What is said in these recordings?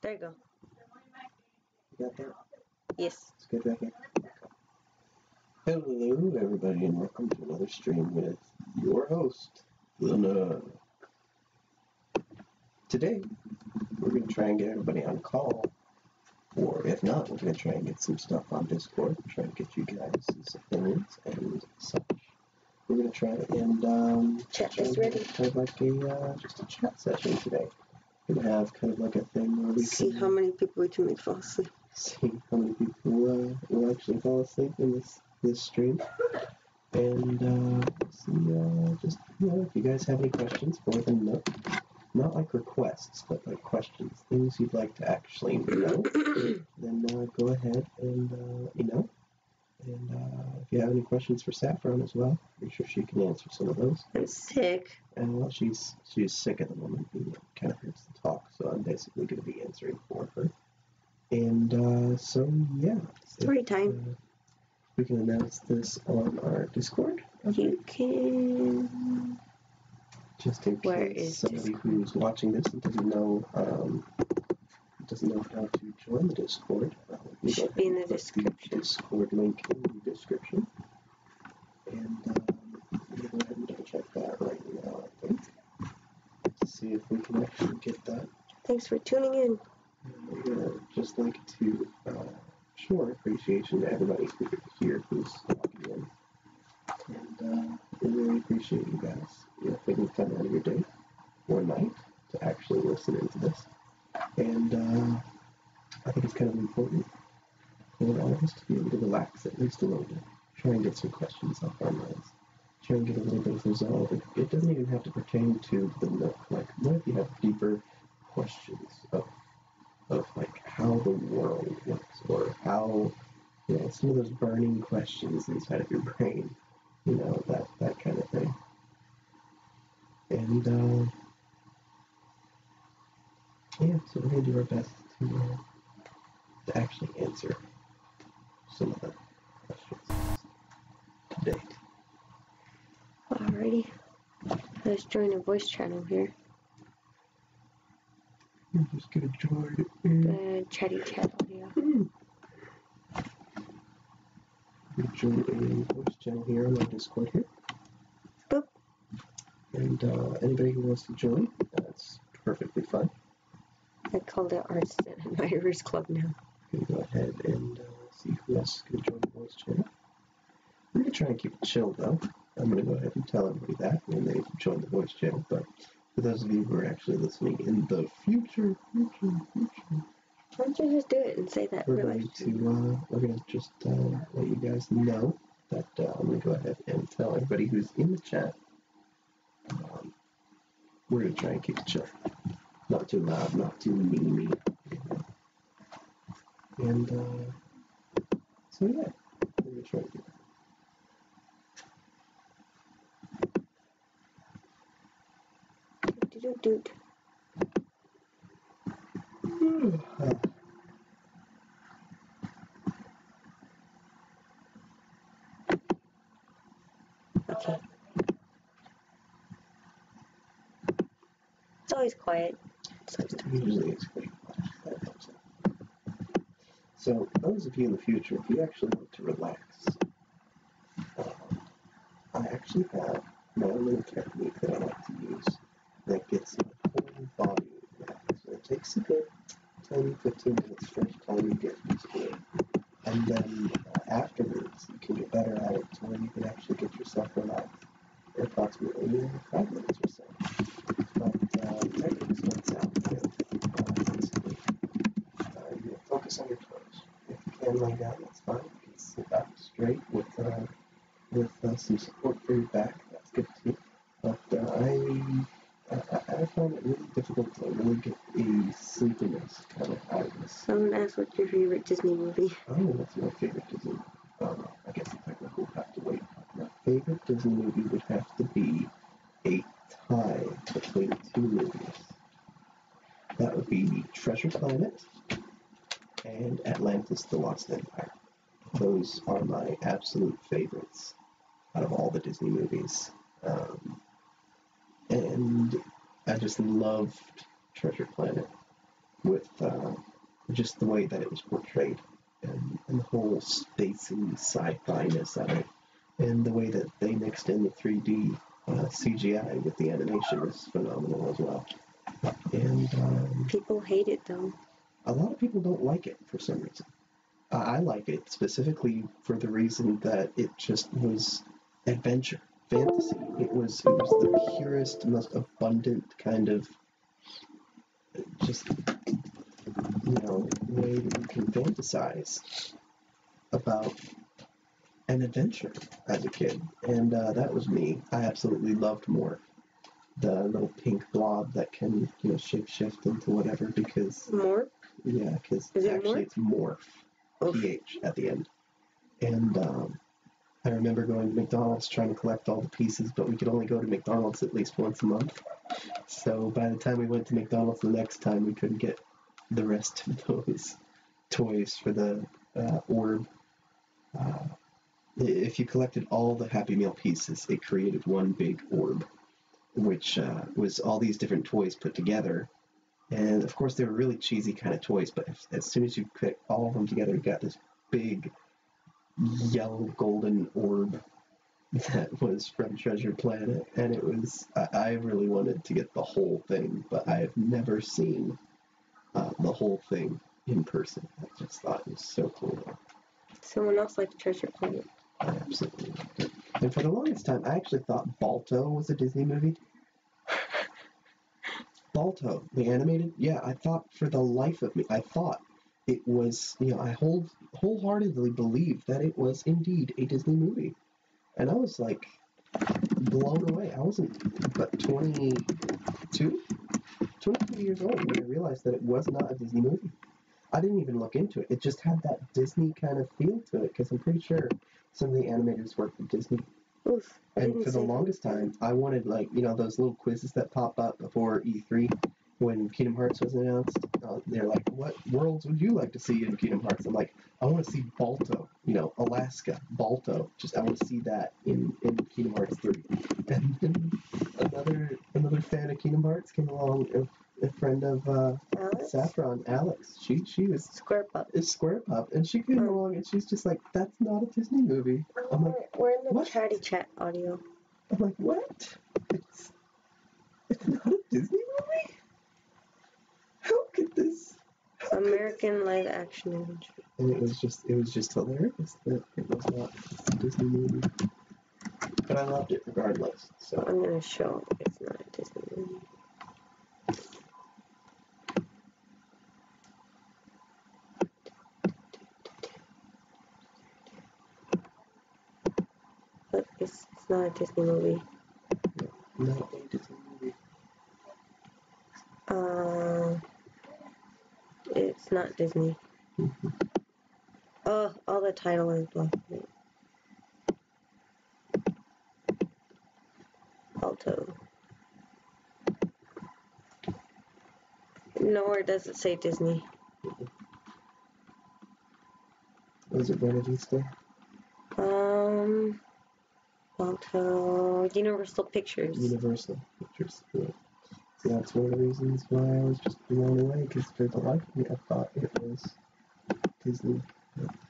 There you go. You got that? Yes. It's good right here. Okay. Hello, everybody, and welcome to another stream with your host, the Nook. Today, we're going to try and get everybody on call, or if not, we're going to try and get some stuff on Discord, try and get you guys' opinions and such. We're going to try and chat is ready. Kind of like just a chat session today. We're going to have kind of like a thing where we see can how many people we can make fall asleep. See how many people will actually fall asleep in this stream. And see, just, if you guys have any questions for the Nook, not like requests, but like questions, things you'd like to actually know, then go ahead and let me know. And if you have any questions for Saphron as well, I'm sure she can answer some of those. I'm sick. And well, she's sick at the moment. It kind of hurts to talk, so I'm basically going to be answering for her. And so, yeah. Story time. We can announce this on our Discord. You can. Just in case somebody who's watching this and doesn't know how to join the Discord. It should be in the description. The Discord link in the description. And I'm going to go ahead and double check that right now, I think. To see if we can actually get that. Thanks for tuning in. We'd just like to show our appreciation to everybody here who's logging in. And we really appreciate you guys taking time out of your day or night to actually listen into this. And I think it's kind of important for all of us to be able to relax at least a little bit. Try and get some questions off our minds. Try and get a little bit of resolve. It doesn't even have to pertain to the Nook. Like, what if you have deeper questions of like how the world works, or how, some of those burning questions inside of your brain, that kind of thing. And so we're gonna do our best to actually answer some of the questions today. Alrighty, let's join a voice channel here. I'm just gonna join the chatty chat audio. We'll join a voice channel here on our Discord here. Boop. And anybody who wants to join, that's perfectly fine. I called it Arts and Admirers Club now. I'm gonna go ahead and see who else is gonna join the voice channel. We're gonna try and keep it chill though. I'm gonna go ahead and tell everybody that when they join the voice channel, but for those of you who are actually listening in the future. Why don't you just do it and say that? We're going to just let you guys know that I'm going to go ahead and tell everybody who's in the chat. We're going to try and keep it chill. Not too loud, not too mean. And so yeah, we're going to try to do that. Doot. Okay. It's always quiet. Usually it's pretty quiet. So those of you in the future, if you actually want to relax, I actually have my own little technique that I like to use that gets my whole body relaxed. So it takes a good 10-15 minutes first time you get used to it. And then afterwards, you can get better at it to where you can actually get yourself relaxed for approximately 5 minutes or so. But the technique starts out with basically you focus on your toes. If you can lay down, that's fine. You can sit up straight with some support for your back. That's good too. But I find it really difficult to really get a sleepiness kind of out of this. Someone asked what's your favorite Disney movie? Oh, what's my favorite Disney? I guess the technical will have to wait. My favorite Disney movie would have to be a tie between two movies. That would be Treasure Planet and Atlantis: The Lost Empire. Those are my absolute favorites out of all the Disney movies. And I just loved Treasure Planet. with just the way that it was portrayed and the whole spacey sci-fi-ness of it, and the way that they mixed in the 3D CGI with the animation was phenomenal as well. And people hate it though. a lot of people don't like it for some reason. I like it specifically for the reason that it just was adventure, fantasy. It was the purest, most abundant kind of just, way that you can fantasize about an adventure as a kid. And that was me. I absolutely loved Morph, the little pink blob that can, shape-shift into whatever, because... Morph? Yeah, because actually it's Morph. PH at the end. And I remember going to McDonald's trying to collect all the pieces, but we could only go to McDonald's at least once a month. So by the time we went to McDonald's the next time, we couldn't get the rest of those toys for the orb. If you collected all the Happy Meal pieces, it created one big orb, which was all these different toys put together. And of course, they were really cheesy kind of toys, but as soon as you put all of them together, you got this big yellow golden orb that was from Treasure Planet. And it was, I really wanted to get the whole thing, but I have never seen the whole thing in person. I just thought it was so cool. Someone else liked Treasure Planet. I absolutely loved it. And for the longest time, I actually thought Balto was a Disney movie. Balto, the animated, yeah, I thought for the life of me, I thought it was, I wholeheartedly believed that it was indeed a Disney movie. And I was like, blown away. I wasn't but 22 years old when I realized that it was not a Disney movie. I didn't even look into it. It just had that Disney kind of feel to it, because I'm pretty sure some of the animators worked at Disney. Oof, and for the longest time, I wanted, those little quizzes that pop up before E3 when Kingdom Hearts was announced. They're like, what worlds would you like to see in Kingdom Hearts? I'm like, I want to see Balto, Alaska, Balto. Just, I want to see that in Kingdom Hearts 3. And then another fan of Kingdom Hearts came along, a friend of Saphron, Alex. She was Square Pup. It's Square Pup, and she came along and she's just like, that's not a Disney movie. I'm like, we're in the what? chatty chat audio. I'm like, what? It's not a Disney movie? How could this? American live action adventure. And it was just hilarious that it was not a Disney movie. But I loved it regardless. So I'm gonna show it's not a Disney movie. But it's not a Disney movie. No, not a Disney movie. It's not Disney. Mm-hmm. Oh, all the title is black. Balto. Nowhere does it say Disney. Was it Buena Vista? Balto. Universal Pictures. Universal Pictures. Yeah. So that's one of the reasons why I was just blown away, because for the life of me, I thought it was Disney.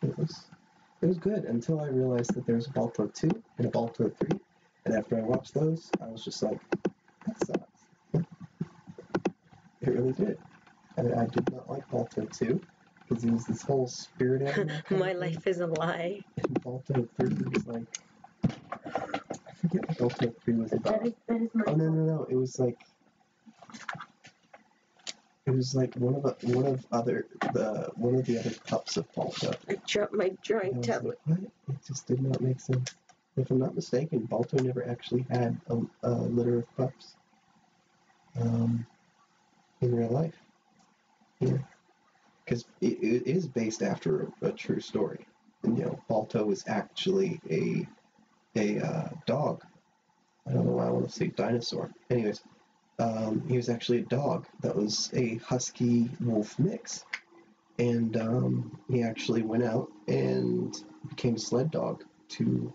It was good until I realized that there was a Balto 2 and a Balto 3. And after I watched those, I was just like, that sucks. It really did. I did not like Balto 2, because it was this whole spirit animal. My life is a lie. And Balto 3 was like, I forget what Balto 3 was about. That is my fault. No. It was like one of the other pups of Balto. I dropped my drawing tablet. Like, what? It just did not make sense. If I'm not mistaken, Balto never actually had a litter of pups in real life. Yeah, because it is based after a true story. And, Balto was actually a dog. I don't know why I want to say dinosaur. Anyways, he was actually a dog that was a husky wolf mix. And he actually went out and became a sled dog to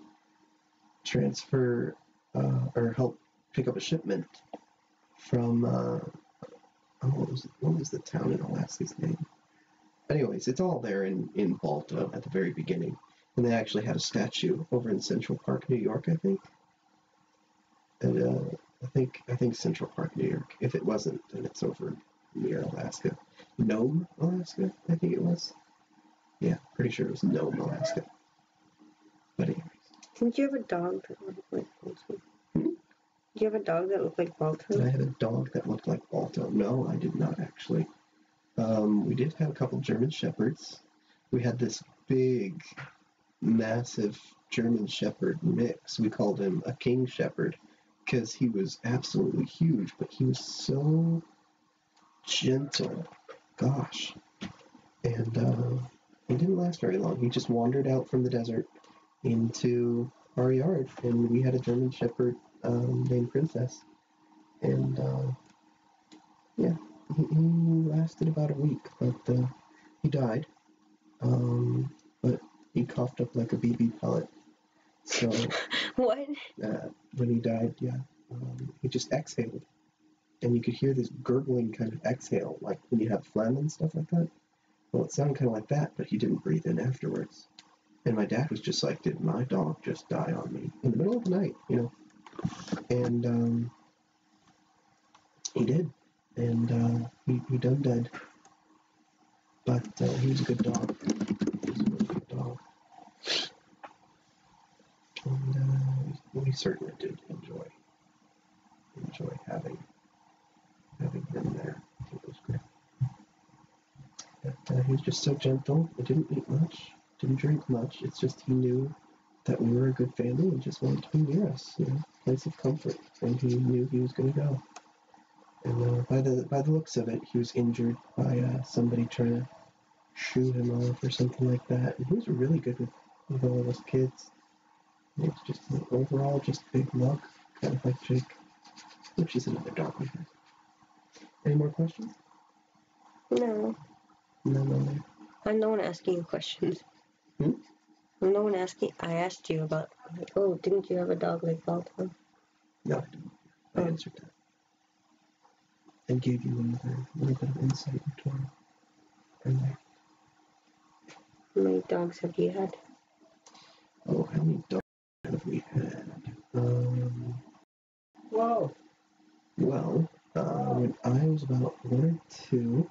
transfer or help pick up a shipment from what was the town in Alaska's name? Anyways, it's all there in Balta at the very beginning. And they actually had a statue over in Central Park, New York, I think. And I think Central Park, New York. If it wasn't, then it's over near Alaska. Nome, Alaska, I think it was. Yeah, pretty sure it was Nome, Alaska. But anyways. Didn't you have a dog that looked like Balto? Did you have a dog that looked like Balto? Did I have a dog that looked like Balto? No, I did not actually. We did have a couple German Shepherds. We had this big, massive German Shepherd mix. We called him a King Shepherd because he was absolutely huge, but he was so gentle. Gosh. And he didn't last very long. He just wandered out from the desert into our yard, and we had a German Shepherd named Princess. And yeah, he lasted about a week, but he died. But he coughed up like a BB pellet. So what? When he died, yeah, he just exhaled, and you could hear this gurgling kind of exhale, like when you have phlegm and stuff like that. Well, it sounded kind of like that, but he didn't breathe in afterwards. And my dad was just like, "Did my dog just die on me in the middle of the night?" You know, and he did, and he done dead. But he was a good dog. He was a really good dog. And we certainly did enjoy having him there. It was great. But he was just so gentle. He didn't eat much, didn't drink much. It's just he knew that we were a good family and just wanted to be near us, you know, place of comfort. And he knew he was going to go. And by the looks of it, he was injured by somebody trying to shoot him off or something like that. And he was really good with all of us kids. And it's just overall just big luck, kind of like Jake, which is another dog we have. Any more questions? No. No. I'm the one asking you questions. I'm the one asking. I asked you about, like, oh, didn't you have a dog like Balto? No, I didn't. I answered that. And gave you another little bit of insight into our life. How many dogs have you had? Oh, how many dogs have we had? Well, when I was about 1 or 2,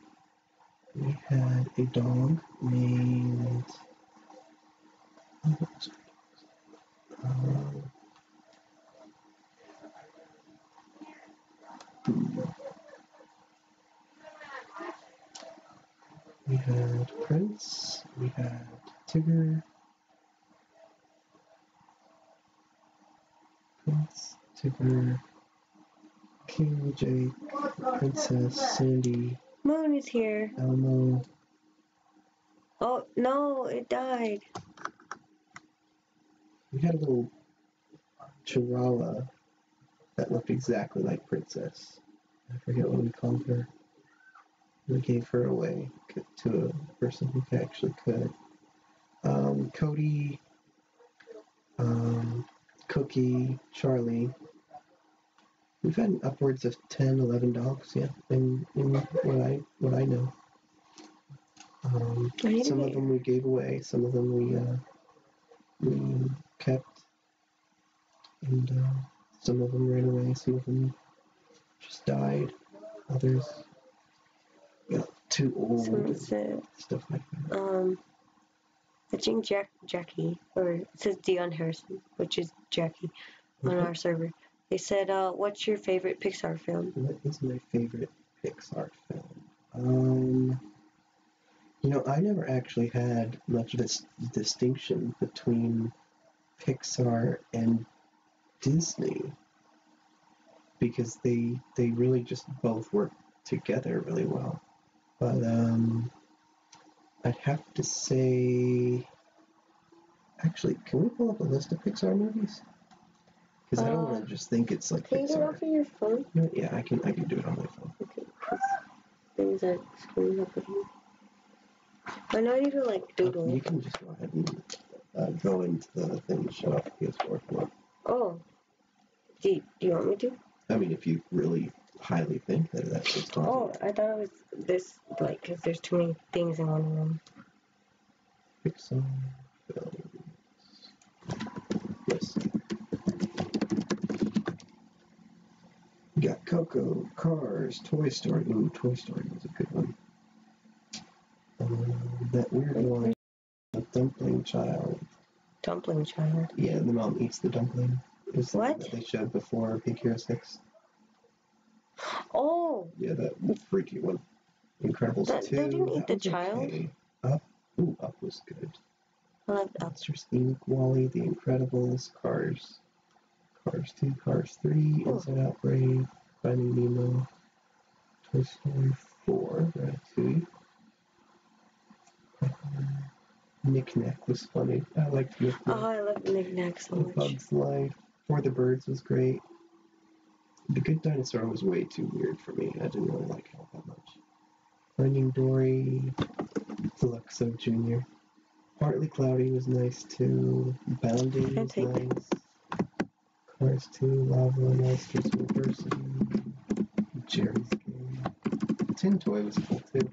we had a dog named... we had Prince, we had Tigger, King, Jake, Princess, Sandy, Moon is here. Elmo. Oh, no, it died. We had a little Chihuahua that looked exactly like Princess. I forget what we called her. We gave her away to a person who actually could. Cody, Cookie, Charlie. We've had upwards of 10, 11 dogs, yeah, in what I know. Some of them we gave away, some of them we kept, and some of them ran away, some of them just died, others got too old, stuff like that. I think Jackie, or it says Dion Harrison, which is Jackie, on our server. They said, what's your favorite Pixar film? What is my favorite Pixar film? You know, I never actually had much of this distinction between Pixar and Disney because they really just both work together really well. But I'd have to say, actually, can we pull up a list of Pixar movies? Because I don't want to just think it's like can Pixar. Can you do it off of your phone? Yeah, I can do it on my phone. Okay, things are screwing up with you. I know you do like doodle. You can just go ahead and go into the thing and shut off the PS4 if you want. Oh. Do you want me to? I mean, if you really highly think that that's what's causing Oh, I thought it was this, like, because there's too many things in one room. Pixar films. Yes. We got Coco, Cars, Toy Story. Ooh, Toy Story was a good one. That weird one, the Dumpling Child. Dumpling Child. Yeah, the mom eats the dumpling. Is What? that they showed before Big Hero 6. Oh! Yeah, that freaky one. Incredibles 2. They didn't eat the was child? Okay. Up. Ooh, Up was good. I loved Up. Monsters Inc., Wall-E, The Incredibles, Cars. Cars 2, Cars 3, Inside Out Brave, Finding Nemo, Toy Story 4, Ratatouille. Knick Knack was funny. I liked Knick Knack. Oh, I love Knick Knack so much. Bug's Life, For the Birds was great. The Good Dinosaur was way too weird for me. I didn't really like it that much. Finding Dory, Deluxo Jr. Partly Cloudy was nice too. Bounding was nice. Cars 2, Lava, Monsters University, Jerry's Game. Tin Toy was cool too.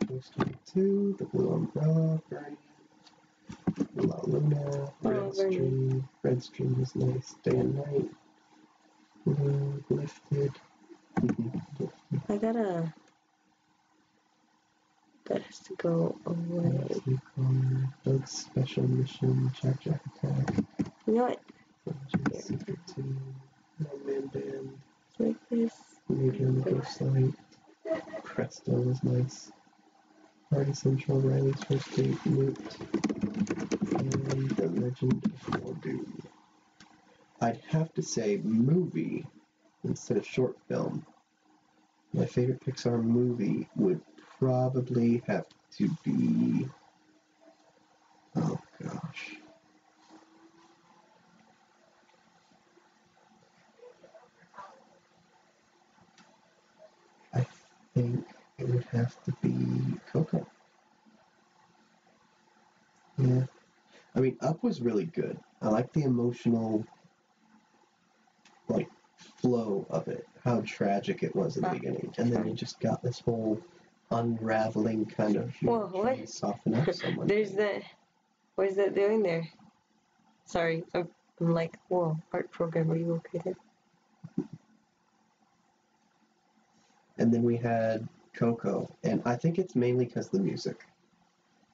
Toy Story 2, The Blue Umbrella, Bernie, La Luna, Red Stream was nice. Day and Night, Lifted. I gotta... That has to go away. Doug's Special Mission, Jack Attack. You know what? Secret 2, One Man Band. Like this. Major and the Ghost Light. Presto was nice. Party Central, Riley's First Date, Newt, and The Legend of Mordu. I'd have to say movie instead of short film. My favorite Pixar movie would probably have to be... Oh, gosh. I think it would have to be Coco. Yeah. I mean, Up was really good. I like the emotional, like, flow of it, how tragic it was in the beginning. And then you just got this whole unraveling kind of, trying to soften up someone. There's that... What is that doing there? Sorry, I'm like, whoa, art program, are you okay there? And then we had Coco, and I think it's mainly because of the music.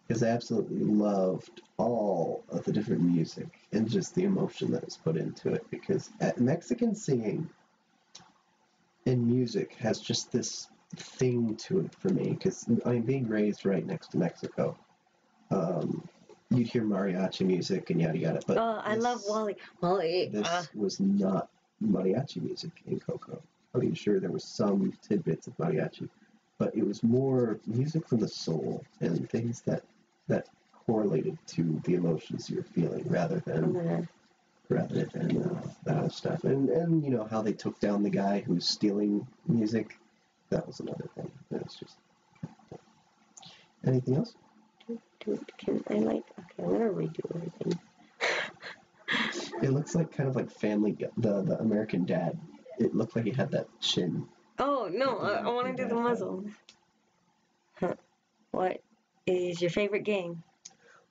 Because I absolutely loved all of the different music and just the emotion that was put into it. Because Mexican singing and music has just this thing to it for me. Because, I mean, being raised right next to Mexico, you'd hear mariachi music and yada yada. But I love Wally. This was not mariachi music in Coco. I mean, sure, there was some tidbits of mariachi, but it was more music from the soul and things that correlated to the emotions you were feeling rather than that other stuff. And you know how they took down the guy who's stealing music. That was another thing. That was just. Anything else? Can I okay, I'm gonna redo everything. It looks like kind of like Family, the American Dad. It looked like he had that chin. Oh no, I want to do the muzzle. Huh. What is your favorite game?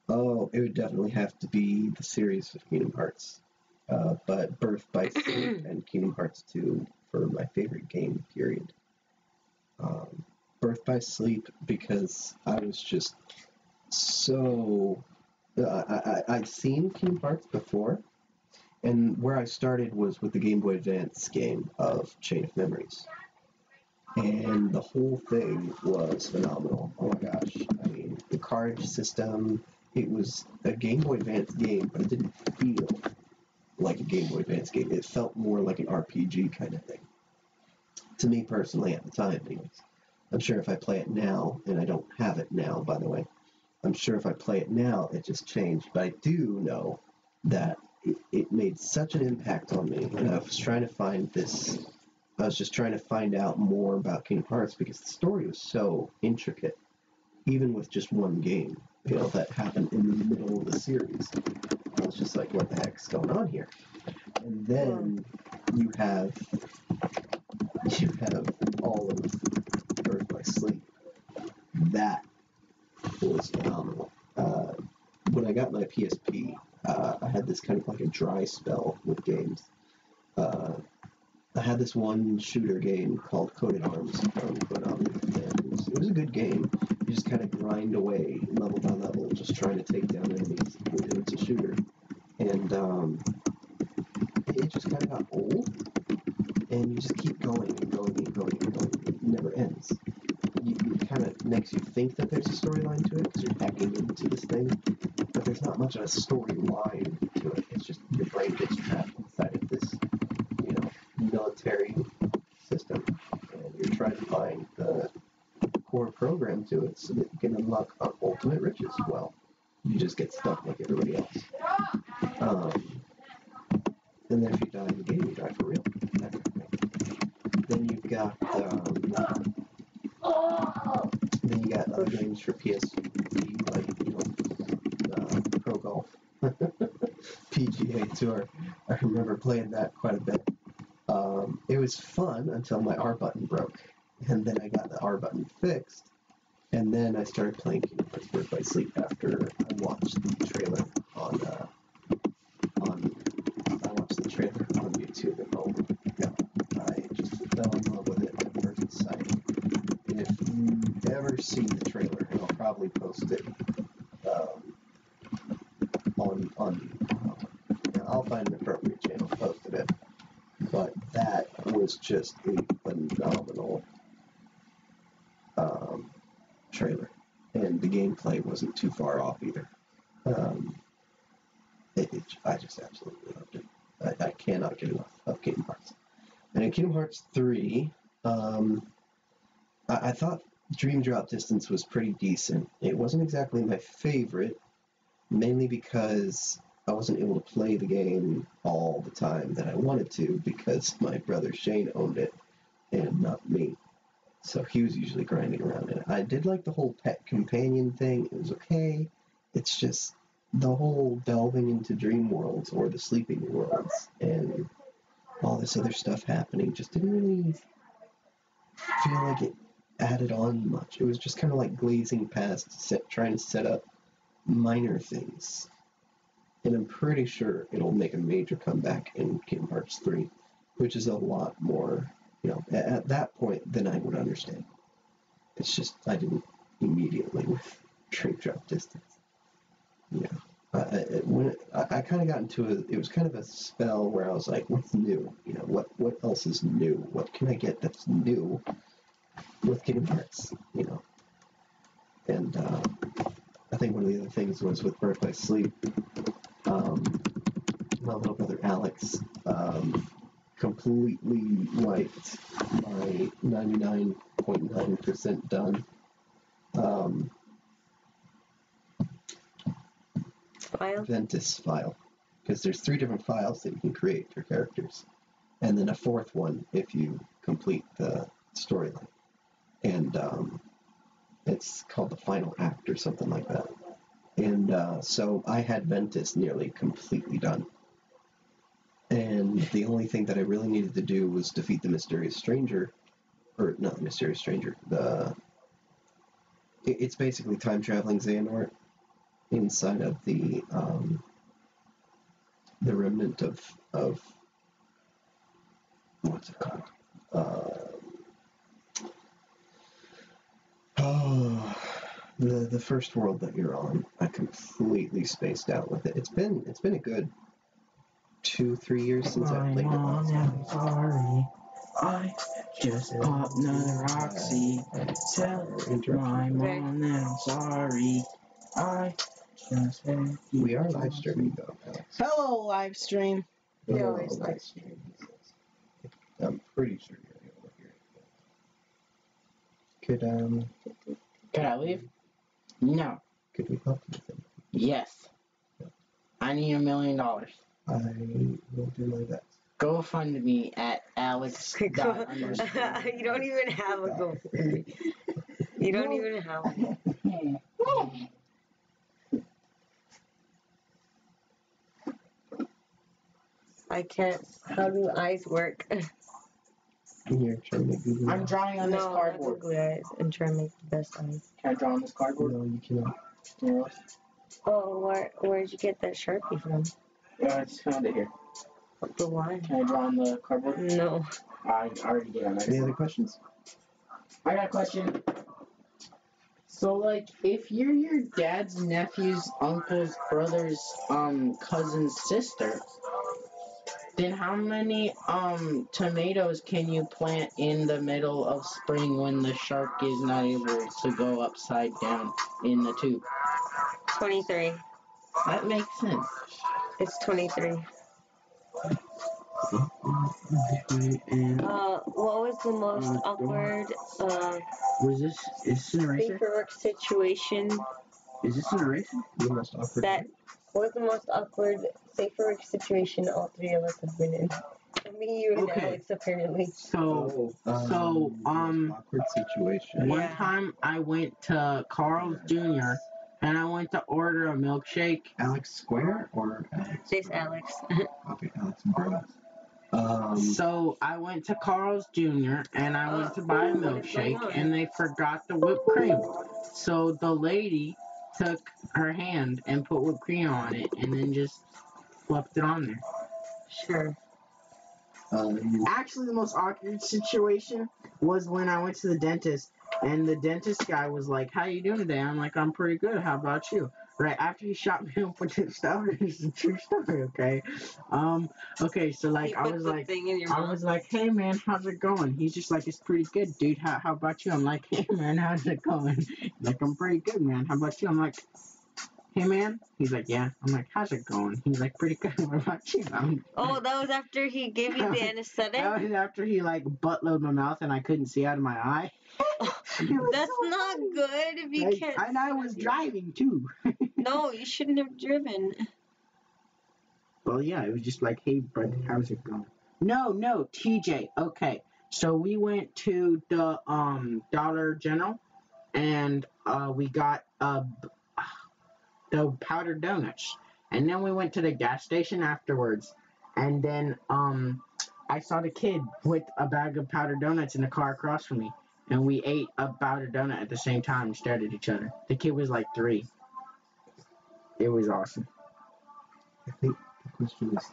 Oh, it would definitely have to be the series of Kingdom Hearts. But Birth by Sleep and Kingdom Hearts 2 for my favorite game, period. Birth by Sleep because I was just so... I'd seen Kingdom Hearts before, and where I started was with the Game Boy Advance game of Chain of Memories. And the whole thing was phenomenal. Oh my gosh. I mean, the card system, it was a Game Boy Advance game, but it didn't feel like a Game Boy Advance game. It felt more like an RPG kind of thing. To me personally at the time, anyways. I'm sure if I play it now, and I don't have it now, by the way, I'm sure if I play it now, it just changed. But I do know that it made such an impact on me, and I was trying to find this... I was just trying to find out more about Kingdom Hearts because the story was so intricate, even with just one game, you know, that happened in the middle of the series. I was just like, what the heck's going on here? And then you have all of Birth by Sleep. That was phenomenal. When I got my PSP, I had this kind of like a dry spell with games. I had this one shooter game called Coded Arms from Konami, and it was a good game. You just kind of grind away level by level, just trying to take down enemies. It's a shooter, and it just kind of got old, and you just keep going and going and going and going. It never ends. It kind of makes you think that there's a storyline to it because you're hacking into this thing, but there's not much of a storyline to it. It's just your brain gets trapped inside of this, military system, and you're trying to find the core program to it so that you can unlock ultimate riches. Well, you just get stuck like everybody else. And then if you die in the game, you die for real. Then you've got other games for PSP, like Pro Golf, PGA Tour. I remember playing that quite a bit. It was fun until my R button broke, and then I got the R button fixed, and then I started playing Kingdom Hearts Birth by Sleep after I watched the trailer on YouTube, and oh my god, I just fell in love with it at first sight. And if you've ever seen the trailer, and I'll probably post it I'll find an appropriate channel to post it. But that was just a phenomenal trailer, and the gameplay wasn't too far off either. I just absolutely loved it. I cannot get enough of Kingdom Hearts. And in Kingdom Hearts 3, I thought Dream Drop Distance was pretty decent. It wasn't exactly my favorite, mainly because I wasn't able to play the game all the time that I wanted to because my brother Shane owned it and not me. So he was usually grinding around it. I did like the whole pet companion thing. It was okay. It's just the whole delving into dream worlds or the sleeping worlds and all this other stuff happening just didn't really feel like it added on much. It was just kind of like glazing past, trying to set up minor things. And I'm pretty sure it'll make a major comeback in Kingdom Hearts 3, which is a lot more, at that point, than I would understand. It's just, I didn't immediately with Dream Drop Distance. I kind of got into it was kind of a spell where I was like, what's new? What else is new? What can I get that's new with Kingdom Hearts? And I think one of the other things was with Birth by Sleep. My little brother Alex completely wiped my 99.9% done Ventus file, because there's 3 different files that you can create for characters, and then a 4th one if you complete the storyline, and it's called the final act or something like that. And so I had Ventus nearly completely done, and the only thing that I really needed to do was defeat the Mysterious Stranger, or not the Mysterious Stranger, it's basically time traveling Xehanort inside of the remnant of what's it called? The first world that you're on. I completely spaced out with it. It's been a good 2-3 years since I've played it last time. I'm sorry. I just popped another Roxy. Tell my mom that I'm sorry. I just had We are live streaming though, Alex. Hello, live stream. We always live stream. I'm pretty sure you're able to hear it. Could I leave? No. Could we help you with it? Yes. I need $1 million. I will do my best. GoFundMe at Alex. You don't even have a GoFundMe. You don't even have one. I can't. How do eyes work? Here, try to make Google. I'm drawing on this No, not cardboard. googly eyes and try to make the best eyes. Can I draw on this cardboard? No, you cannot. No. Oh, where'd you get that Sharpie from? I just found it here. The one? Can I draw on the cardboard? No. I already did on that. Any other questions? I got a question. So, like, if you're your dad's nephew's, uncle's, brother's, cousin's sister, then how many, tomatoes can you plant in the middle of spring when the shark is not able to go upside down in the tube? 23. That makes sense. It's 23. What was the most awkward, Was this, is this an eraser? paperwork situation Is this an eraser? The most awkward. what was the most awkward safe for work situation all three of us have been in? Me, you, and Okay. Alex, apparently. So, awkward situation. one Yeah. time I went to Carl's Jr. and I went to order a milkshake. Alex Square or Alex? This Alex. Okay, Alex Bros. So I went to Carl's Jr. and I went to buy a What is going milkshake on? and they forgot the whipped cream. So the lady took her hand and put whipped cream on it and then just fluffed it on there. Sure. Actually, the most awkward situation was when I went to the dentist and the dentist guy was like, "How you doing today?" I'm like, "I'm pretty good. How about you?" Right after he shot me up with his stuff, it's a true story, okay? Okay, so like He I put was the like, thing in your mouth. "Hey man, how's it going?" He's just like, "It's pretty good, dude. How about you?" I'm like, "Hey man, how's it going?" He's like, "I'm pretty good, man. How about you?" I'm like, "Hey man." He's like, "Yeah." I'm like, "How's it going?" He's like, "Pretty good. What about you?" Oh, that was after he gave you the anesthetic? That was after he like buttloaded my mouth and I couldn't see out of my eye. That's so not funny. Good if you can't. And I was driving too. No, you shouldn't have driven. Well, yeah, it was just like, "Hey, bud, how's it going?" No, TJ. Okay, so we went to the Dollar General, and we got the powdered donuts, and then we went to the gas station afterwards, and then I saw the kid with a bag of powdered donuts in the car across from me, and we ate a powdered donut at the same time and stared at each other. The kid was like 3. It was awesome. I think the question is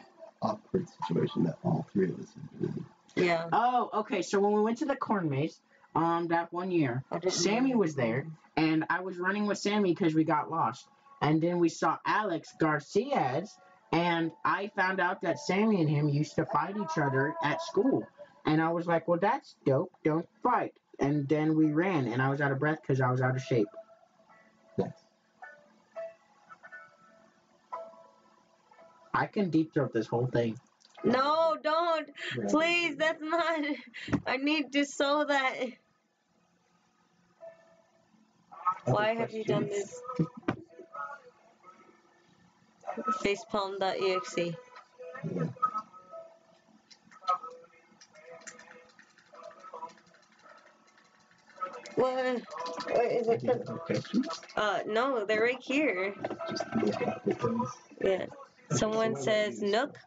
awkward situation that all three of us have been in. Yeah. Oh, okay. So when we went to the corn maze, that one year, Sammy was there, and I was running with Sammy because we got lost. And then we saw Alex Garcia's, and I found out that Sammy and him used to fight each other at school. And I was like, "Well, that's dope. Don't fight." And then we ran, and I was out of breath because I was out of shape. Yes. I can deep throat this whole thing. No, don't. Right. Please, that's not. I need to sew that. Why have you done this? Facepalm.exe. Yeah. What is it? Any other questions? No, they're right here. Just the most awkward things. Yeah. Someone so says Nook ?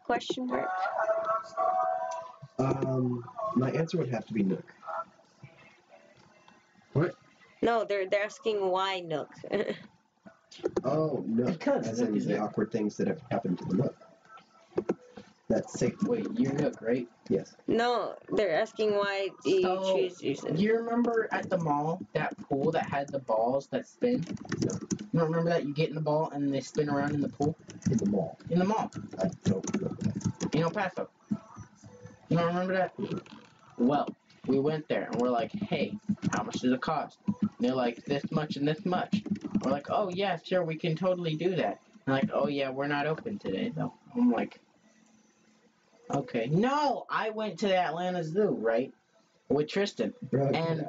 My answer would have to be Nook. What? No, they're asking why Nook. Oh, Nook. Because as Nook in is the it. awkward things that have happened to the Nook. That's safe. Wait, you're Nook, right? Yes. No, they're asking why you choose Jason. You remember at the mall, that pool that had the balls that spin? No. You don't remember that? You get in the ball and they spin around in the pool? In the mall. In the mall. I don't remember that. In El Paso. You don't remember that? Well, we went there and we're like, "Hey, how much does it cost?" And they're like, "This much and this much." We're like, "Oh yeah, sure, we can totally do that." And they're like, "Oh yeah, we're not open today though." I'm like, okay. No, I went to the Atlanta Zoo, right? With Tristan. And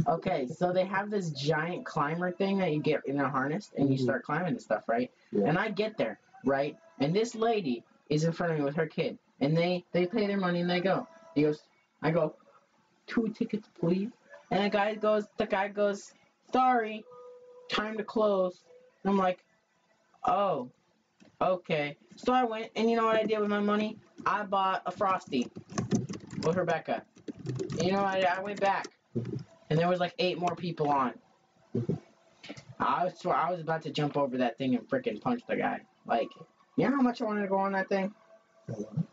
okay, so they have this giant climber thing that you get in a harness and you start climbing and stuff, right? Yeah. And I get there, right? And this lady is in front of me with her kid. And they pay their money and they go. I go, "2 tickets, please." And the guy goes, "Sorry, time to close." And I'm like, "Oh, okay." So I went, and you know what I did with my money? I bought a Frosty. with Rebecca. You know, I went back, and there was like 8 more people on. I swear I was about to jump over that thing and freaking punch the guy. Like, you know how much I wanted to go on that thing? I love it.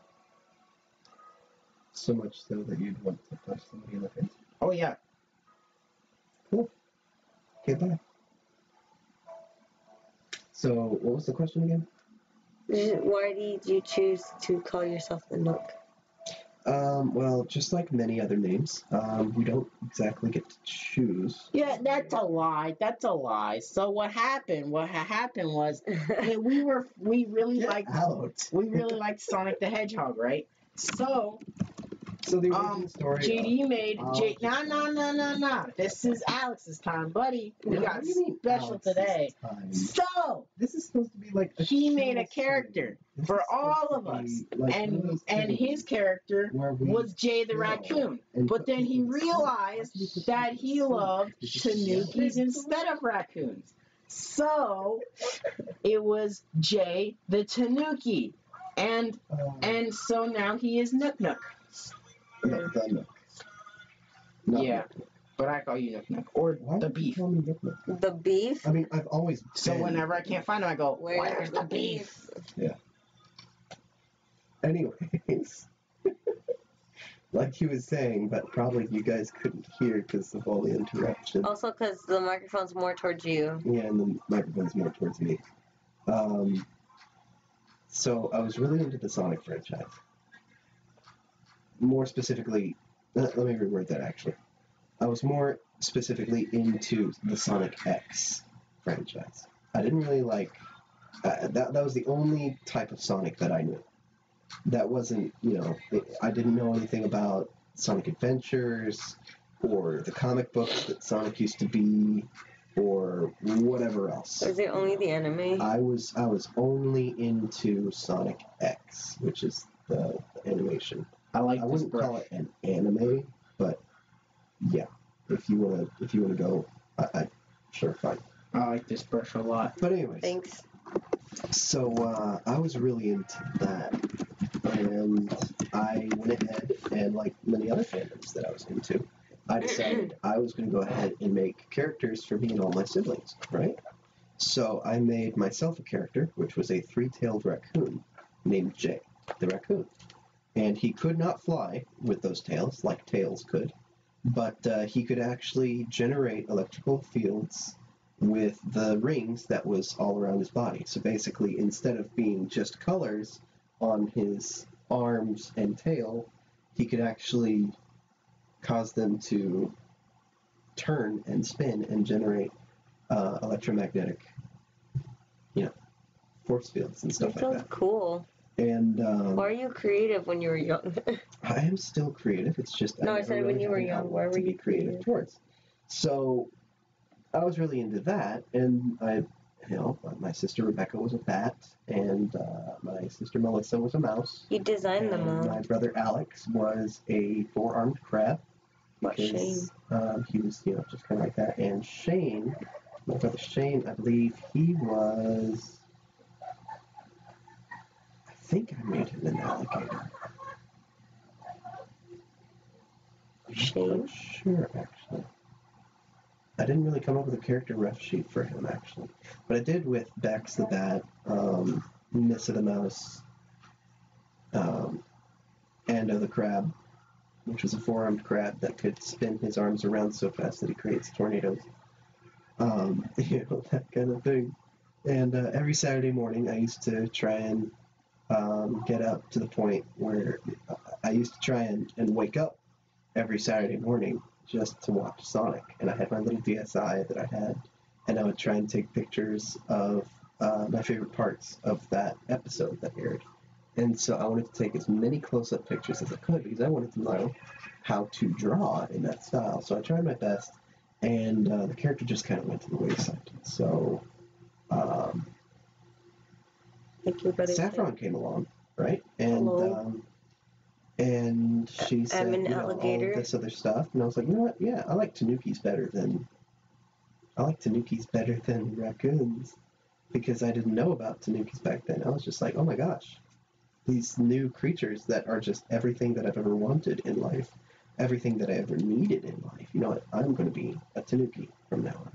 So much so that you'd want to punch somebody in the face. Oh yeah. Cool. Okay, bye. So, what was the question again? Why did you choose to call yourself the Nook? Well, just like many other names, we don't exactly get to choose. Yeah, that's a lie. That's a lie. So what happened? What happened was we really liked Sonic the Hedgehog, right? So the origin story. JD made no. This is Alex's time, buddy. We got special Alex's today. time? So This is supposed to be like he made a character for all of us, like and his character was Jay the Raccoon. But then he realized that he loved Tanukis instead of raccoons. So it was Jay the Tanuki, and so now he is Nook Nook. No, the Nook. Not Yeah, Nook Nook. but I call you Nook Nook or Why the would you beef. call me Nook Nook? The beef? I mean, I've always So been. whenever I can't find him, I go, "Where's the beef?" Yeah. Anyways, like he was saying, but probably you guys couldn't hear because of all the interruption. Also, because the microphone's more towards you. Yeah, and the microphone's more towards me. So I was really into the Sonic franchise. More specifically, let me reword that actually. I was more specifically into the Sonic X franchise. I didn't really like that was the only type of Sonic that I knew. That wasn't, I didn't know anything about Sonic Adventures or the comic books that Sonic used to be or whatever else. Was it only the anime? I was only into Sonic X, which is the animation. I wouldn't call it an anime, but yeah, if you wanna go, I sure, fine. I like this brush a lot. But anyways, Thanks. So I was really into that, and I went ahead and, like many other fandoms that I was into, I decided I was going to go ahead and make characters for me and all my siblings, right? So I made myself a character, which was a 3-tailed raccoon named Jay, the raccoon. And he could not fly with those tails like tails could, but he could actually generate electrical fields with the rings that was all around his body. So basically, instead of being just colors on his arms and tail, he could actually cause them to turn and spin and generate electromagnetic, force fields and stuff That like sounds that. cool. And why are you creative when you were young? I am still creative. It's just No, I said when you were young. Why were you creative towards? So I was really into that, and my sister Rebecca was a bat, and my sister Melissa was a mouse. You designed them all. My brother Alex was a 4-armed crab. What, Shane? He was, just kind of like that. And Shane, my brother Shane, I believe he was. I think I made him an alligator. Shane? I'm not sure, actually. I didn't really come up with a character ref sheet for him, actually. But I did with Bex the Bat, Nissa the Mouse, Ando the Crab, which was a 4-armed crab that could spin his arms around so fast that he creates tornadoes. That kind of thing. And every Saturday morning, I used to try and get up to the point where I used to try and wake up every Saturday morning just to watch Sonic. And I had my little DSi that I had, and I would try and take pictures of my favorite parts of that episode that aired. And so I wanted to take as many close-up pictures as I could because I wanted to know how to draw in that style. So I tried my best, and the character just kind of went to the wayside. So Saphron came along, right? And and she said, I'm an alligator. all of this other stuff, and I was like, you know what? Yeah, I like Tanukis better than raccoons because I didn't know about Tanukis back then. I was just like, oh my gosh, these new creatures that are just everything that I've ever wanted in life, everything that I ever needed in life. You know what? I'm going to be a tanuki from now on.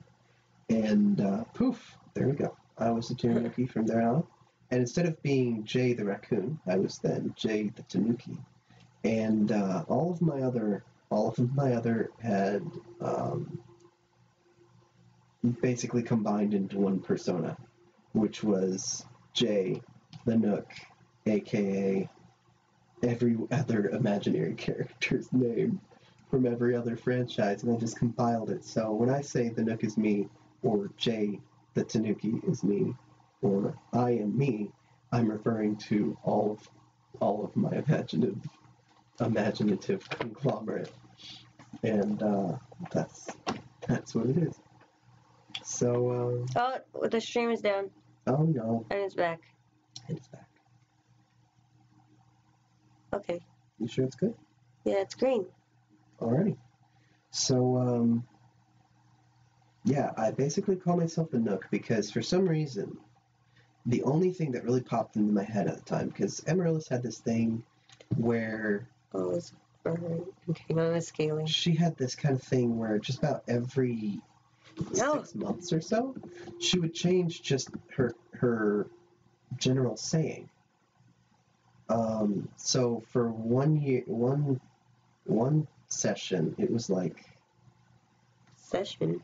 And poof, there we go. I was a tanuki from there on. And instead of being Jay the raccoon, I was then Jay the tanuki. And all of my other had basically combined into one persona, which was Jay the Nook, aka every other imaginary character's name from every other franchise, and I just compiled it. So when I say the Nook is me, or Jay the Tanuki is me, or I am me, I'm referring to all of my imaginative conglomerate, and that's what it is. So oh, the stream is down. Oh no. And it's back. It's back. Okay. You sure it's good? Yeah, it's green. Alrighty. So yeah, I basically call myself a Nook because for some reason, the only thing that really popped into my head at the time, because Amaryllis had this thing where... Oh, it's okay, on the scaling. She had this kind of thing where just about every 6 months or so, she would change just her general saying. So for one session, it was like... Session?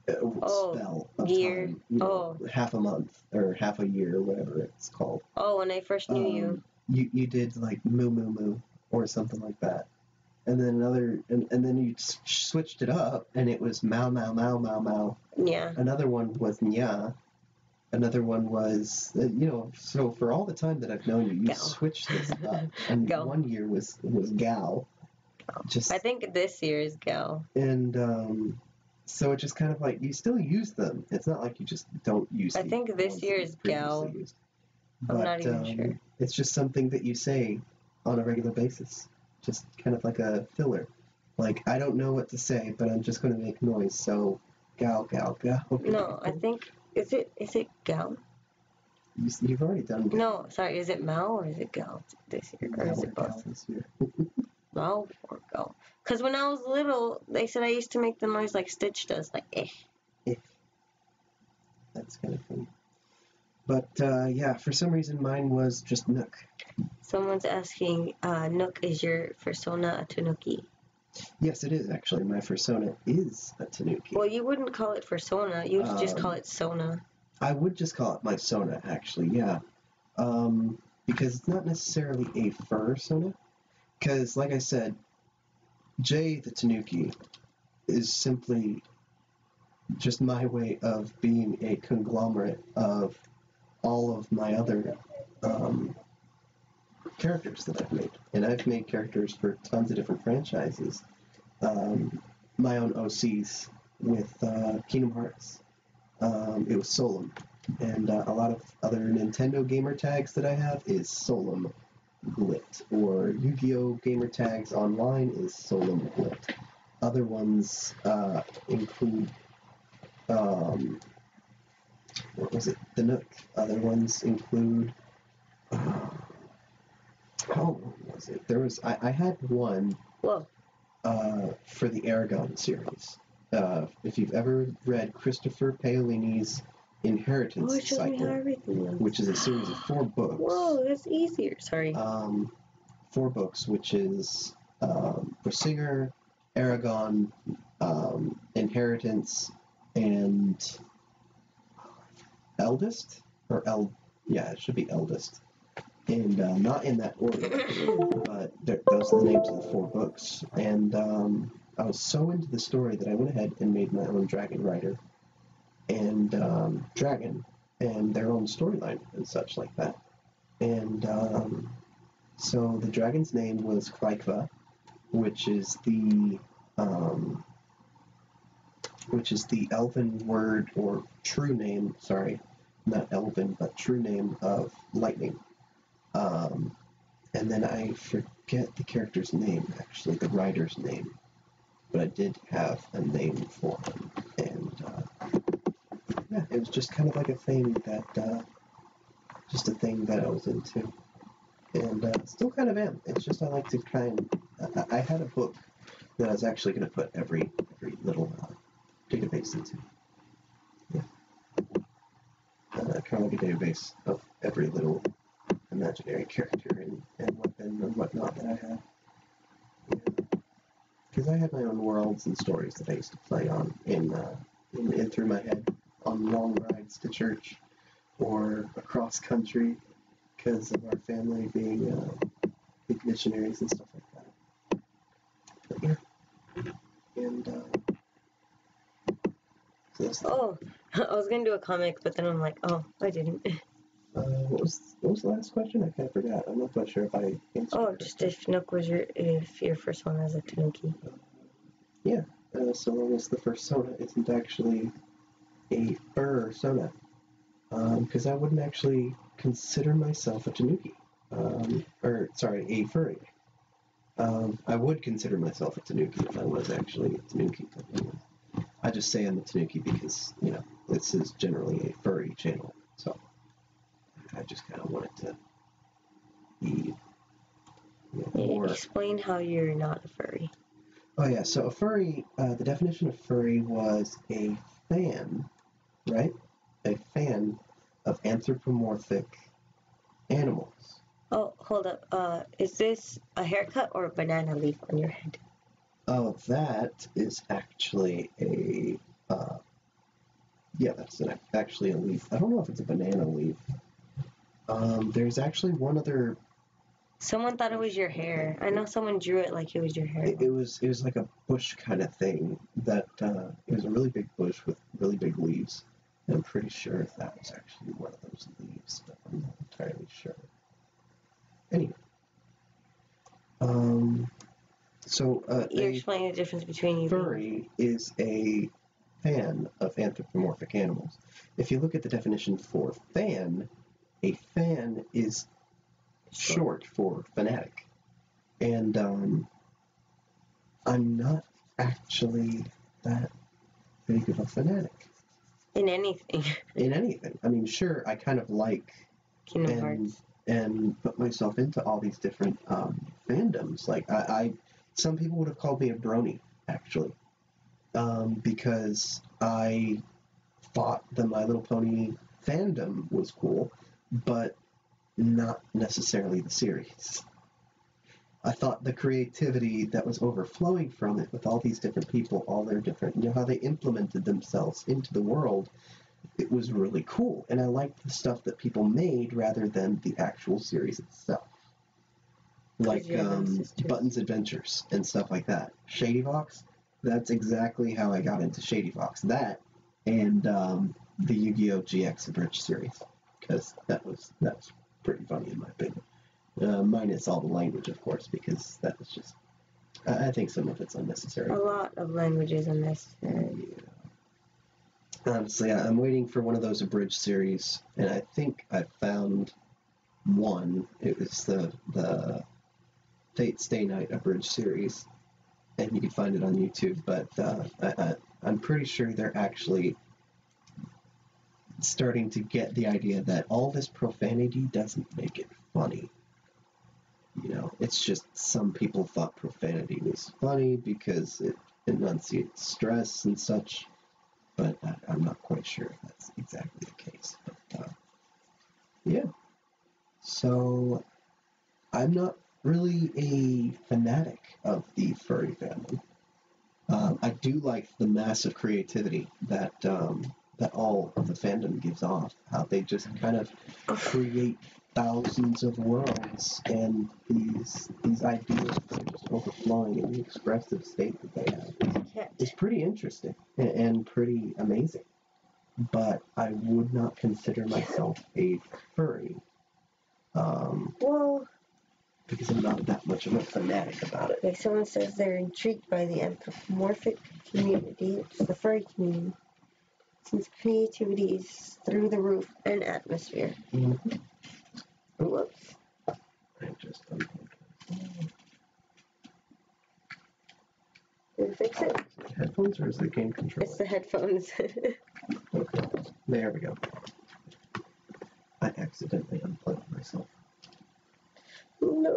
Spell of year. time, you know, half a month or half a year or whatever it's called. Oh, when I first knew you did like moo moo moo or something like that, and then and then you switched it up and it was mau mau mau mau mau. Yeah. Another one was nya. Another one was so for all the time that I've known you, you switched this up. And one year was gal. I think this year is gal. And so it's just kind of like you still use them. It's not like you just don't use them. I think this year is gal. But, I'm not even sure. It's just something that you say on a regular basis. Just kind of like a filler. Like, I don't know what to say, but I'm just going to make noise. So, gal, gal, gal. No, I think, is it gal? You've already done gal. No, sorry, is it Mao or is it gal this year? Or is it both? This year. Mao or gal? Because when I was little, they said I used to make the noise like Stitch does, like eh. Eh. That's kind of funny. But yeah, for some reason mine was just Nook. Someone's asking, Nook, is your persona a tanuki? Yes, it is actually. My persona is a tanuki. Well, you wouldn't call it persona. You would just call it sona. I would just call it my sona, actually, yeah. Because it's not necessarily a fursona. Because, like I said, Jay the Tanuki is simply just my way of being a conglomerate of all of my other characters that I've made. And I've made characters for tons of different franchises. My own OCs with Kingdom Hearts. It was Solum. And a lot of other Nintendo gamer tags that I have is Solum Glit. Or Yu-Gi-Oh! Gamer tags online is Solum Glit. Other ones include... what was it? The Nook. Other ones include... what was it? There was... I had one for the Aragon series. If you've ever read Christopher Paolini's Inheritance Cycle, which is a series of 4 books. Whoa, that's easier. Sorry. 4 books, which is Brissinger, Aragon, Inheritance, and Eldest? Yeah, it should be Eldest. And not in that order, but those are the names of the 4 books. And I was so into the story that I went ahead and made my own Dragon Rider and Dragon and their own storyline and such like that. And so the dragon's name was Kraikva, which is the elven word or true name, sorry, not elven, but true name of lightning. And then I forget the character's name, actually, the writer's name. But I did have a name for him. And, yeah, it was just kind of like a thing that I was into. And still kind of am. It's just I like to I had a book that I was actually going to put every little database into. Yeah. Kind of like a database of every little imaginary character and weapon and whatnot that I have. Because I had my own worlds and stories that I used to play on in through my head on long rides to church or across country because of our family being big missionaries and stuff like that. But yeah. And so that's I was gonna do a comic, but then I'm like, oh, I didn't. what was the last question? I kind of forgot. I'm not quite sure if I answered. Just if Nook was if your first one has a tanuki. Yeah. So long as the fursona isn't actually a fursona. Because I wouldn't actually consider myself a tanuki. A furry. I would consider myself a tanuki if I was actually a tanuki. I just say I'm a tanuki because, this is generally a furry channel. So I just kind of wanted to be more... Explain how you're not a furry. Oh, yeah. So a furry, the definition of furry was a fan, right? A fan of anthropomorphic animals. Oh, hold up. Is this a haircut or a banana leaf on your head? Oh, that is actually that's actually a leaf. I don't know if it's a banana leaf. There's actually one other... Someone thought it was your hair. I know someone drew it like it was your hair. It was like a bush kind of thing that, it was a really big bush with really big leaves. And I'm pretty sure that was actually one of those leaves, but I'm not entirely sure. Anyway. You're explaining the difference between you. Furry is a fan of anthropomorphic animals. If you look at the definition for fan, a fan is short for fanatic. And I'm not actually that big of a fanatic. In anything. In anything. I mean, sure, I kind of like Kingdom Hearts. And put myself into all these different fandoms. Like, some people would have called me a brony, actually, because I thought the My Little Pony fandom was cool, but not necessarily the series. I thought the creativity that was overflowing from it with all these different people, all their different, how they implemented themselves into the world, it was really cool. And I liked the stuff that people made rather than the actual series itself. Like Button's Adventures and stuff like that. Shady Fox, that's exactly how I got into Shady Fox. That and the Yu-Gi-Oh! GX Abridged series, because that was pretty funny in my opinion. Minus all the language, of course, because that was just... I think some of it's unnecessary. A lot of language is unnecessary. Yeah. Honestly, I'm waiting for one of those abridged series, and I think I found one. It was the Fate Stay Night abridged series, and you can find it on YouTube, but I'm pretty sure they're actually starting to get the idea that all this profanity doesn't make it funny. It's just some people thought profanity was funny because it enunciates stress and such, but I'm not quite sure if that's exactly the case. But, yeah. So, I'm not really a fanatic of the furry family. I do like the massive creativity that all of the fandom gives off. How they just kind of create thousands of worlds and these ideas are just overflowing in the expressive state that they have. It's pretty interesting and pretty amazing. But I would not consider myself a furry. Because I'm not that much of a fanatic about it. Okay, someone says they're intrigued by the anthropomorphic community, which is the furry community, since creativity is through the roof and atmosphere. Mm-hmm. Whoops. I just unplugged it. Did you fix it? Is it headphones or is it game controller? It's the headphones. Okay, there we go. I accidentally unplugged myself. No.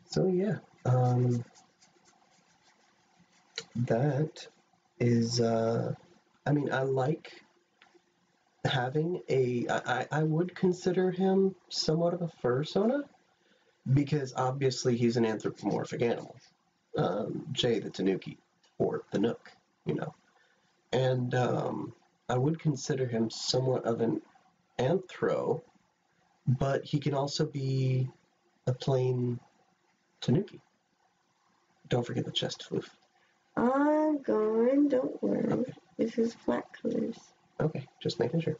So yeah, that is. I mean, I like having I would consider him somewhat of a fursona because obviously he's an anthropomorphic animal. Jay the Tanuki or the Nook, you know, and I would consider him somewhat of an anthro, but he can also be a plain Tanuki. Don't forget the chest floof. I'm going, don't worry. Okay. This is flat colors. Okay, just making sure.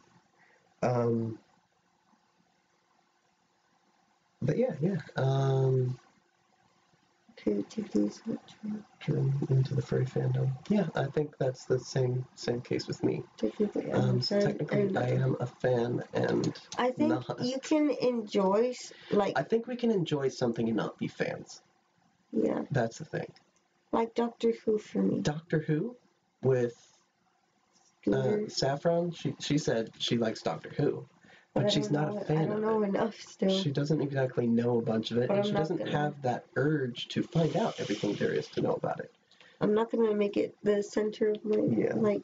But yeah. To these Getting into the furry fandom. Yeah, I think that's the same case with me. technically, So technically, I am a fan, and I think you can enjoy I think we can enjoy something and not be fans. Yeah. That's the thing. Like Doctor Who for me. Doctor Who with Saphron. She said she likes Doctor Who. But she's not a fan of it. I don't know enough still. She doesn't exactly know a bunch of it, and she doesn't have that urge to find out everything there is to know about it. I'm not going to make it the center of my,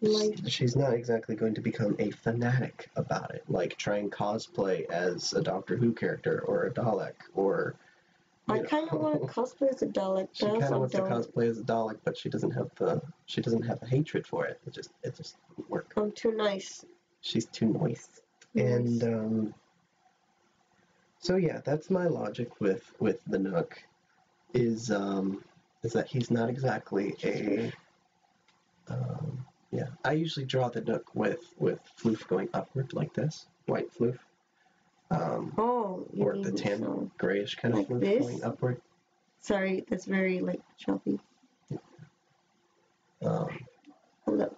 life. She's not exactly going to become a fanatic about it, like try and cosplay as a Doctor Who character or a Dalek, or... I kind of want to cosplay as a Dalek. She kind of wants to cosplay as a Dalek, but she doesn't have the hatred for it. It just doesn't work. I'm too nice. She's too nice. And so yeah, that's my logic with the Nook is that he's not exactly a I usually draw the Nook with floof going upward like this, white floof. Or the tan grayish kind of floof going upward. Sorry, that's very choppy. Hold up.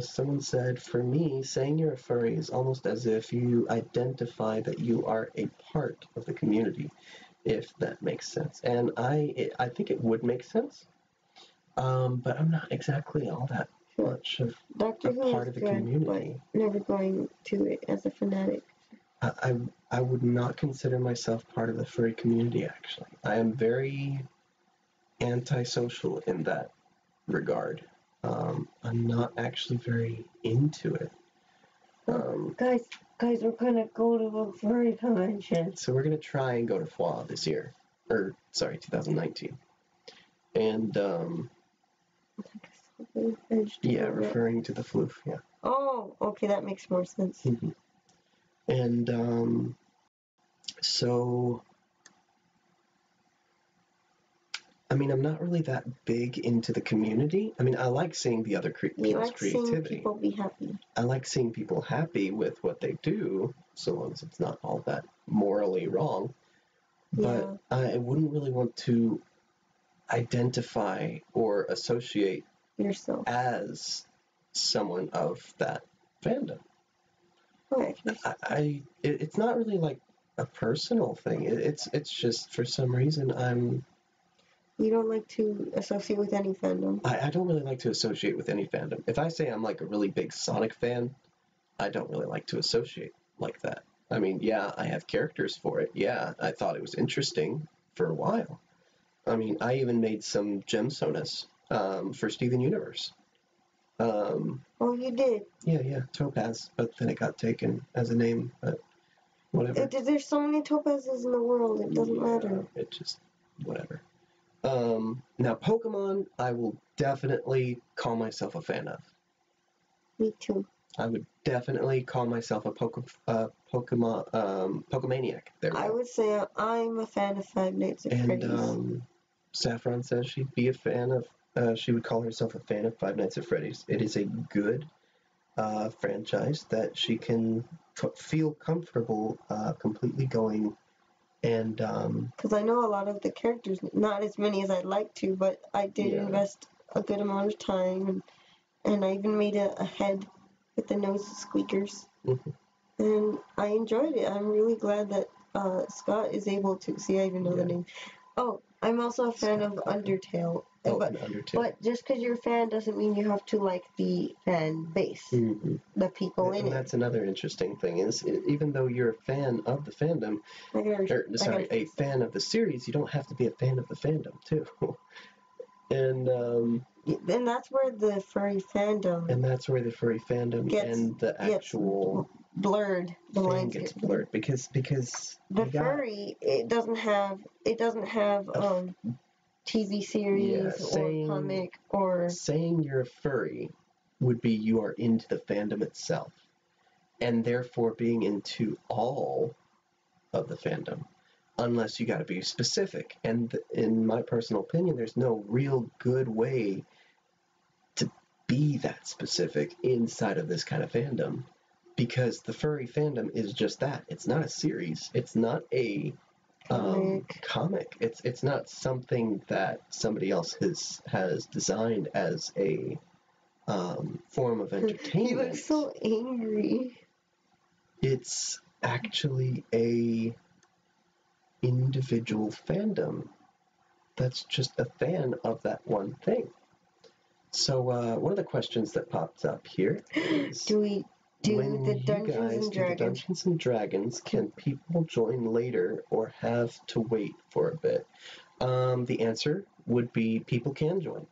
Someone said, for me, saying you're a furry is almost as if you identify that you are a part of the community, if that makes sense. And I think it would make sense, but I'm not exactly all that much of a part of the community. But never going to it as a fanatic. I would not consider myself part of the furry community, actually. I am very antisocial in that regard. I'm not actually very into it. Guys, we're gonna go to a furry convention. So we're gonna try and go to FWA this year, 2019. And referring to the floof, yeah. Oh, okay, that makes more sense. Mm-hmm. And so. I mean, I'm not really that big into the community. I mean, I like seeing the other people's creativity. Seeing people be happy. I like seeing people happy with what they do, so long as it's not all that morally wrong. But I wouldn't really want to identify or associate yourself as someone of that fandom. Okay. It's not really like a personal thing. It's just for some reason You don't like to associate with any fandom? I don't really like to associate with any fandom. If I say I'm like a really big Sonic fan, I don't really like to associate like that. I mean, yeah, I have characters for it. Yeah, I thought it was interesting for a while. I mean, I even made some gemstones for Steven Universe. Oh, you did? Yeah, Topaz, but then it got taken as a name, but whatever. There's so many Topazes in the world, it doesn't matter. It just, whatever. Now Pokemon, I will definitely call myself a fan of. Me too. I would definitely call myself a Pokemaniac. I would say I'm a fan of Five Nights at Freddy's. And Saphron says she'd be a fan of, she would call herself a fan of Five Nights at Freddy's. It is a good franchise that she can feel comfortable completely going. And because I know a lot of the characters, not as many as I'd like to, but I did invest a good amount of time, and I even made a head with the nose squeakers, and I enjoyed it. I'm really glad that Scott is able to see. I even know the name. Oh, I'm also a fan of Undertale. But just because you're a fan doesn't mean you have to like the fan base, the people in it. And that's another interesting thing is, even though you're a fan of the fandom, a fan of the series, you don't have to be a fan of the fandom too. And that's where the furry fandom. And that's where the furry fandom and the actual blurred. The lines gets blurred because the furry it doesn't have TV series or comic or saying you're a furry would be you are into the fandom itself, and therefore being into all of the fandom, unless you got to be specific. And in my personal opinion, there's no real good way to be that specific inside of this kind of fandom, because the furry fandom is just that. It's not a series. It's not a comic. It's not something that somebody else has designed as a form of entertainment. You look so angry. It's actually a individual fandom that's just a fan of that one thing. So one of the questions that popped up here is, do the Dungeons and Dragons, can people join later or have to wait for a bit? The answer would be people can join.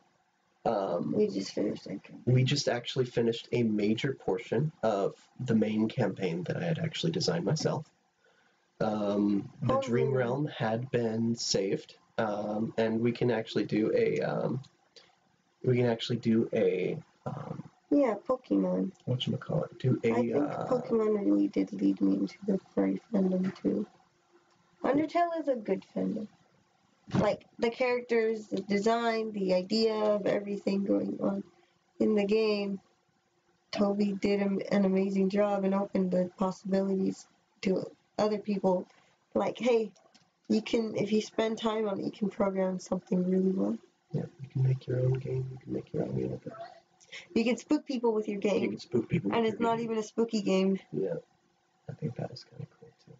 We just finished. We just actually finished a major portion of the main campaign that I had actually designed myself. The Dream Realm had been saved, and we can actually do a Pokemon. Whatchamacallit? I think Pokemon really did lead me into the furry fandom too. Undertale is a good fandom. Like the characters, the design, the idea of everything going on in the game. Toby did an amazing job and opened the possibilities to other people. Like, hey, you can, if you spend time on it, you can program something really well. Yeah, you can make your own game. You can make your own universe. You can spook people with your game. You can spook people and it's not even a spooky game. Yeah, I think that is kind of cool too.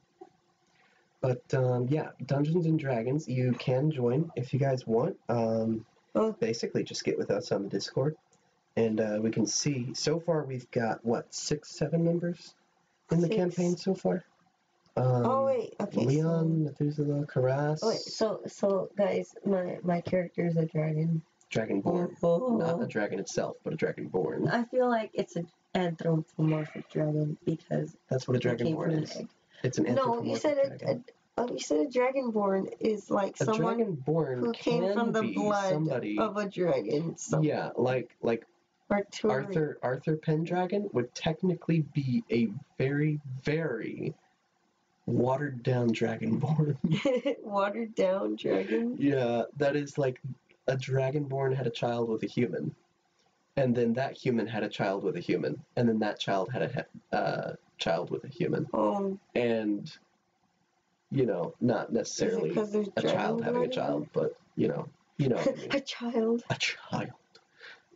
But Dungeons and Dragons, you can join if you guys want. Basically, just get with us on the Discord, and we can see. So far, we've got 6, 7 members in the campaign so far. Okay. Leon, Methuselah, Karas. So guys, my character is a dragon. Dragonborn. Not a dragon itself, but a dragonborn. I feel like it's an anthropomorphic dragon because that's what a dragonborn is. It's an anthropomorphic dragon. You said a dragonborn is like someone who came from the blood of a dragon. Yeah, like Arthur Pendragon would technically be a very, very watered down dragonborn. Watered down dragon? Yeah, that is like a dragonborn had a child with a human, and then that human had a child with a human, and then that child had a child with a human. And not necessarily a child having a child, but you know what I mean. A child.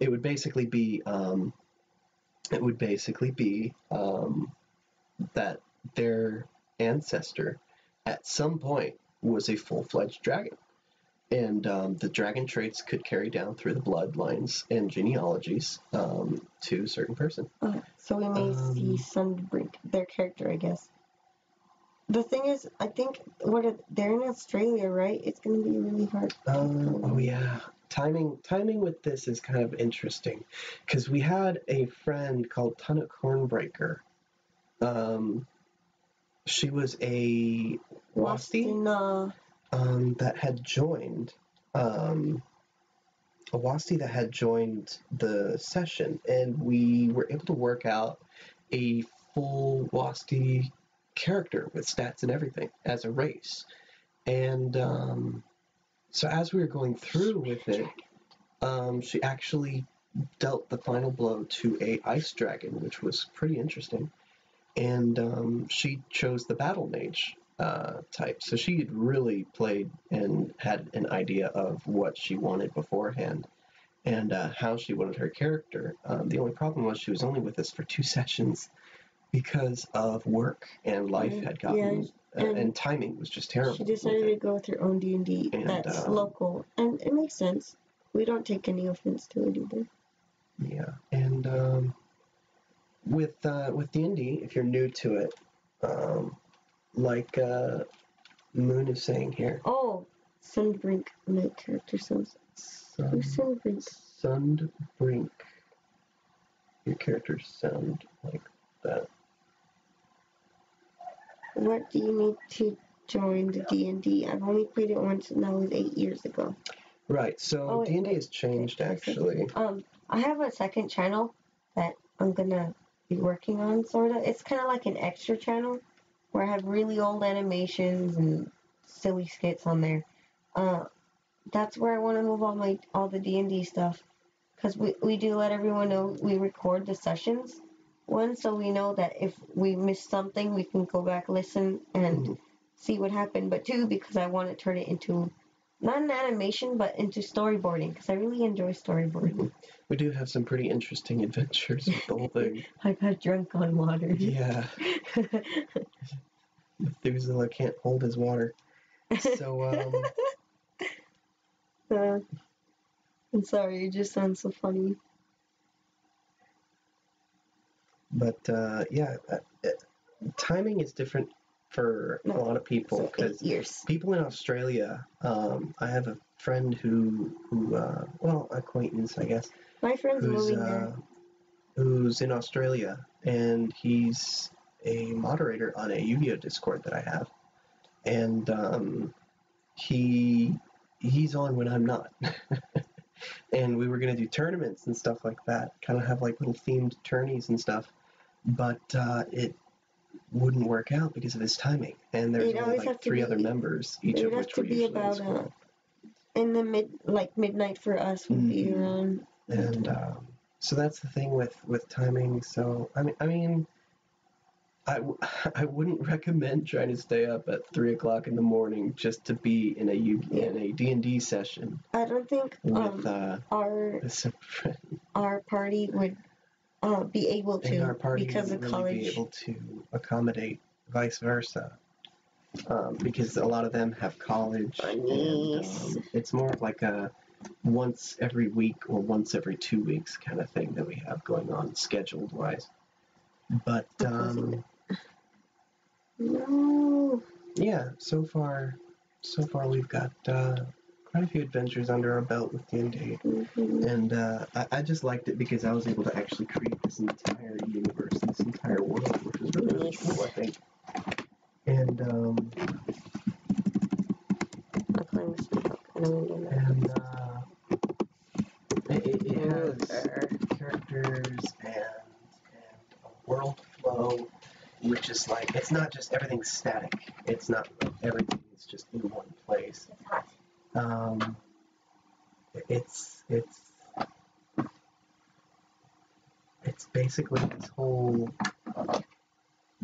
It would basically be that their ancestor at some point was a full-fledged dragon. And the dragon traits could carry down through the bloodlines and genealogies to a certain person. So we may see some break their character, I guess. The thing is, I think they're in Australia, right? It's going to be really hard. Oh yeah, timing with this is kind of interesting because we had a friend called Tunnock Hornbreaker. She was a Wasti. That had joined a Wasti that had joined the session, and we were able to work out a full Wasti character with stats and everything as a race. And so as we were going through with it, she actually dealt the final blow to a ice dragon, which was pretty interesting. And she chose the battle mage type. So she had really played and had an idea of what she wanted beforehand and how she wanted her character. The only problem was she was only with us for 2 sessions because of work and life had gotten, and timing was just terrible. She decided to go with her own D&D that's local, and it makes sense. We don't take any offense to it either. Yeah, and with D&D, if you're new to it, like Moon is saying here. Oh, Sunbrink, my character sounds. Who's Sunbrink? Sunbrink. Your characters sound like that. What do you need to join the D&D? I've only played it once, and that was 8 years ago. Right. So D&D has changed actually. I have a second channel that I'm gonna be working on, sorta. It's kind of like an extra channel where I have really old animations and silly skits on there. That's where I want to move all the D&D stuff, because we do let everyone know we record the sessions. One, so we know that if we miss something, we can go back, listen, and see what happened. But two, because I want to turn it into not an animation, but into storyboarding, because I really enjoy storyboarding. We do have some pretty interesting adventures with the whole thing. I got drunk on water. Yeah. Methuselah can't hold his water. So, I'm sorry, it just sounds so funny. But, timing is different for a lot of people, because people in Australia, I have a friend acquaintance, I guess. My friend's moving there. Who's in Australia, and he's a moderator on a Yu-Gi-Oh! Discord that I have. And he's on when I'm not. And we were going to do tournaments and stuff like that, kind of have like little themed tourneys and stuff. But it wouldn't work out because of his timing. And there's only like 3 other members, each of which were usually in school. In the midnight for us would be around. And so that's the thing with timing. So I mean, I wouldn't recommend trying to stay up at 3 o'clock in the morning just to be in a D&D session. I don't think with our party would be able to, and our party because of really college. Be able to accommodate vice versa, because a lot of them have college, and it's more of like a once every week or once every 2 weeks kind of thing that we have going on scheduled wise. But no. Yeah, so far we've got quite a few adventures under our belt with D&D, and I just liked it because I was able to actually create this entire universe, this entire world, which was really, really cool, I think. And it has characters and a world flow, which is like, it's not just everything's static. It's not like everything is just in one place. It's basically this whole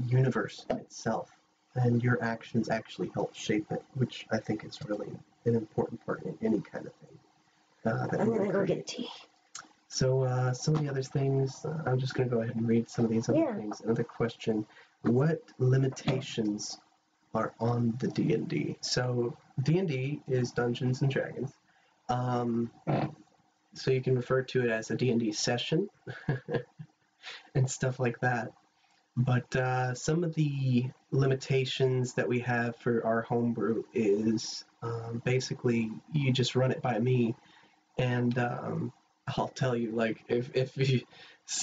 universe itself, and your actions actually help shape it, which I think is really an important part in any kind of thing. I'm going to go get tea. So some of the other things, I'm just going to go ahead and read some of these other things. Another question, what limitations are on the D&D? So D&D is Dungeons and Dragons. So you can refer to it as a D&D session and stuff like that. But some of the limitations that we have for our homebrew is basically you just run it by me, and I'll tell you, like, if you,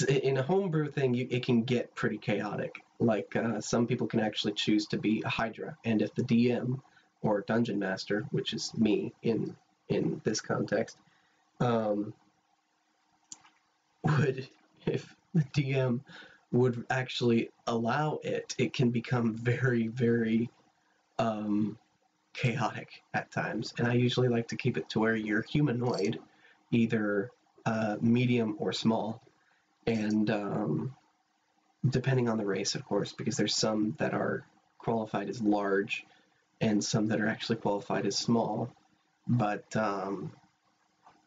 in a homebrew thing, it can get pretty chaotic. Like, some people can actually choose to be a Hydra, and if the DM or Dungeon Master, which is me in this context, if the DM would actually allow it, it can become very, very chaotic at times. And I usually like to keep it to where you're humanoid, either medium or small, and depending on the race, of course, because there's some that are qualified as large and some that are actually qualified as small. But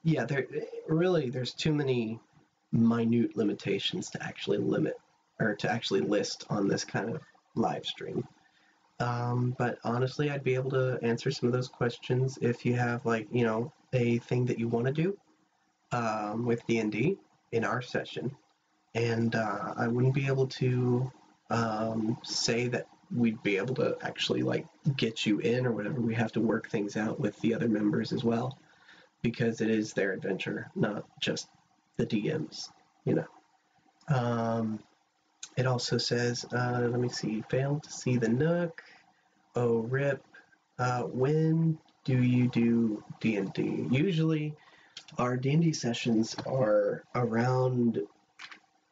yeah, there's too many minute limitations to actually limit or to actually list on this kind of live stream. But honestly, I'd be able to answer some of those questions if you have, like, you know, a thing that you want to do. with D&D in our session, and I wouldn't be able to say that we'd be able to actually like get you in or whatever. We have to work things out with the other members as well, because it is their adventure, not just the DM's, you know. It also says, let me see, failed to see the Nook. Oh, rip. When do you do D&D? Usually our D&D sessions are around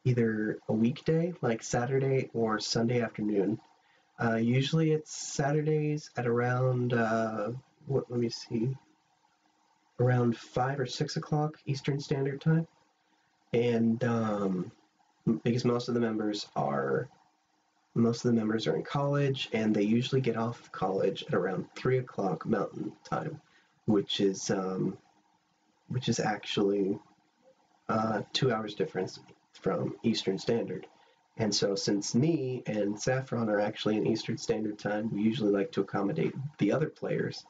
either a weekday, like Saturday or Sunday afternoon. Usually it's Saturdays at around, let me see, around 5 or 6 o'clock Eastern Standard Time. And because most of the members are in college, and they usually get off of college at around 3 o'clock Mountain Time, which is actually 2 hours difference from Eastern Standard. And so since me and Saphron are actually in Eastern Standard Time, we usually like to accommodate the other players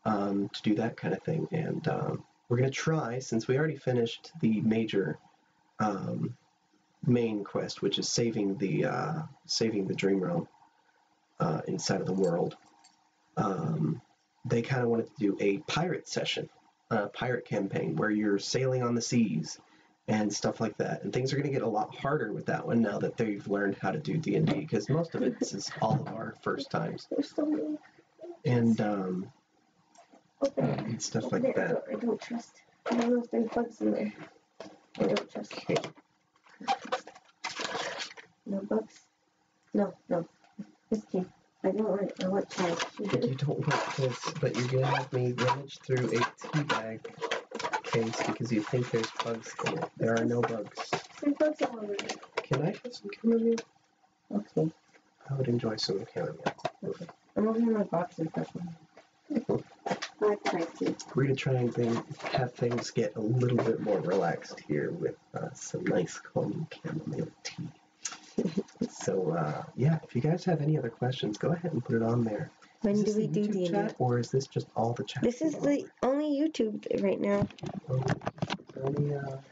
to do that kind of thing. And we're going to try, since we already finished the major main quest, which is saving the dream realm inside of the world. They kind of wanted to do a pirate session, a pirate campaign where you're sailing on the seas and stuff like that. And things are going to get a lot harder with that one now that they've learned how to do D&D, because most of it is all of our first times. And stuff like that. I don't trust. I don't know if there's bugs in there. I don't trust. Okay. No bugs? No. This key. I want child. You don't want this, but you're going to have me rummage through a tea bag case because you think there's bugs in it. There are no bugs. There's bugs all over it. Can I have some chamomile? Okay. I would enjoy some chamomile. Okay. I'm opening my box and stuff. I like my tea. We're going to try and have things get a little bit more relaxed here with some nice calming chamomile tea. So, yeah, if you guys have any other questions, go ahead and put it on there. When do we do the chat, or is this just all the chat? This is the only YouTube right now.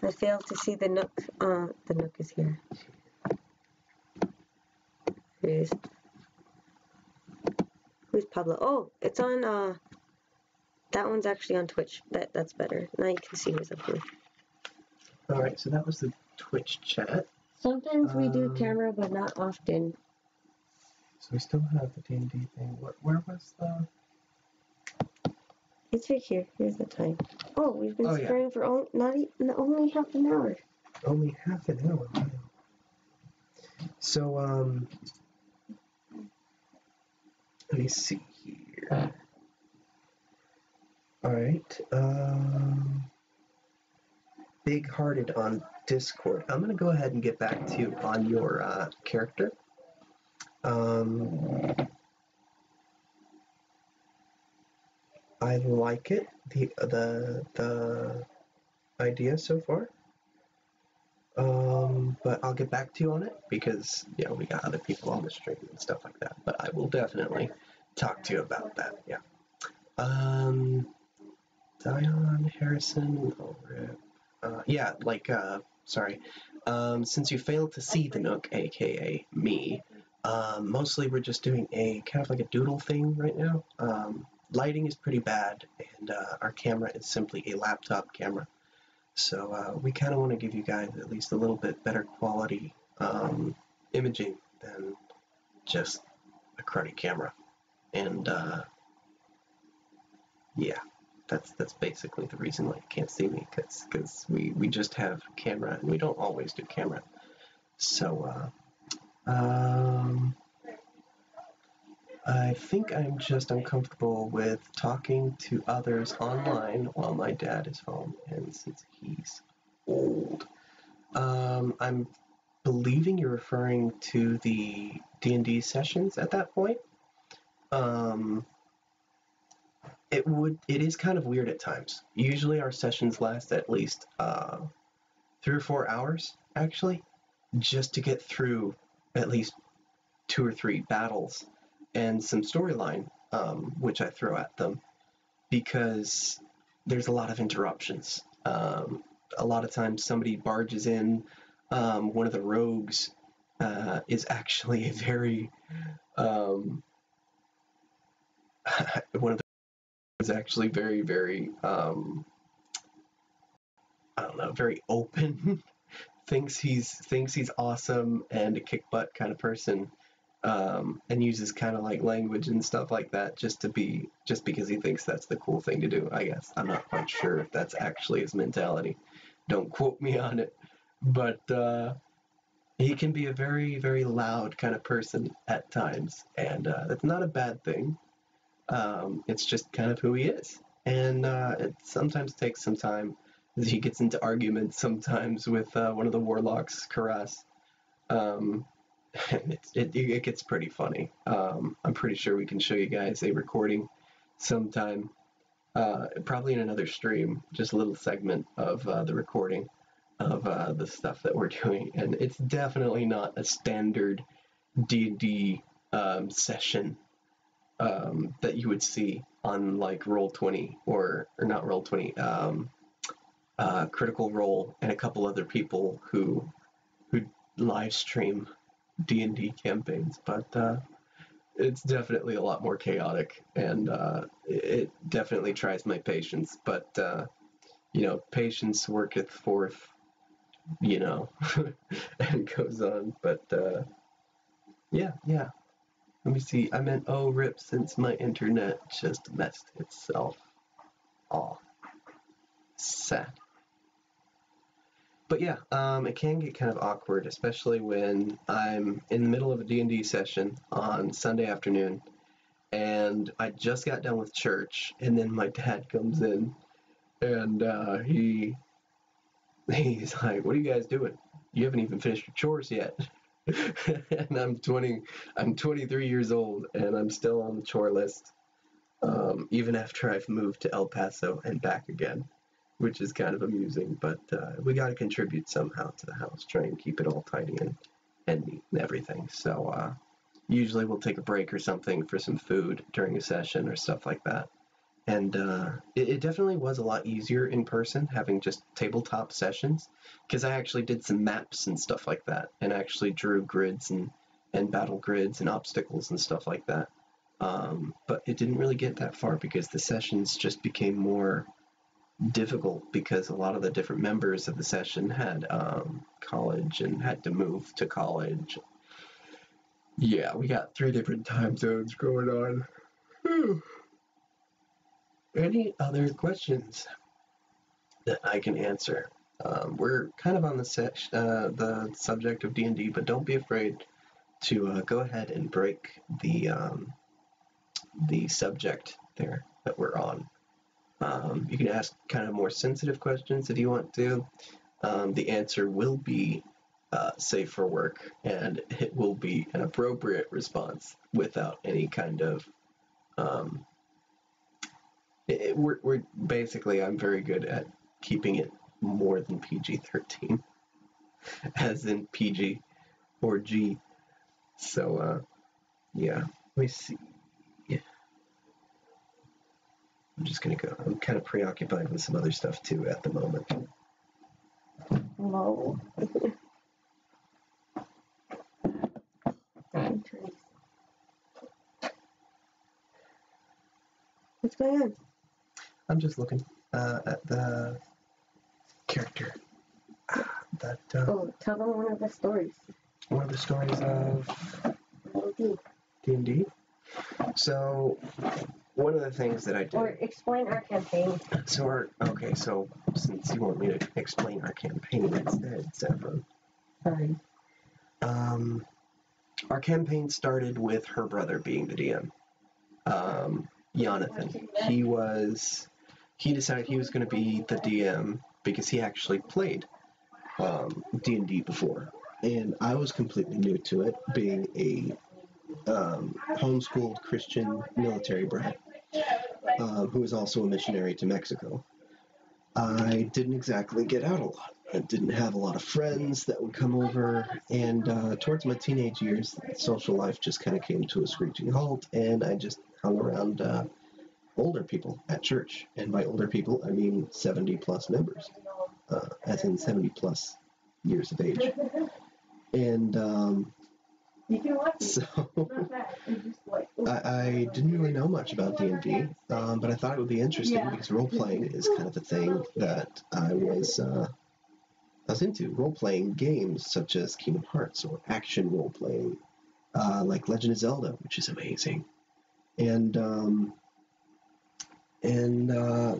I failed to see the Nook. The Nook is here. Here it is. Who's Pablo? Oh, it's on, that one's actually on Twitch. That's better. Now you can see who's up here. Alright, so that was the Twitch chat. Sometimes we do camera, but not often. So we still have the D&D thing. Where was the... It's right here. Here's the time. Oh, we've been screwing for only half an hour. Only half an hour, wow. So, let me see here. Alright, Big-Hearted on Discord. I'm going to go ahead and get back to you on your character. I like it, the idea so far. But I'll get back to you on it because, you know, we got other people on the stream and stuff like that. But I will definitely talk to you about that, yeah. Dion Harrison, yeah, like, sorry. Since you failed to see the Nook, aka me, mostly we're just doing a kind of like a doodle thing right now. Lighting is pretty bad, and our camera is simply a laptop camera. So we kind of want to give you guys at least a little bit better quality imaging than just a cruddy camera. And yeah, that's basically the reason why you can't see me, because we just have camera, and we don't always do camera. So I think I'm just uncomfortable with talking to others online while my dad is home, and since he's old. I'm believing you're referring to the D&D sessions at that point. It is kind of weird at times. Usually our sessions last at least 3 or 4 hours, actually, just to get through at least 2 or 3 battles and some storyline, which I throw at them, because there's a lot of interruptions. a lot of times somebody barges in. One of the rogues is actually a very one of the is actually very, very I don't know, very open. thinks he's awesome and a kick butt kind of person, and uses kind of like language and stuff like that just because he thinks that's the cool thing to do. I guess I'm not quite sure if that's actually his mentality. Don't quote me on it, but he can be a very, very loud kind of person at times, and that's not a bad thing. It's just kind of who he is, and it sometimes takes some time. He gets into arguments sometimes with one of the warlocks, Karas. It gets pretty funny. I'm pretty sure we can show you guys a recording sometime, probably in another stream, just a little segment of the recording of the stuff that we're doing. And it's definitely not a standard D&D session that you would see on like Roll20 or not Roll20, Critical Role and a couple other people who live stream D&D campaigns, but it's definitely a lot more chaotic, and it definitely tries my patience, but patience worketh forth, and goes on. But yeah, let me see. I meant rip, since my internet just messed itself. Aw, sad. But yeah, it can get kind of awkward, especially when I'm in the middle of a D&D session on Sunday afternoon, and I just got done with church, and then my dad comes in, and he's like, "What are you guys doing? You haven't even finished your chores yet." And I'm 23 years old, and I'm still on the chore list, even after I've moved to El Paso and back again, which is kind of amusing, but we got to contribute somehow to the house, try and keep it all tidy and neat and everything. So usually we'll take a break or something for some food during a session or stuff like that. And it definitely was a lot easier in person, having just tabletop sessions, because I actually did some maps and stuff like that, and actually drew grids and battle grids and obstacles and stuff like that. But it didn't really get that far because the sessions just became more difficult, because a lot of the different members of the session had college and had to move to college. Yeah, we got 3 different time zones going on. Any other questions that I can answer? We're kind of on the subject of D&D, but don't be afraid to go ahead and break the subject there that we're on. You can ask kind of more sensitive questions if you want to. The answer will be safe for work, and it will be an appropriate response without any kind of we're basically, I'm very good at keeping it more than PG-13, as in PG or G. So yeah, let me see. I'm just gonna go. I'm kind of preoccupied with some other stuff too at the moment. No. What's going on? I'm just looking at the character. Tell them one of the stories. One of the stories of D&D. So one of the things that I did. Or explain our campaign. So since you want me to explain our campaign instead, Saphron. Sorry. Our campaign started with her brother being the DM. Jonathan. He decided he was going to be the DM because he actually played D&D before, and I was completely new to it, being a homeschooled Christian military brat who was also a missionary to Mexico. I didn't exactly get out a lot. I didn't have a lot of friends that would come over, and towards my teenage years, social life just kind of came to a screeching halt, and I just hung around older people at church. And by older people, I mean 70 plus members. as in 70+ years of age. And so I didn't really know much about D&D, but I thought it would be interesting because role-playing is kind of a thing that I was into. Role-playing games such as Kingdom Hearts or action role-playing like Legend of Zelda, which is amazing. And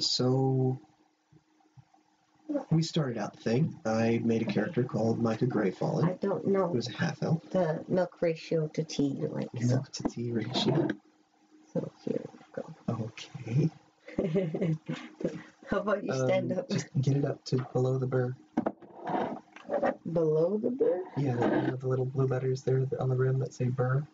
so we started out the thing. I made a character called Micah Greyfallen. I don't know. It was a half-elf. The milk ratio to tea, like milk to tea ratio. So here we go. Okay. How about you stand up? Just get it up to below the burr. Below the burr? Yeah, you know the little blue letters there on the rim that say burr?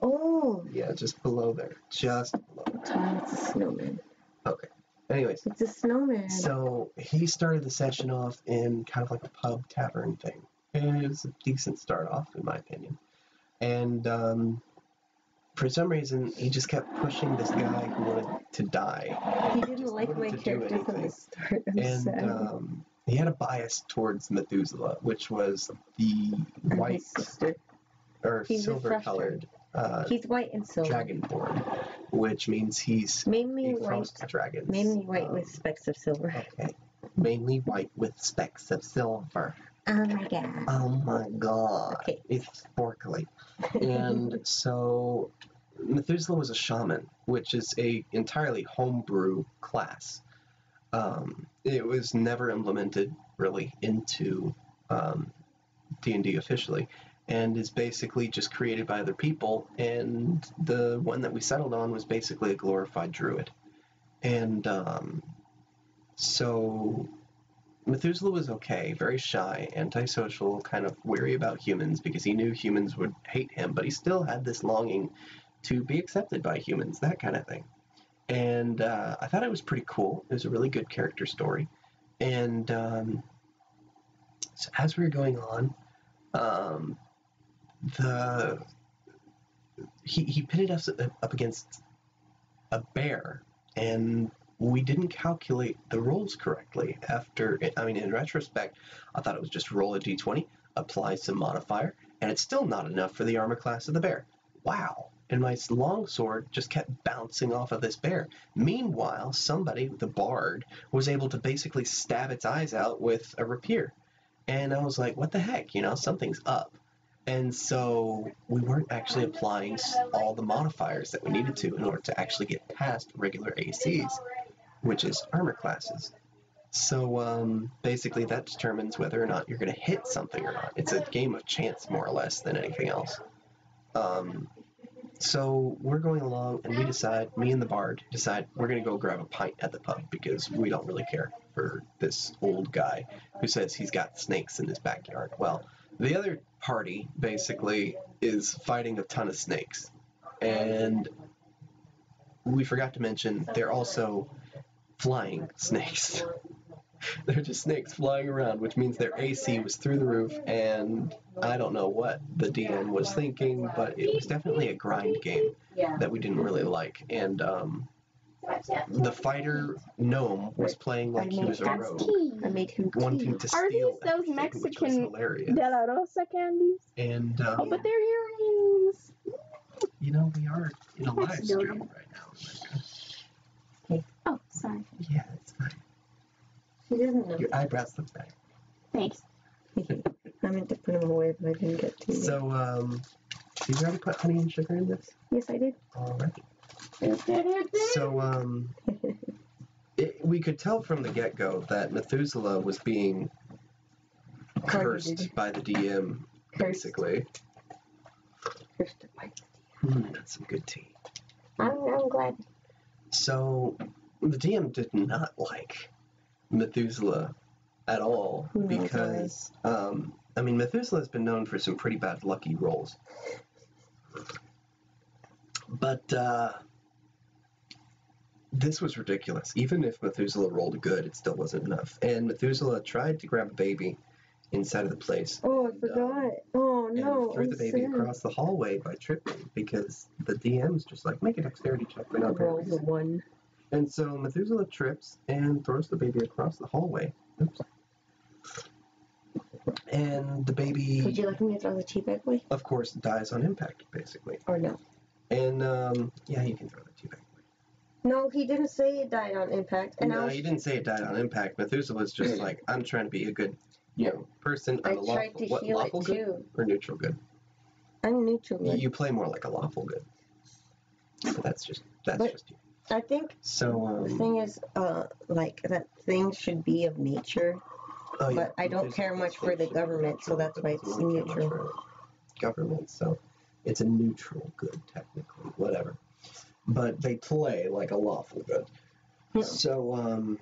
Oh. Yeah, just below there. Just below. It's a snowman. Okay. Anyways. It's a snowman. So he started the session off in kind of like a pub tavern thing. And it was a decent start off, in my opinion. And for some reason, he just kept pushing this guy who wanted to die. He didn't like my character from the start. And he had a bias towards Methuselah, which was the white or silver-colored. He's white and silver. Dragonborn, which means he's mainly a frost dragon. Mainly white with specks of silver. Okay. Mainly white with specks of silver. Oh my god. Oh my god. Okay. It's sparkly. And so Methuselah was a shaman, which is a entirely homebrew class. It was never implemented really into D&D officially, and is basically just created by other people, and the one that we settled on was basically a glorified druid. And so Methuselah was okay, very shy, antisocial, kind of weary about humans because he knew humans would hate him, but he still had this longing to be accepted by humans, that kind of thing. And I thought it was pretty cool. It was a really good character story. And so as we were going on, he pitted us up against a bear, and we didn't calculate the rolls correctly. In retrospect, I thought it was just roll a d20, apply some modifier, and it's still not enough for the armor class of the bear. Wow. And my longsword just kept bouncing off of this bear. Meanwhile, somebody, the bard, was able to basically stab its eyes out with a rapier. And I was like, what the heck? Something's up. And so we weren't actually applying all the modifiers that we needed to in order to actually get past regular ACs, which is armor classes. So basically that determines whether or not you're going to hit something or not. It's a game of chance, more or less, than anything else. So we're going along, and me and the bard decide we're going to go grab a pint at the pub because we don't really care for this old guy who says he's got snakes in his backyard. Well, the other party basically is fighting a ton of snakes. And we forgot to mention they're also flying snakes. They're just snakes flying around, which means their AC was through the roof, and I don't know what the DM was thinking, but it was definitely a grind game that we didn't really like. And the fighter gnome was playing like he was a rogue, wanting to steal. Are these those Mexican De La Rosa candies? And but they're earrings. We are in a live stream right now. Oh, sorry. Yeah, it's fine. She doesn't know. Your eyebrows look better. Thanks. I meant to put them away, but I didn't get to. So, did you already put honey and sugar in this? Yes, I did. All right. So, we could tell from the get-go that Methuselah was being cursed by the DM, basically. Cursed by the DM. That's some good tea. I'm glad. So, the DM did not like Methuselah at all, because Methuselah has been known for some pretty bad lucky rolls, but this was ridiculous. Even if Methuselah rolled good, it still wasn't enough, and Methuselah tried to grab a baby inside of the place. Oh, I forgot. Oh no. And threw the baby across the hallway by tripping, because the DM's just like, make a dexterity check. We're not roll the one. And so Methuselah trips and throws the baby across the hallway, Oops. And the baby... Would you like me to throw the tea bag away? Of course, dies on impact, basically. Or no? And, yeah, you can throw the tea bag away. No, he didn't say it died on impact. And no, he didn't say it died on impact. Methuselah's just like, I'm trying to be a good, person. I'm I tried to heal lawful it good too. or neutral good? I'm neutral good. You play more like a lawful good. So that's just you. I think so, the thing is, like, that thing should be of nature. Oh, but I don't care much for the government, so that's why it's neutral. Government, so it's a neutral good, technically, whatever. But they play like a lawful good. Yeah. So,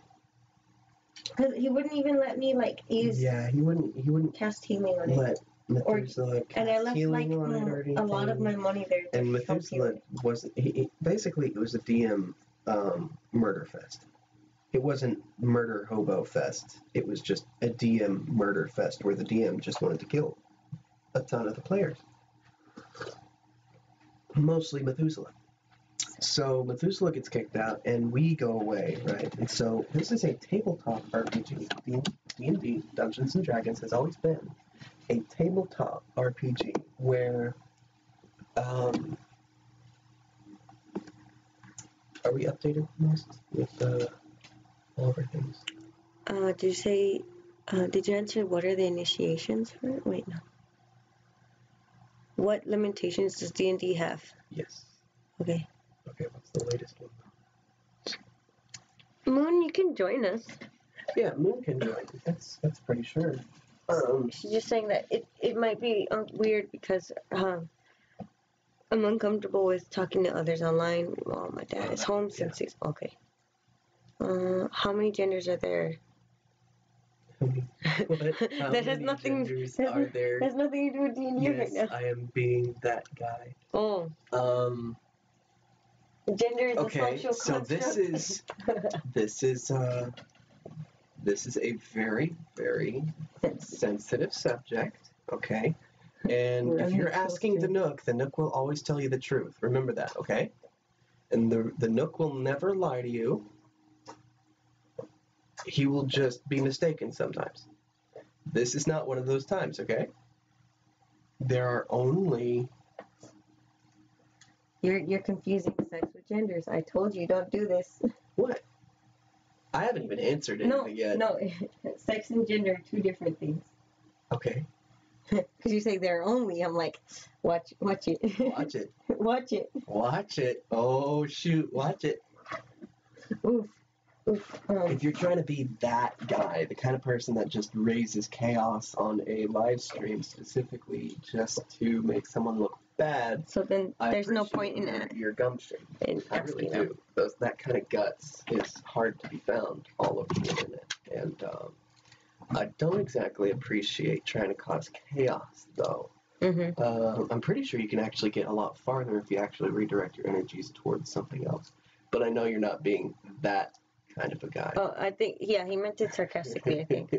because he wouldn't even let me, like, use... Yeah, he wouldn't cast healing on it. Methuselah and I left, like, a lot of my money there. And Methuselah wasn't... Basically, it was a DM murder fest. It wasn't murder hobo fest. It was just a DM murder fest where the DM just wanted to kill a ton of the players. Mostly Methuselah. So Methuselah gets kicked out, and we go away, right? And so this is a tabletop RPG. D&D, Dungeons & Dragons, has always been a tabletop RPG where... are we updated with all of our things? Did you say... did you answer what are the initiations for it? Wait, no. What limitations does D&D have? Yes. Okay. Okay, what's the latest one? Moon, you can join us. Yeah, Moon can join. That's pretty sure. She's just saying that it might be weird because I'm uncomfortable with talking to others online while my dad is home since he's... Okay. How many genders are there? That has nothing... are there? Has nothing to do with D&D right now. I am being that guy. Oh. Gender is a social construct. This is a very, very sensitive subject, okay? And if you're asking the Nook will always tell you the truth. Remember that, okay? And the Nook will never lie to you. He will just be mistaken sometimes. This is not one of those times, okay? There are only... You're confusing sex with genders. I told you don't do this. What? I haven't even answered anything yet. No, sex and gender are two different things. Okay. Because you say they're only, I'm like, watch it. Watch it. Watch it. Watch it. Oh, shoot. Watch it. Oof. If you're trying to be that guy, the kind of person that just raises chaos on a live stream specifically just to make someone look bad, so then there's no point in your gumption. I really do. That kind of guts is hard to be found all over the internet, and I don't exactly appreciate trying to cause chaos, though. Mm-hmm. I'm pretty sure you can actually get a lot farther if you actually redirect your energies towards something else. But I know you're not being that kind of a guy. Oh, I think, yeah, he meant it sarcastically, I think.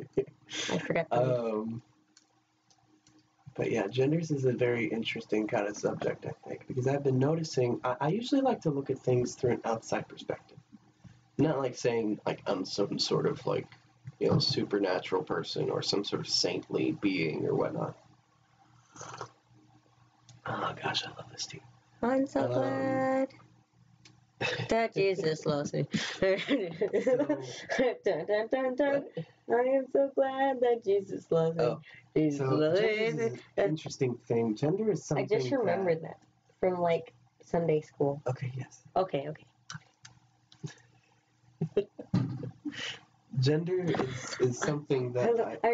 I forgot. But yeah, genders is a very interesting kind of subject, I think, because I've been noticing, I usually like to look at things through an outside perspective. Not like saying, like, I'm some sort of, like, supernatural person or some sort of saintly being or whatnot. Oh, gosh, I love this team. I'm so glad that Jesus loves me. Dun, dun, dun, dun. I am so glad that Jesus loves me. Oh, Jesus loves me. Is an interesting thing. Gender is something I just remembered that from, like, Sunday school. Okay, yes. Okay. Gender is something that I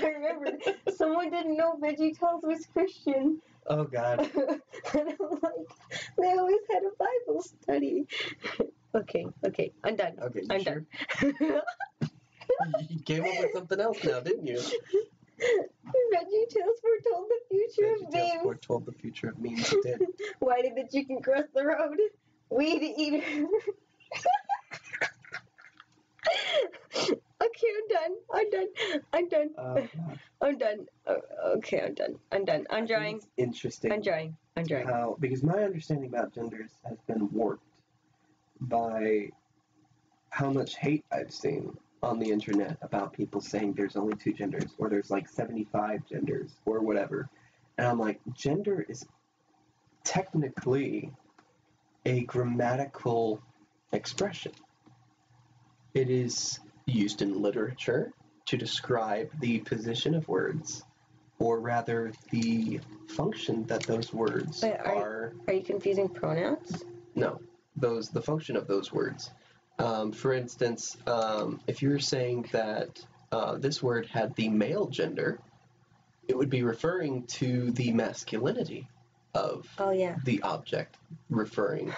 remember someone didn't know VeggieTales was Christian. Oh, God. And I'm like, they always had a Bible study. Okay, I'm done. Okay, I'm sure? done. You came up with something else now, didn't you? VeggieTales foretold the future of memes. VeggieTales foretold the future of memes. It did. Why did the chicken cross the road? Weed eater. Okay, I'm done. Okay, I'm done. I'm drawing. It's interesting. I'm drawing. Because my understanding about genders has been warped by how much hate I've seen on the internet about people saying there's only 2 genders, or there's like 75 genders, or whatever. And I'm like, gender is technically a grammatical expression. It is used in literature to describe the position of words, or rather the function that those words are. Are you confusing pronouns? No, the function of those words. For instance, if you were saying that this word had the male gender, it would be referring to the masculinity of the object, referring,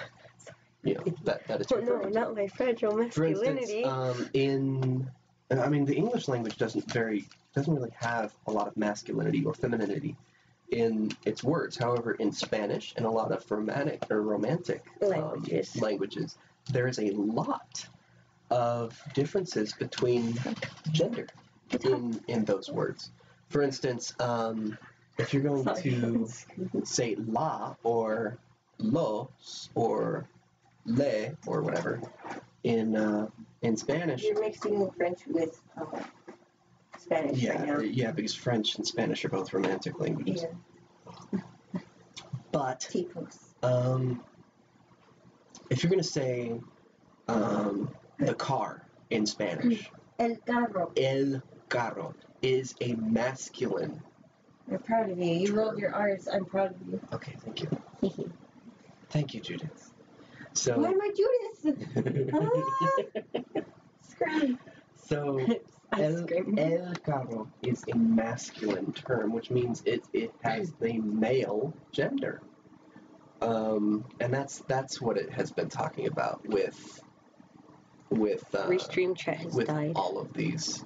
that it's referring to. Not my fragile masculinity. For instance, the English language doesn't really have a lot of masculinity or femininity in its words. However, in Spanish and a lot of romantic languages, there is a lot of differences between gender in those words. For instance, if you're going to say la or los or le or whatever in Spanish. You're mixing French with Spanish right now. Yeah, because French and Spanish are both romantic languages. Yeah. But Tipos. if you're going to say the car in Spanish, El carro. El carro is a masculine. I'm proud of you. You rolled your R's. I'm proud of you. Okay, thank you. Thank you, Judith. So. Why am I Judith? Scream. So, el carro is a masculine term, which means it has the male gender. And that's what it has been talking about with Restream chat has died. all of these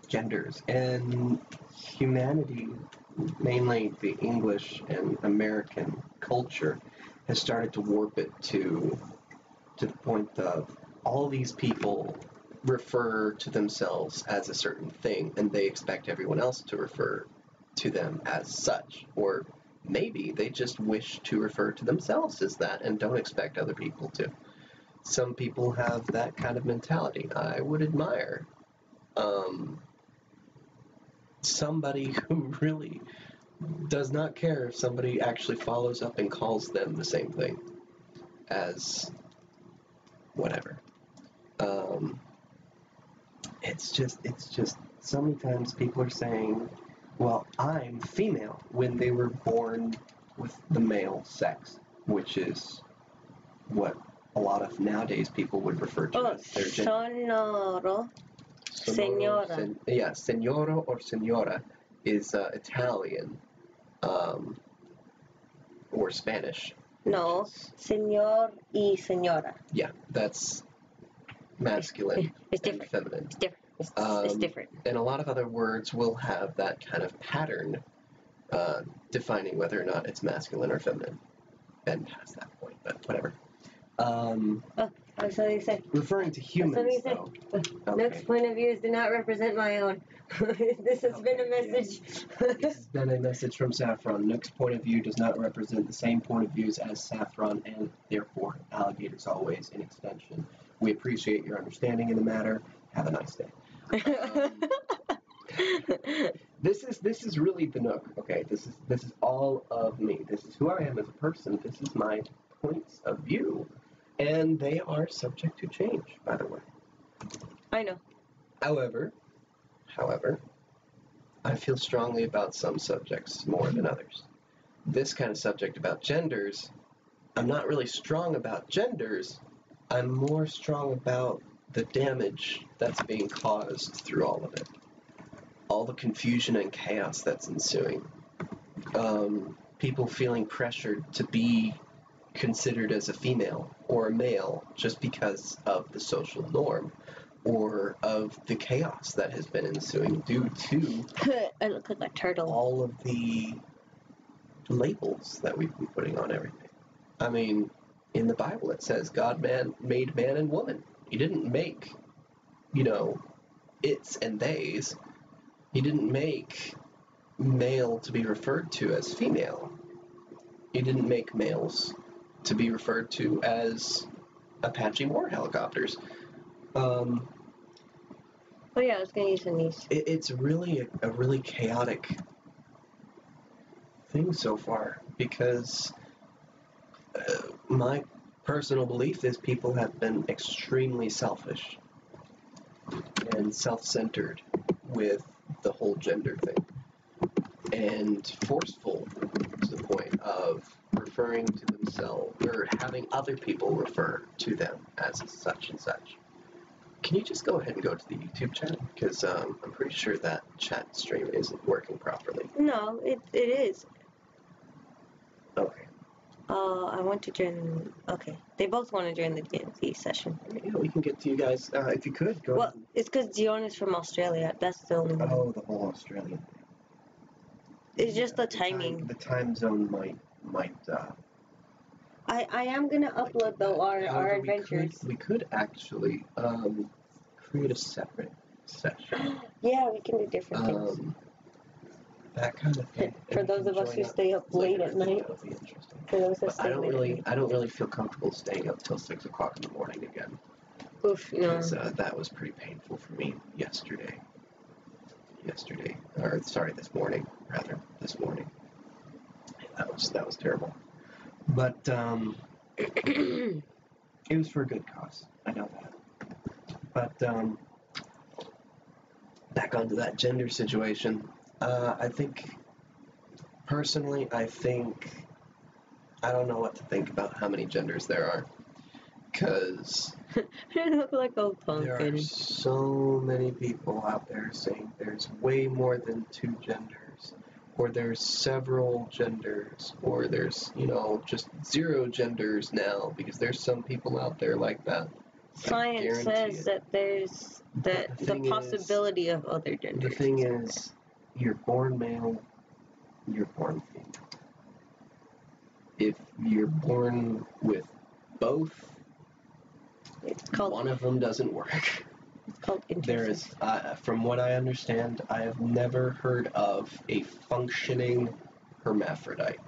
genders, and humanity, mainly the English and American culture, has started to warp it to the point of all these people refer to themselves as a certain thing, and they expect everyone else to refer to them as such, or maybe they just wish to refer to themselves as that and don't expect other people to. Some people have that kind of mentality. I would admire somebody who really does not care if somebody actually follows up and calls them the same thing as whatever. It's just so many times people are saying, well, I'm female, when they were born with the male sex, which is what a lot of nowadays people would refer to as their gender. Sonoro. Senora. Senoro or senora is Italian or Spanish. No, señor y señora. Yeah, that's masculine it's different. And feminine. It's different. It's different. And a lot of other words will have that kind of pattern defining whether or not it's masculine or feminine. And past that point, but whatever. That's what he said. Referring to humans, though. Okay. Nook's point of views do not represent my own. This has been a message. This has been a message from Saphron. Nook's point of view does not represent the same point of views as Saphron, and therefore Alligators Always in extension. We appreciate your understanding in the matter. Have a nice day. This is really the Nook. Okay, this is all of me. This is who I am as a person. This is my points of view. And they are subject to change, by the way. I know. However, I feel strongly about some subjects more than others. This kind of subject about genders, I'm not really strong about genders. I'm more strong about the damage that's being caused through all of it. All the confusion and chaos that's ensuing. People feeling pressured to be considered as a female or a male just because of the social norm or of the chaos that has been ensuing due to I look like a turtle. all of the labels that we've been putting on everything. I mean, in the Bible it says God made man and woman. He didn't make, it's and theys. He didn't make male to be referred to as female. He didn't make males to be referred to as Apache war helicopters. Oh yeah, I was gonna use these. It's really a really chaotic thing so far, because my personal belief is people have been extremely selfish and self-centered with the whole gender thing, and forceful to the point of referring to themselves or having other people refer to them as such and such. Can you just go ahead and go to the YouTube chat? Because I'm pretty sure that chat stream isn't working properly. No, it is. Okay. I want to join. Okay, they both want to join the D&D session. Yeah, we can get to you guys if you could go. Well, it's because Dion is from Australia. That's the only one. Oh, the whole Australian thing. It's just the timing. The time zone might. I am gonna upload though our adventures. We could actually create a separate session. Yeah, we can do different things. That kind of thing. For those of us who stay up late at night. That would be interesting. For those that But stay late at night. I don't really feel comfortable staying up till 6 o'clock in the morning again. Oof, no. Because that was pretty painful for me yesterday. Or sorry, this morning. That was terrible. But it was for a good cause. I know that. But back onto that gender situation. I think personally, I don't know what to think about how many genders there are. Because I look like a pumpkin. There are so many people out there saying there's way more than 2 genders, or there's several genders, or there's, just 0 genders now, because there's some people out there like that. Science says that there's the possibility of other genders. The thing is, you're born male, you're born female. If you're born with both, one of them doesn't work. It's called intersex. There is, from what I understand, I have never heard of a functioning hermaphrodite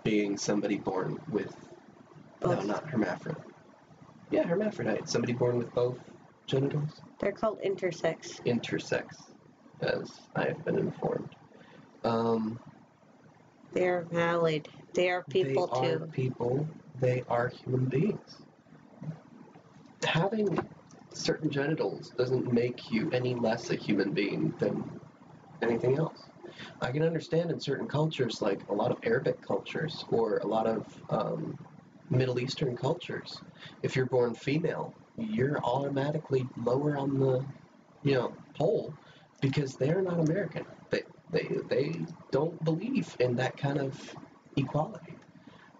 being somebody born with, no, not hermaphrodite. Yeah, hermaphrodite. Somebody born with both genitals. They're called intersex. Intersex, as I have been informed. They're valid. They are people too. They are people. They are human beings. Having certain genitals doesn't make you any less a human being than anything else. I can understand in certain cultures, like a lot of Arabic cultures or a lot of Middle Eastern cultures, if you're born female, you're automatically lower on the, pole, because they're not American. They don't believe in that kind of equality.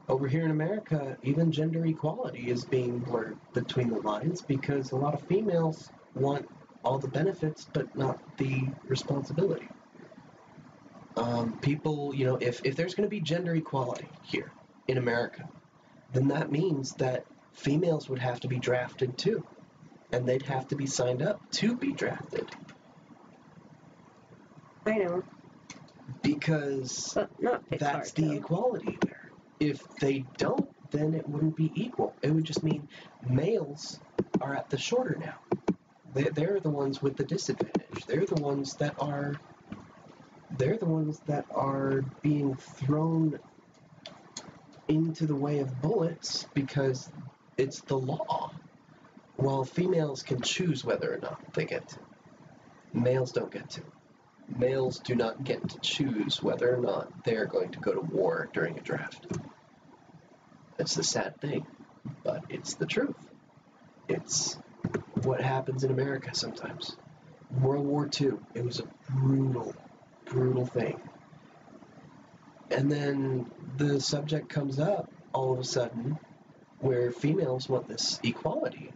Over here in America, even gender equality is being blurred between the lines, because a lot of females want all the benefits but not the responsibility. People, if there's going to be gender equality here in America, then that means that females would have to be drafted too, and they'd have to be signed up to be drafted. I know. Because that's the equality there. If they don't, then it wouldn't be equal. It would just mean males are at the shorter now. They're the ones with the disadvantage. They're the ones that are being thrown into the way of bullets because it's the law. While females can choose whether or not they get to. Males don't get to. Males do not get to choose whether or not they're going to go to war during a draft. It's the sad thing, but it's the truth. It's what happens in America sometimes. World War II, it was a brutal, brutal thing. And then the subject comes up all of a sudden where females want this equality.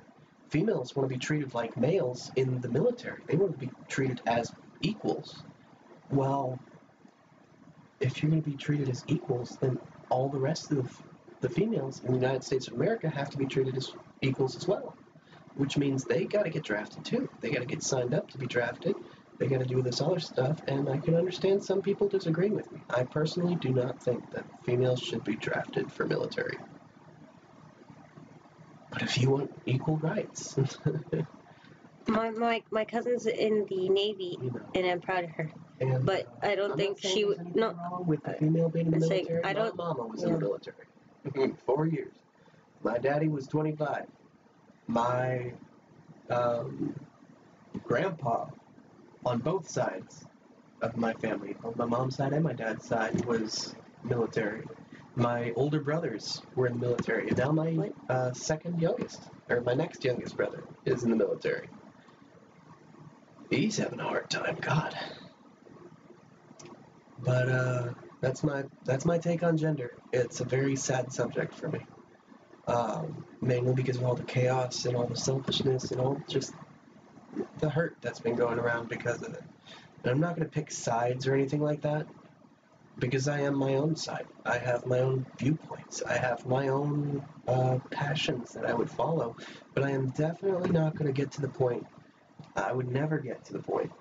Females want to be treated like males in the military. They want to be treated as equals. Well, if you're going to be treated as equals, then all the rest of the females in the United States of America have to be treated as equals as well, which means they got to get drafted too. They got to get signed up to be drafted. They got to do this other stuff, and I can understand some people disagreeing with me. I personally do not think that females should be drafted for military. But if you want equal rights, my cousin's in the Navy, and I'm proud of her. And, but I don't think she would. No, wrong with the female being in the military. I don't. My mama was in the military. 4 years. My daddy was 25. My grandpa, on both sides of my family, on my mom's side and my dad's side, was military. My older brothers were in the military, and now my my next youngest brother is in the military. He's having a hard time, God. But that's my take on gender. It's a very sad subject for me, mainly because of all the chaos and all the selfishness and all just the hurt that's been going around because of it. And I'm not going to pick sides or anything like that, because I am my own side. I have my own viewpoints. I have my own passions that I would follow, but I am definitely not going to get to the point, I would never get to the point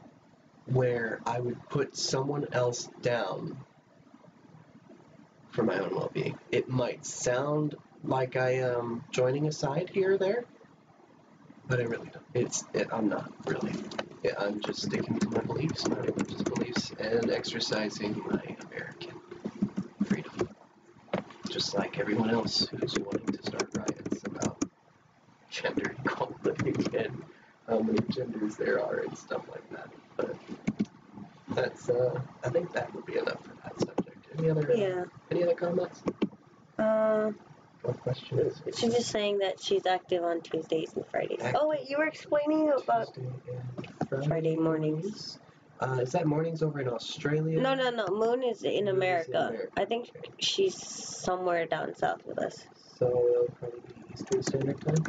where I would put someone else down for my own well-being. It might sound like I am joining a side here or there, but I really don't. I'm not really. I'm just sticking to my beliefs, my religious beliefs, and exercising my American freedom. Just like everyone else who's wanting to start riots about gender equality and how many genders there are and stuff like that. But that's, I think that would be enough for that subject. Any other comments? What question is it? She's just saying that she's active on Tuesdays and Fridays. Oh wait, you were explaining about Friday mornings. Is that mornings over in Australia? No. Moon is in America. I think she's somewhere down south with us. So it'll probably be Eastern Standard Time.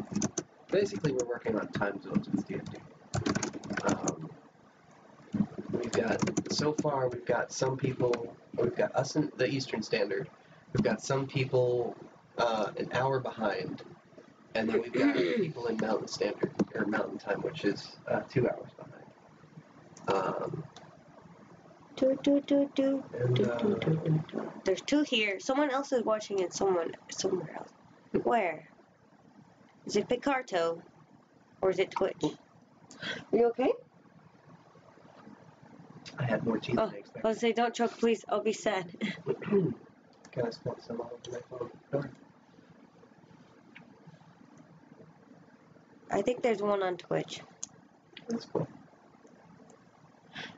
Basically, we're working on time zones with DFD. We've got some people. We've got us in the Eastern Standard. We've got some people an hour behind, and then we've got people in Mountain Standard or Mountain Time, which is 2 hours behind. There's two here. Someone else is watching it. Somewhere else. Where? Is it Picarto, or is it Twitch? Are you okay? I had more teeth than I expected. I was say, don't choke, please. I'll be sad. Can I spot some all over my phone? Sure. I think there's one on Twitch. That's cool.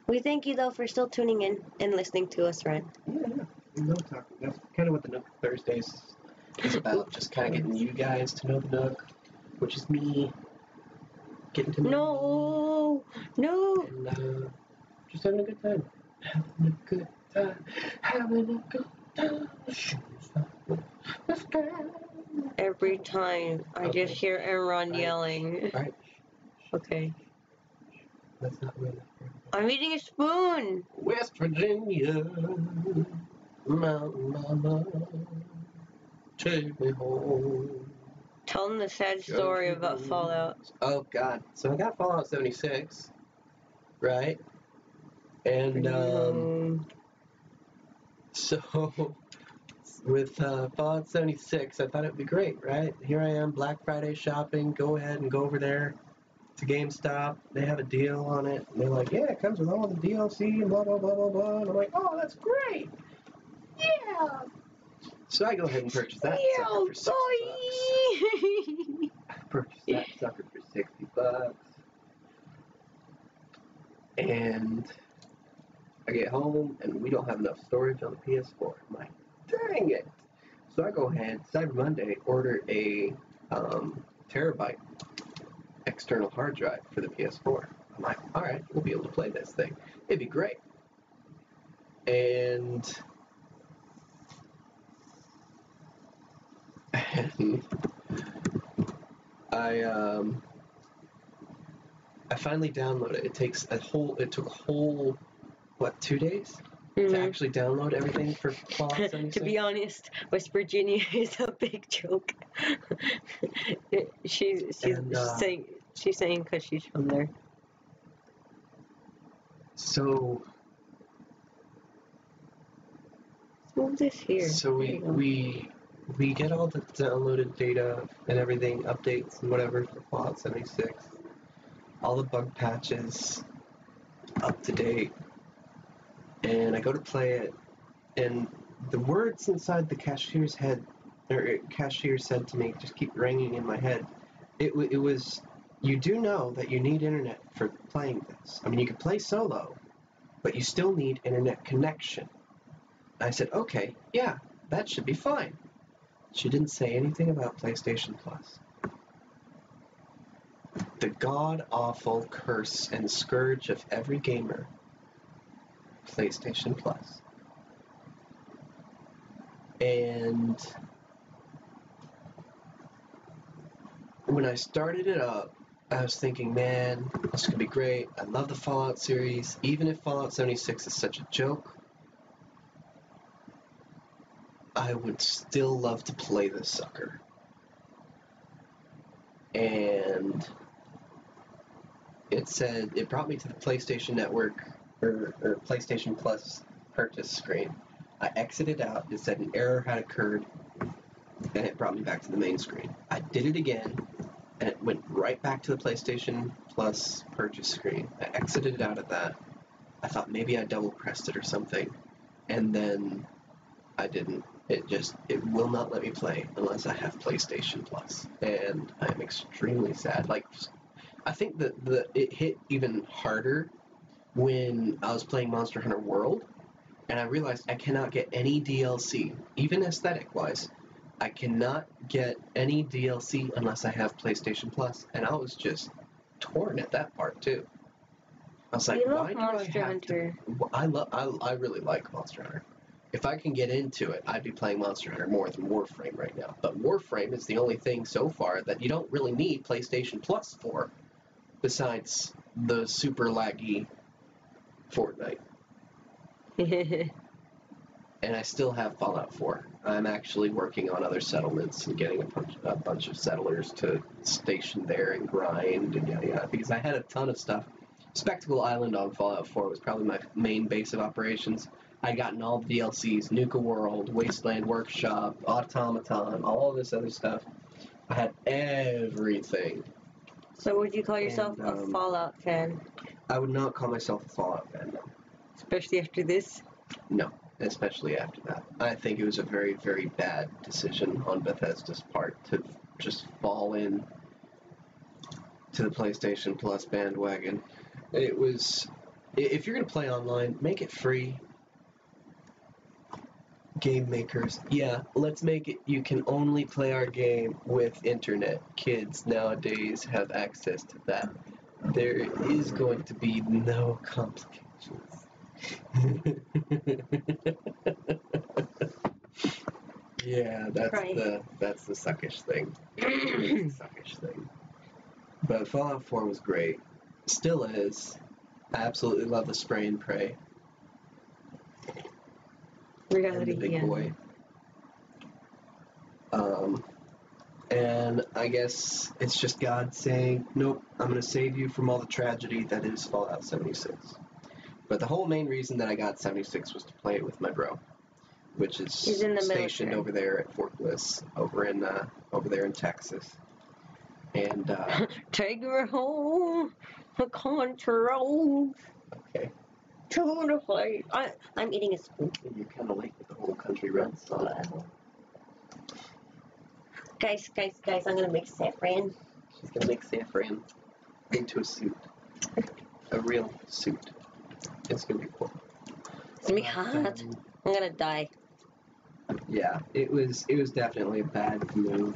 We thank you, though, for still tuning in and listening to us, right? Yeah. That's kind of what the Nook Thursdays is about. Just kind of getting you guys to know the Nook, which is me. Getting to know No. And just having a good time. Having a good time. Every time I just hear everyone yelling. All right. Okay. That's not really. I'm eating a spoon. West Virginia, Mountain Mama, take me home. Tell them the sad story about Fallout. Oh, God. So I got Fallout 76, right? And, so with Fallout 76, I thought it would be great, right? Here I am, Black Friday shopping, go ahead and go over there to GameStop. They have a deal on it. And they're like, yeah, it comes with all the DLC and blah, blah, blah, blah, blah. And I'm like, oh, that's great. Yeah. So I go ahead and purchase that sucker for $60. Purchase that sucker for $60. And I get home, and we don't have enough storage on the PS4. I'm like, dang it. So I go ahead, Cyber Monday, order a terabyte external hard drive for the PS4. I'm like, all right, we'll be able to play this thing. It'd be great. And I finally downloaded it. It took a whole, 2 days to actually download everything for Fallout 76? To be honest, West Virginia is a big joke. She's saying because she's from there. So move this here. So we we get all the downloaded data and everything, updates and whatever for Fallout 76. All the bug patches up to date. And I go to play it, and the words inside the cashier's head, or cashier said to me, just keep ringing in my head. It was, you do know that you need internet for playing this. I mean, you can play solo, but you still need internet connection. I said, okay, yeah, that should be fine. She didn't say anything about PlayStation Plus. The god-awful curse and scourge of every gamer, PlayStation Plus. And when I started it up, I was thinking, man, this is going to be great. I love the Fallout series. Even if Fallout 76 is such a joke, I would still love to play this sucker. And it brought me to the PlayStation Network, or PlayStation Plus purchase screen. I exited out, it said an error had occurred, and it brought me back to the main screen. I did it again, and it went right back to the PlayStation Plus purchase screen. I exited out of that. I thought maybe I double pressed it or something, and then I didn't. It will not let me play unless I have PlayStation Plus, and I'm extremely sad. Like, I think that it hit even harder when I was playing Monster Hunter World, and I realized I cannot get any DLC, even aesthetic-wise. I cannot get any DLC unless I have PlayStation Plus, and I was just torn at that part too. I was like, why do I have to? I really like Monster Hunter. If I can get into it, I'd be playing Monster Hunter more than Warframe right now. But Warframe is the only thing so far that you don't really need PlayStation Plus for, besides the super laggy Fortnite. And I still have Fallout 4. I'm actually working on other settlements and getting a bunch of settlers to station there and grind and yada yada, because I had a ton of stuff. Spectacle Island on Fallout 4 was probably my main base of operations. I'd gotten all the DLCs, Nuka World, Wasteland Workshop, Automaton, all this other stuff. I had everything. So would you call yourself a Fallout fan? I would not call myself a Fallout fan, no. Especially after this? No, especially after that. I think it was a very, very bad decision on Bethesda's part to just fall in to the PlayStation Plus bandwagon. It was, if you're going to play online, make it free. Game makers, yeah, let's make it you can only play our game with internet. Kids nowadays have access to that. There is going to be no complications. Yeah, that's the suckish thing. Suckish thing. But Fallout 4 was great. Still is. I absolutely love the spray and pray. Reality, and the big yeah. boy. And I guess it's just God saying, nope, I'm going to save you from all the tragedy that is Fallout 76. But the whole main reason that I got 76 was to play it with my bro, which is stationed over there at Fort Bliss, over there in Texas. And take her home, the control. Okay. To the place. I'm eating a spoon. You're kind of late with the whole country road song. Guys, I'm gonna make Saphron. She's gonna make Saphron into a suit. A real suit. It's gonna be cool. It's gonna be hot. I'm gonna die. Yeah, it was definitely a bad move.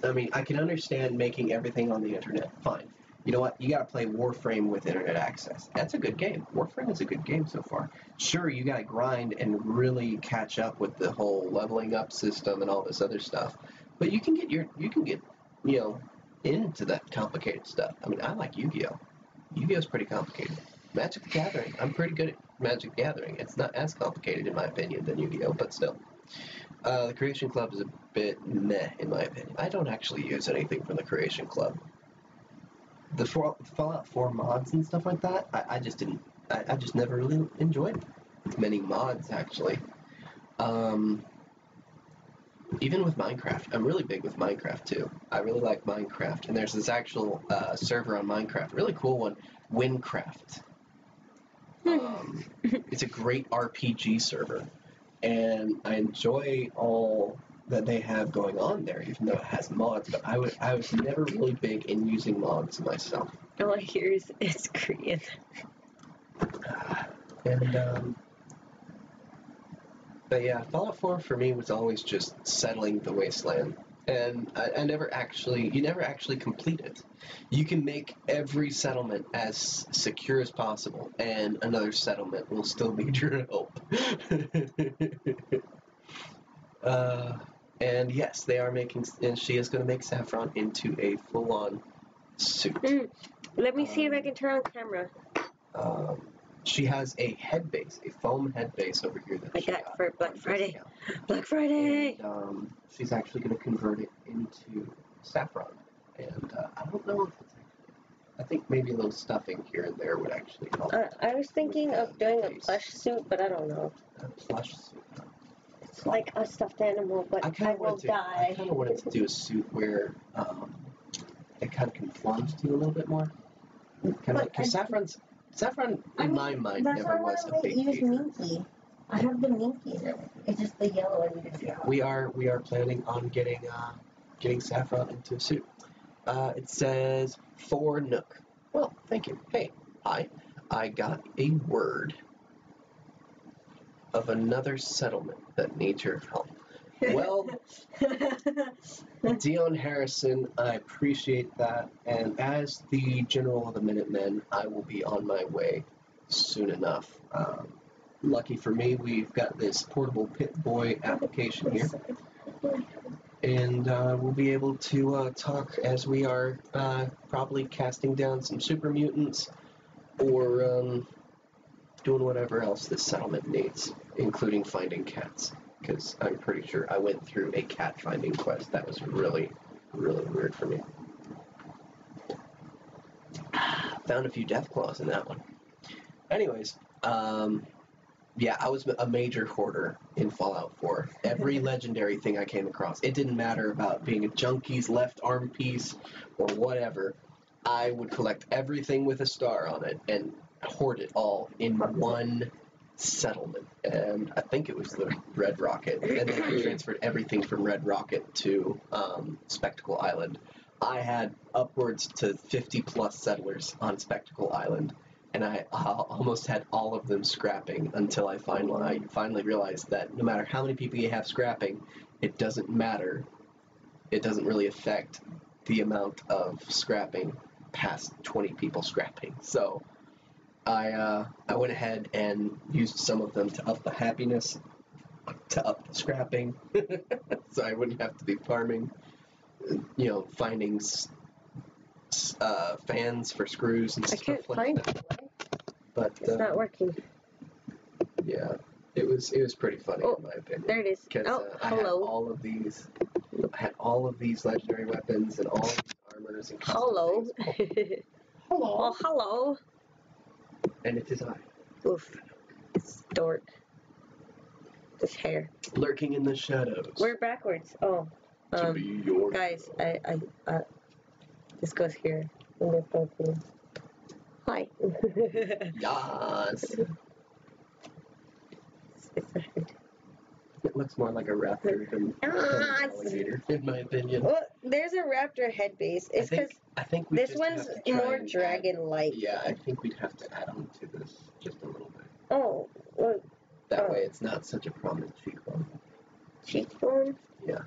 I mean, I can understand making everything on the internet. Fine. You know what? You gotta play Warframe with internet access. That's a good game. Warframe is a good game so far. Sure, you gotta grind and really catch up with the whole leveling up system and all this other stuff. But you can get into that complicated stuff. I mean, I like Yu-Gi-Oh. Yu-Gi-Oh's pretty complicated. Magic the Gathering. I'm pretty good at Magic the Gathering. It's not as complicated in my opinion than Yu-Gi-Oh, but still. The Creation Club is a bit meh in my opinion. I don't actually use anything from the Creation Club. The Fallout 4 mods and stuff like that, I just didn't. I just never really enjoyed many mods actually. Even with Minecraft, I'm really big with Minecraft too. I really like Minecraft, and there's this actual server on Minecraft, really cool one, Winecraft. It's a great RPG server, and I enjoy all that they have going on there, even though it has mods. But I was never really big in using mods myself. All I hear is it's Korean. But yeah, Fallout 4 for me was always just settling the wasteland, and you never actually complete it. You can make every settlement as secure as possible, and another settlement will still need your help. And yes, they are making, and she is going to make Saphron into a full-on suit. Let me see if I can turn on camera. She has a head base, a foam head base over here that I got for Black Friday. Black Friday! And she's actually going to convert it into Saphron. And I don't know if it's actually, I think maybe a little stuffing here and there would actually help. I was thinking of doing a plush suit, but I don't know. A plush suit? It's like a stuffed animal, but I will die. I kind of wanted to do a suit where it kind of conforms to you a little bit more. Kind of like, because Saphron, in my mind, never was a big hater. Minky. I have the Minky. It's just the yellow I need to see. We are planning on getting Saphron into a suit. It says for Nook. Well, thank you. Hey, hi. I got a word of another settlement that needs your help. Well, Dion Harrison, I appreciate that, and as the General of the Minutemen, I will be on my way soon enough. Lucky for me, we've got this portable Pip-Boy application here, and we'll be able to talk as we are probably casting down some super mutants, or doing whatever else this settlement needs, including finding cats. Because I'm pretty sure I went through a cat finding quest that was really, really weird for me. Found a few death claws in that one. Anyways, yeah, I was a major hoarder in Fallout 4. Every legendary thing I came across, it didn't matter about being a junkie's left arm piece or whatever. I would collect everything with a star on it and hoard it all in one settlement, and I think it was the Red Rocket, and then I transferred everything from Red Rocket to Spectacle Island. I had upwards to 50 plus settlers on Spectacle Island, and I almost had all of them scrapping until I finally realized that no matter how many people you have scrapping, it doesn't matter. It doesn't really affect the amount of scrapping past 20 people scrapping. So I went ahead and used some of them to up the happiness, to up the scrapping, so I wouldn't have to be farming, finding fans for screws and stuff like that. But it's not working. Yeah, it was pretty funny in my opinion. There it is. Because I had all of these legendary weapons and all of these armors and hello. Hello. Oh, hello. And it is I. Oof. It's Dort. This hair. Lurking in the shadows. We're backwards. Oh. To be your guys, I this goes here. And this goes here. Hi. Yes. It's a head. It looks more like a raptor than an alligator, in my opinion. Well, there's a raptor head base. It's because I think this one's more dragon-like. Yeah, I think we'd have to add on to this just a little bit. Oh, well, that way it's not such a prominent cheekbone. Cheekbone? Yeah.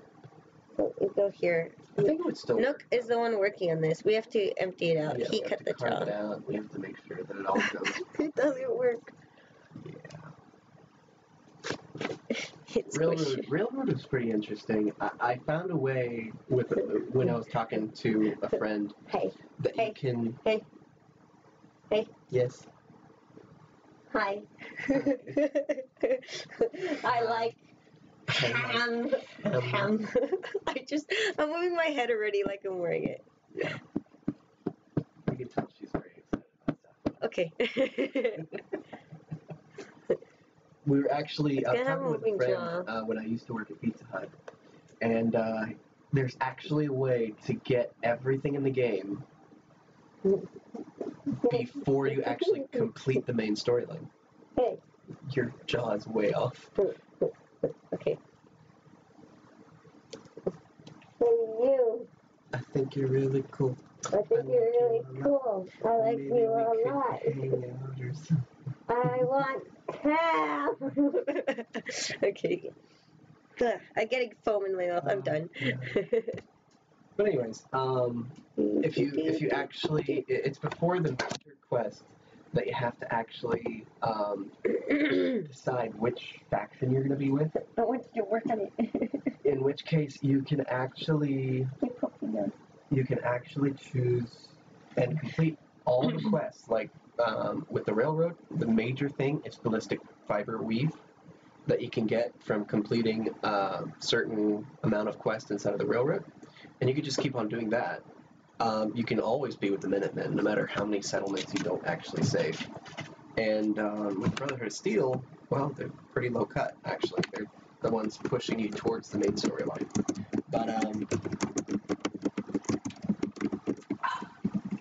Oh, we go here. I think it would still Nook is the one working on this. We have to empty it out. Yeah, he cut the jaw. It out. We have to make sure that it all goes. It doesn't work. Yeah. Railroad is pretty interesting. I found a way when I was talking to a friend that you can. Hey. Yes. Hi. I like ham. I'm moving my head already like I'm wearing it. Yeah. You can tell she's very excited about that. Okay. We were actually talking with a friend when I used to work at Pizza Hut, And there's actually a way to get everything in the game before you actually complete the main storyline. Hey. Your jaw is way off. Okay. Hey, you. I think you're really cool. I think you're really cool. I like you a lot. I want half. Okay. Ugh, I'm getting foam in my mouth. I'm done. But anyways, if you actually, it's before the major quest that you have to actually decide which faction you're going to be with. I want you to work on it. In which case, you can actually choose and complete all of the quests. Like with the railroad, the major thing is ballistic fiber weave that you can get from completing a certain amount of quests inside of the railroad, and you can just keep on doing that. You can always be with the Minutemen, no matter how many settlements you don't actually save. And with Brotherhood of Steel, well, they're pretty low cut, actually. They're the ones pushing you towards the main storyline. But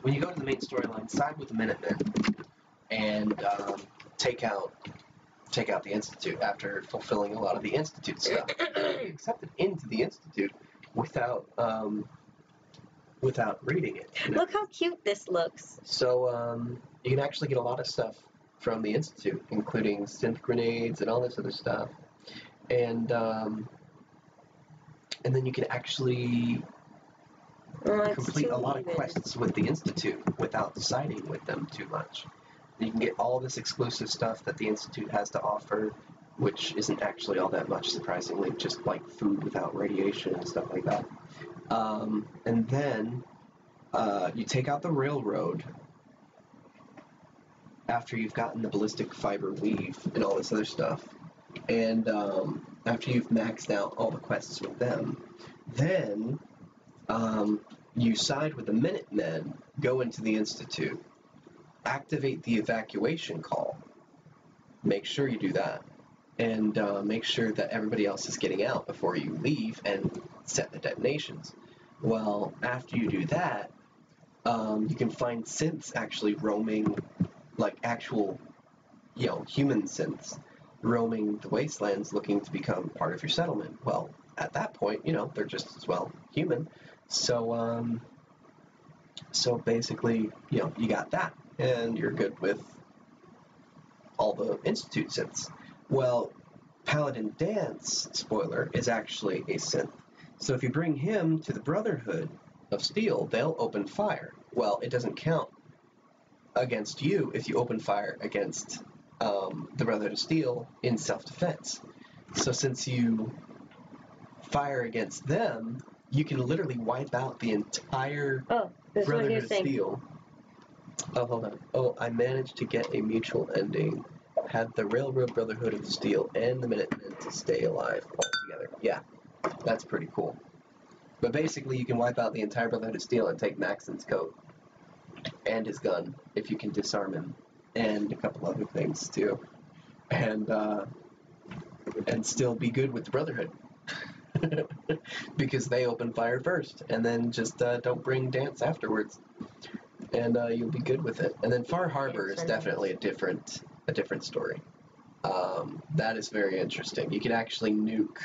when you go to the main storyline, side with the Minutemen and take out the Institute after fulfilling a lot of the Institute stuff. You're accepted into the Institute without reading it. You know? Look how cute this looks. So you can actually get a lot of stuff from the Institute, including synth grenades and all this other stuff. And then you can actually complete a lot of quests with the Institute without siding with them too much. You can get all this exclusive stuff that the Institute has to offer, which isn't actually all that much, surprisingly, just like food without radiation and stuff like that. And then you take out the railroad after you've gotten the ballistic fiber weave and all this other stuff. And after you've maxed out all the quests with them, then you side with the Minutemen, go into the Institute, activate the evacuation call. Make sure you do that. And make sure that everybody else is getting out before you leave and set the detonations. Well, after you do that, you can find synths actually roaming, like actual, human synths roaming the wastelands looking to become part of your settlement. Well, at that point, they're just as well human. So, so basically, you got that, and you're good with all the Institute synths. Well, Paladin Dance, spoiler, is actually a synth. So if you bring him to the Brotherhood of Steel, they'll open fire. Well, it doesn't count against you if you open fire against the Brotherhood of Steel in self-defense. So since you fire against them, you can literally wipe out the entire Brotherhood of Steel. Oh, hold on. Oh, I managed to get a mutual ending. Had the Railroad Brotherhood of Steel and the Minutemen to stay alive all together. Yeah, that's pretty cool. But basically, you can wipe out the entire Brotherhood of Steel and take Maxon's coat and his gun if you can disarm him, and a couple other things too, and still be good with the Brotherhood because they open fire first, and then just don't bring Dance afterwards, and you'll be good with it. And then Far Harbor is definitely a different story. That is very interesting. You can actually nuke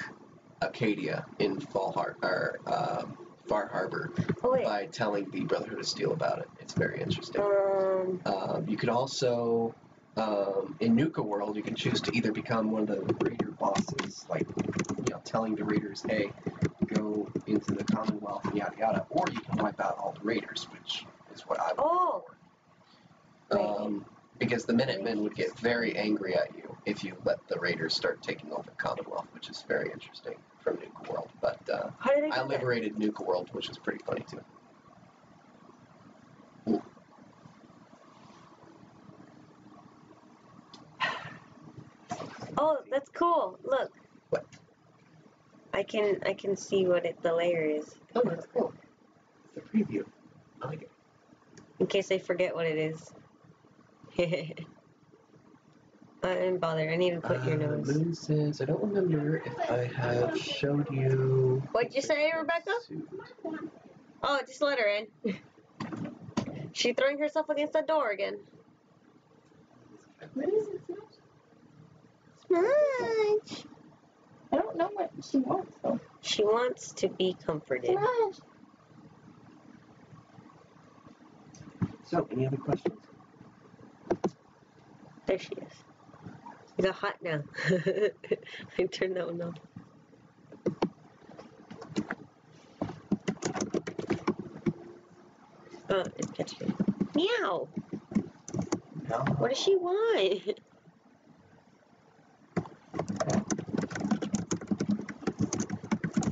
Acadia in Far Harbor by telling the Brotherhood of Steel about it. It's very interesting. You can also, in Nuka World, you can choose to either become one of the raider bosses, like, telling the raiders, hey, go into the Commonwealth and yada yada, or you can wipe out all the raiders, which is what I would for. Because the Minutemen would get very angry at you if you let the raiders start taking over the Commonwealth, which is very interesting from Nuka World. But I liberated Nuka World, which is pretty funny too. Ooh. Oh, that's cool. Look. What? I can see what the layer is. Oh, that's cool. It's a preview. I like it. In case I forget what it is. I didn't bother. I need to put your nose. Moon says, I don't remember if I have showed you. What'd you say, Rebecca? Suit. Oh, just let her in. She's throwing herself against the door again. What is it, Smudge? Smudge. I don't know what she wants, though. She wants to be comforted. Smudge. So, any other questions? There she is. You got hot now. I turned that one off. Oh, it's catching. Meow. No. What does she want?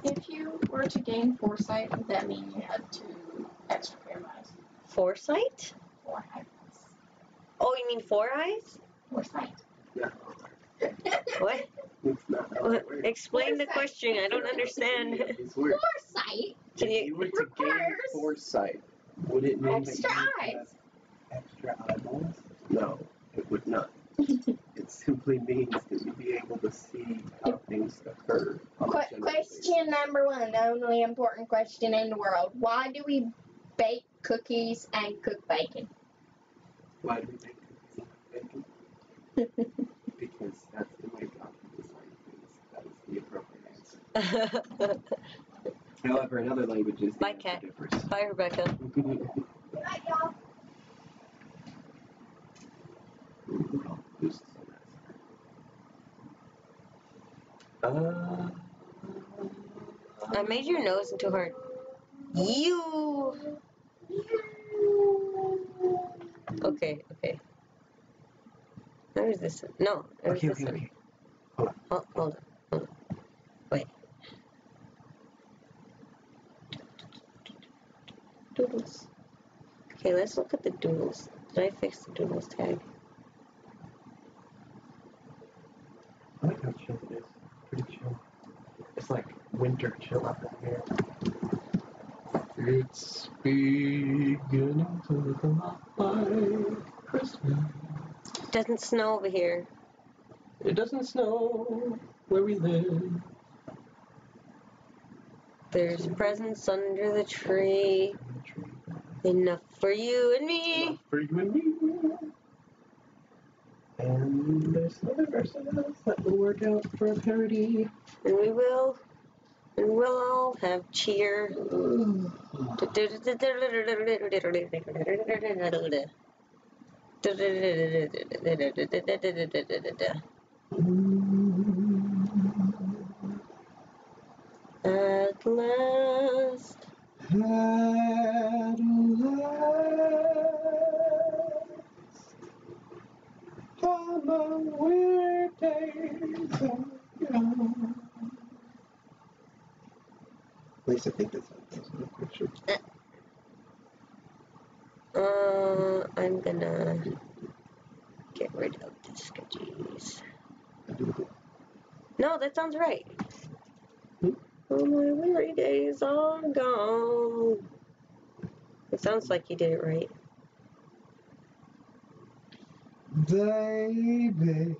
If you were to gain foresight, would that mean you had 2 extra pair of eyes? Foresight? 4 eyes. Oh, you mean 4 eyes? Foresight. Yeah. What? It's not how it works. Explain the question. I don't understand. It's weird. Foresight? Can If you were to gain requires foresight, would it mean extra that you would eyes. have extra eyeballs? No, it would not. It simply means that you'd be able to see how things occur. On a general Question number 1, the only important question in the world. Why do we bake cookies and cook bacon? basis. Why do we make cookies and bacon? Because that's the way God designed things. That is the appropriate answer. However, in other languages, the Bye, answer Kat. differs. Bye, Rebecca. I made your nose into her. You. Okay. Where is this? No. Okay. Hold on. Wait. Doodles. Okay, let's look at the doodles. Did I fix the doodles tag? I like how chill it is. Pretty chill. It's like winter chill up in here. It's beginning to look a lot like Christmas. It doesn't snow over here. It doesn't snow where we live. There's presents under the tree. Enough for you and me. Enough for you and me. And there's another verse of us that will work out for a parody. And we will. And we'll all have cheer. At last. At last. All the weird days are gone. At least I think that's how it goes in the picture. I'm gonna get rid of the sketchies. No, that sounds right. All my weary days are gone. It sounds like you did it right. Baby.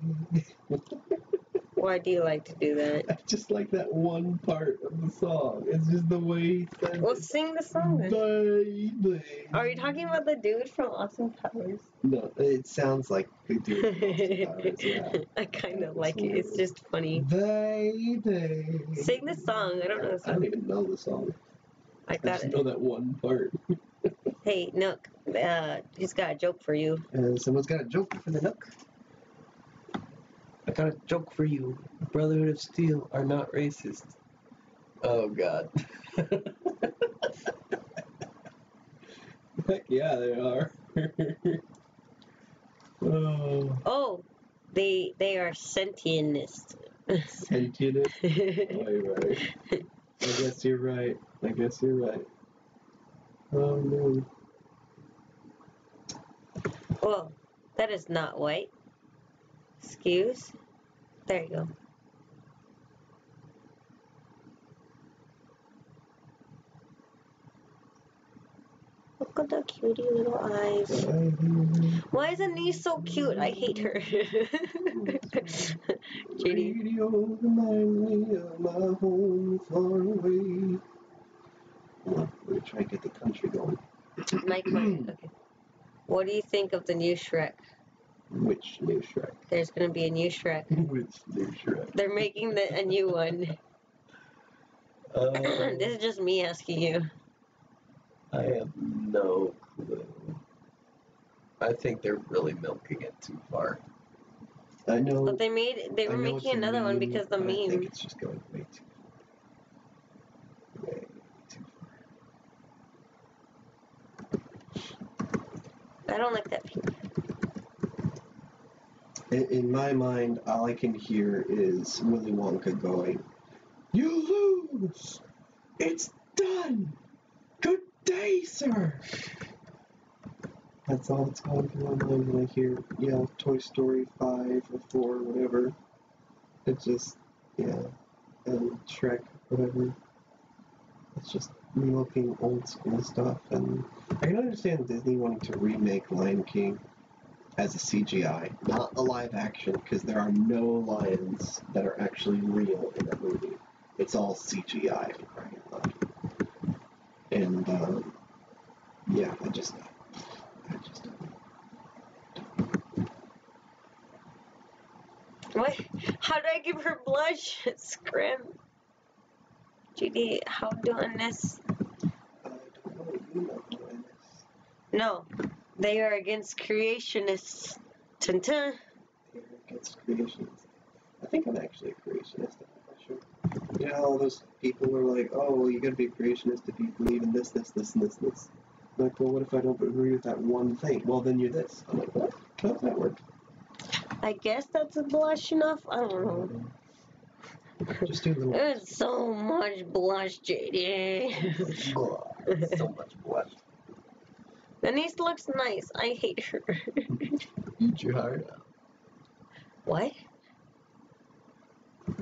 Why do you like to do that? I just like that one part of the song. It's just the way he says Well, it. sing the song then. Baby. Are you talking about the dude from Austin Powers? No, it sounds like the dude from Austin Powers, yeah. I kind of like it. It's just funny. Baby. Sing the song. I don't know the song. I don't even know the song. I got just it. know that one part. Hey, Nook. He's got a joke for you. Someone's got a joke for the Nook. I got a joke for you. Brotherhood of Steel are not racist. Oh, God. Heck yeah, they are. Oh, they are sentientists. Sentientist? Right. I guess you're right. Oh, no. Well, that is not white. Excuse. There you go. Look at the cutie little eyes. Why is Anise so cute? I hate her. Judy. Radio remind me of my home far away. We're going to try to get the country going. Mike, okay. What do you think of the new Shrek? Which new Shrek? There's going to be a new Shrek. Which new Shrek? They're making a new one. This is just me asking you. I have no clue. I think they're really milking it too far. I know. But they were making another one because the meme. I think it's just going way too far. Way too far. I don't like that pink. In my mind, all I can hear is Willy Wonka going, "You lose! It's done! Good day, sir!" That's all that's going through my mind when I hear, Toy Story 5 or 4 or whatever. It's just, Shrek, whatever. It's just milking old school stuff. And I can understand Disney wanting to remake Lion King as a CGI, not a live action, because there are no lions that are actually real in that movie. It's all CGI, for crying out loud. And, I just don't. What? How do I give her blush? Scrim. Judy, how doing this? I don't know. You know doing this. No, they are against creationists. Tun tun. They're against creationists. I think I'm actually a creationist, I'm not sure. All those people are like, oh, well, you gotta be a creationist if you believe in this, this, this, and this, this. I'm like, well, what if I don't agree with that one thing? Well, then you're this. I'm like, what? How does that work? I guess that's a blush enough. I don't know. Just do a little. There's so much blush, JD. So much blush. Denise looks nice. I hate her. Eat your heart out. What?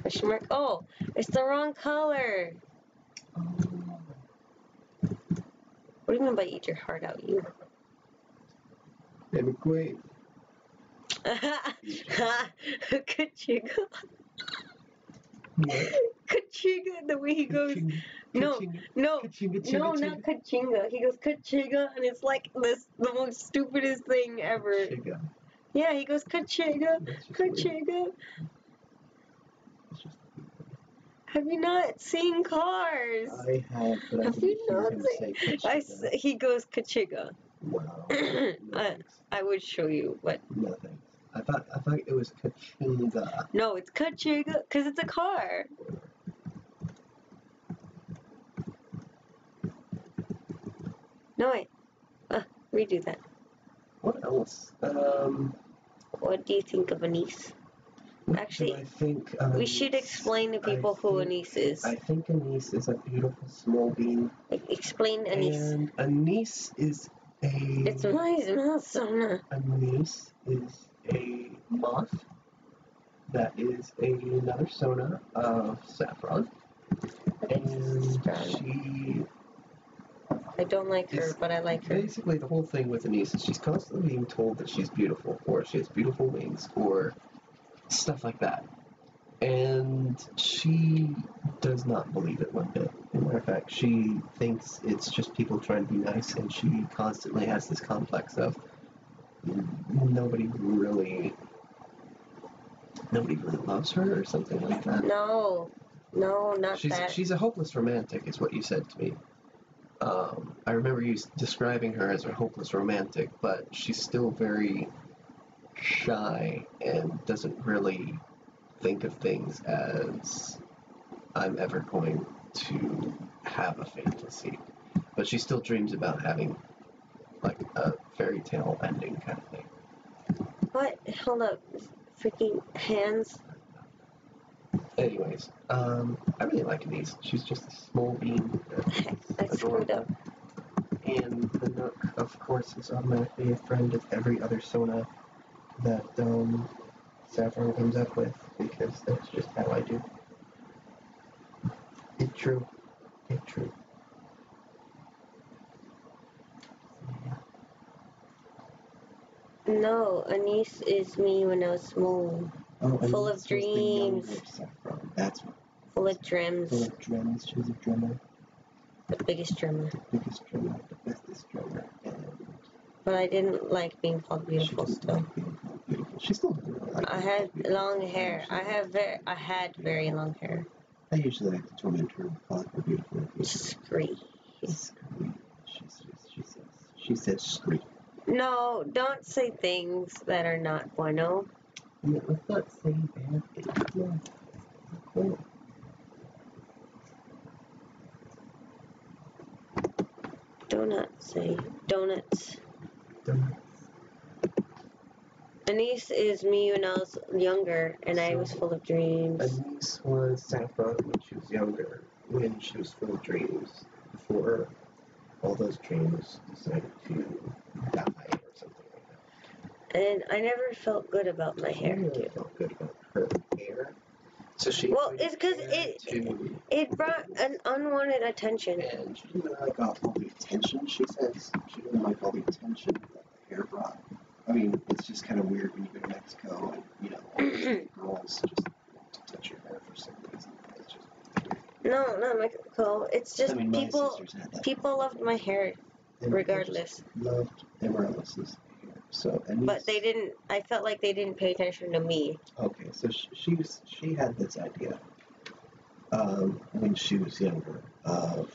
Question mark? Oh, it's the wrong color. What do you mean by eat your heart out, you? Baby queen. Kachiga. What? Kachiga, the way he goes. No, not Kachinga. He goes Kachiga, and it's like the most stupidest thing ever. Kachiga. Yeah, he goes Kachiga, Kachiga. Have you not seen Cars? I have, but I didn't hear him say Kachiga. He goes Kachiga. Wow. I would show you, but no thanks. I thought it was Kachinga. No, it's Kachiga because it's a car. No wait, redo that. What else? What do you think of Anise? Actually, I think we should explain to people who Anise is. I think Anise is a beautiful small bean. Explain Anise. And Anise is a... It's my Sona. Anise is a moth that is another Sona of Saphron. And she... I don't like her, but I like her. Basically, the whole thing with Anise is she's constantly being told that she's beautiful, or she has beautiful wings, or stuff like that. And she does not believe it one bit. As a matter of fact, she thinks it's just people trying to be nice, and she constantly has this complex of nobody really loves her or something like that. No, not that. She's a hopeless romantic, is what you said to me. I remember you describing her as a hopeless romantic, but she's still very shy and doesn't really think of things as I'm ever going to have a fantasy. But she still dreams about having like a fairy tale ending kind of thing. What? Hold up. Freaking hands. Anyways, I really like Anise. She's just a small bean. I screwed up. And the Nook, of course, is automatically a friend of every other Sona that Saphron comes up with, because that's just how I do. It's true. No, Anise is me when I was small. Oh, Full of Anise was the younger dreams. Saphron. That's what. Full of dreams. Full of dreams. She was a drummer. The biggest drummer. The biggest drummer. The bestest drummer. And But I didn't like being called beautiful she didn't still. like being called beautiful. She still doesn't really like I being had called beautiful. long hair. I had very long hair. I usually like to torment her and call her beautiful. Scree. Scree. She says scree. No, don't say things that are not bueno. Yeah, let's not say bad things. No. Cool. Donuts. Donuts. Anise is me when I was younger, and I was So, full of dreams. Anise was Saphron when she was younger, when she was full of dreams, before all those dreams decided to die or something like that. And I never felt good about my hair. She really felt good about her hair. So she it's because it brought an unwanted attention. And she didn't like all the attention, she says. She didn't like all the attention that the hair brought. I mean, it's just kind of weird when you go to Mexico and, you know, all girls just want to touch your hair for some reason. It's just No, not Mexico. It's just my sisters had that. people loved my hair And regardless. Loved Amaryllis's hair. So, But they didn't, I felt like they didn't pay attention to me. Okay, so she had this idea when she was younger of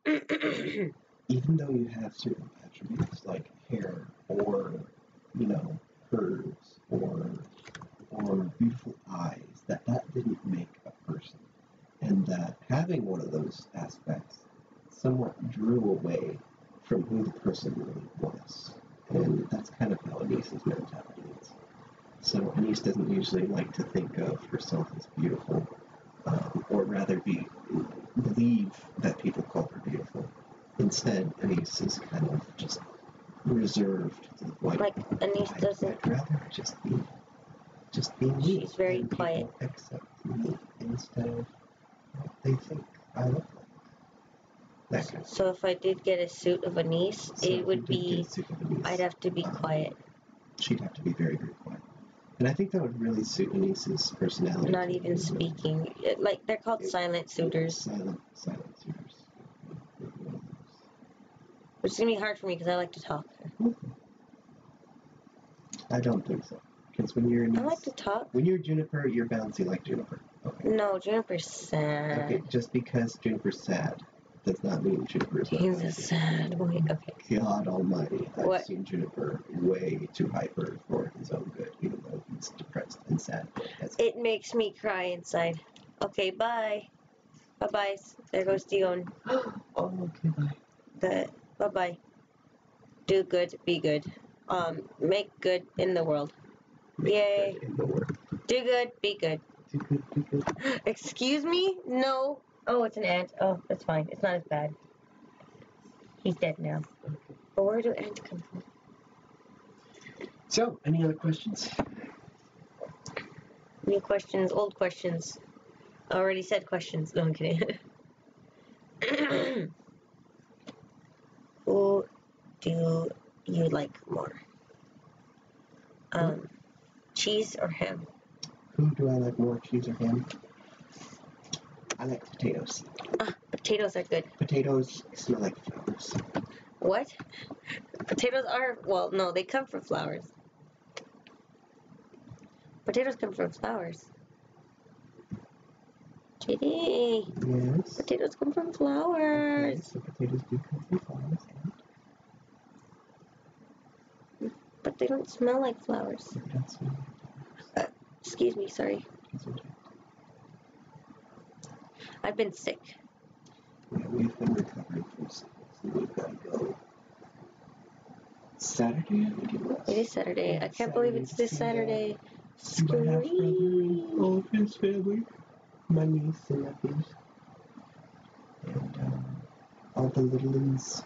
even though you have certain attributes like hair or, you know, curves or beautiful eyes, that didn't make a person. And that having one of those aspects somewhat drew away from who the person really was. And that's kind of how Anise's mentality is. So Anise doesn't usually like to think of herself as beautiful, or rather believe that people call her beautiful. Instead, Anise is kind of just reserved to the point. Like Anise doesn't. I'd rather just be me. She's very quiet. Accept me instead of what they think I look like. That kind of thing. So if I did get a suit of Anise, it would be. I'd have to be quiet. She'd have to be very, very quiet. And I think that would really suit Anise's personality. Not even speaking. Like, they're called silent suitors. Silent suitors. Which is going to be hard for me because I like to talk. I don't think so. Because when you're Anise, I like to talk. When you're Juniper, you're bouncy like Juniper. Okay. No, Juniper's sad. Okay, just because Juniper's sad does not mean Juniper's not. He's a sad boy. Okay. God almighty, I've seen Juniper way too hyper for his own good, even though he's depressed and sad. It makes me cry inside. Okay, bye. Bye-bye. There goes Dion. Oh, okay, bye. Bye-bye. Do good, be good. Make good in the world. Yay. Good in the world. Do good, be good. Do good, be good. Excuse me? No. Oh, it's an ant. Oh, that's fine. It's not as bad. He's dead now. Okay. But where do ants come from? So, any other questions? New questions, old questions. I already said questions. No, I'm kidding. Who do you like more? Cheese or ham? Who do I like more, cheese or ham? I like potatoes. Potatoes are good. Potatoes smell like flowers. What? Potatoes are, well, no, they come from flowers. Potatoes come from flowers. JD. Yes. Potatoes come from flowers. Okay, so potatoes do come from flowers. But they don't smell like flowers. They don't smell like flowers. Excuse me, sorry. I've been sick. Yeah, we've been recovering from sickness. We've got to go Saturday, I think it was. It is Saturday. I can't believe it's this Saturday. Scream. All of his family. My niece and nephews. And all the little ones.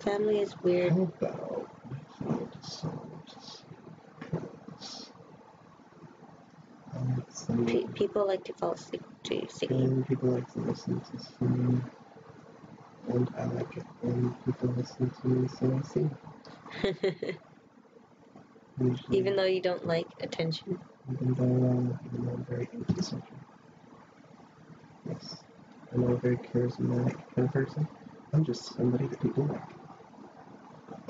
Family is weird. How about I find a song to sing? People like to fall asleep to singing. And people like to listen to singing. and I like it when people listen to me, so I sing. Usually, Even though you don't like attention. even though I'm very antisocial. Yes, I'm not a very charismatic kind of person. I'm just somebody that people like.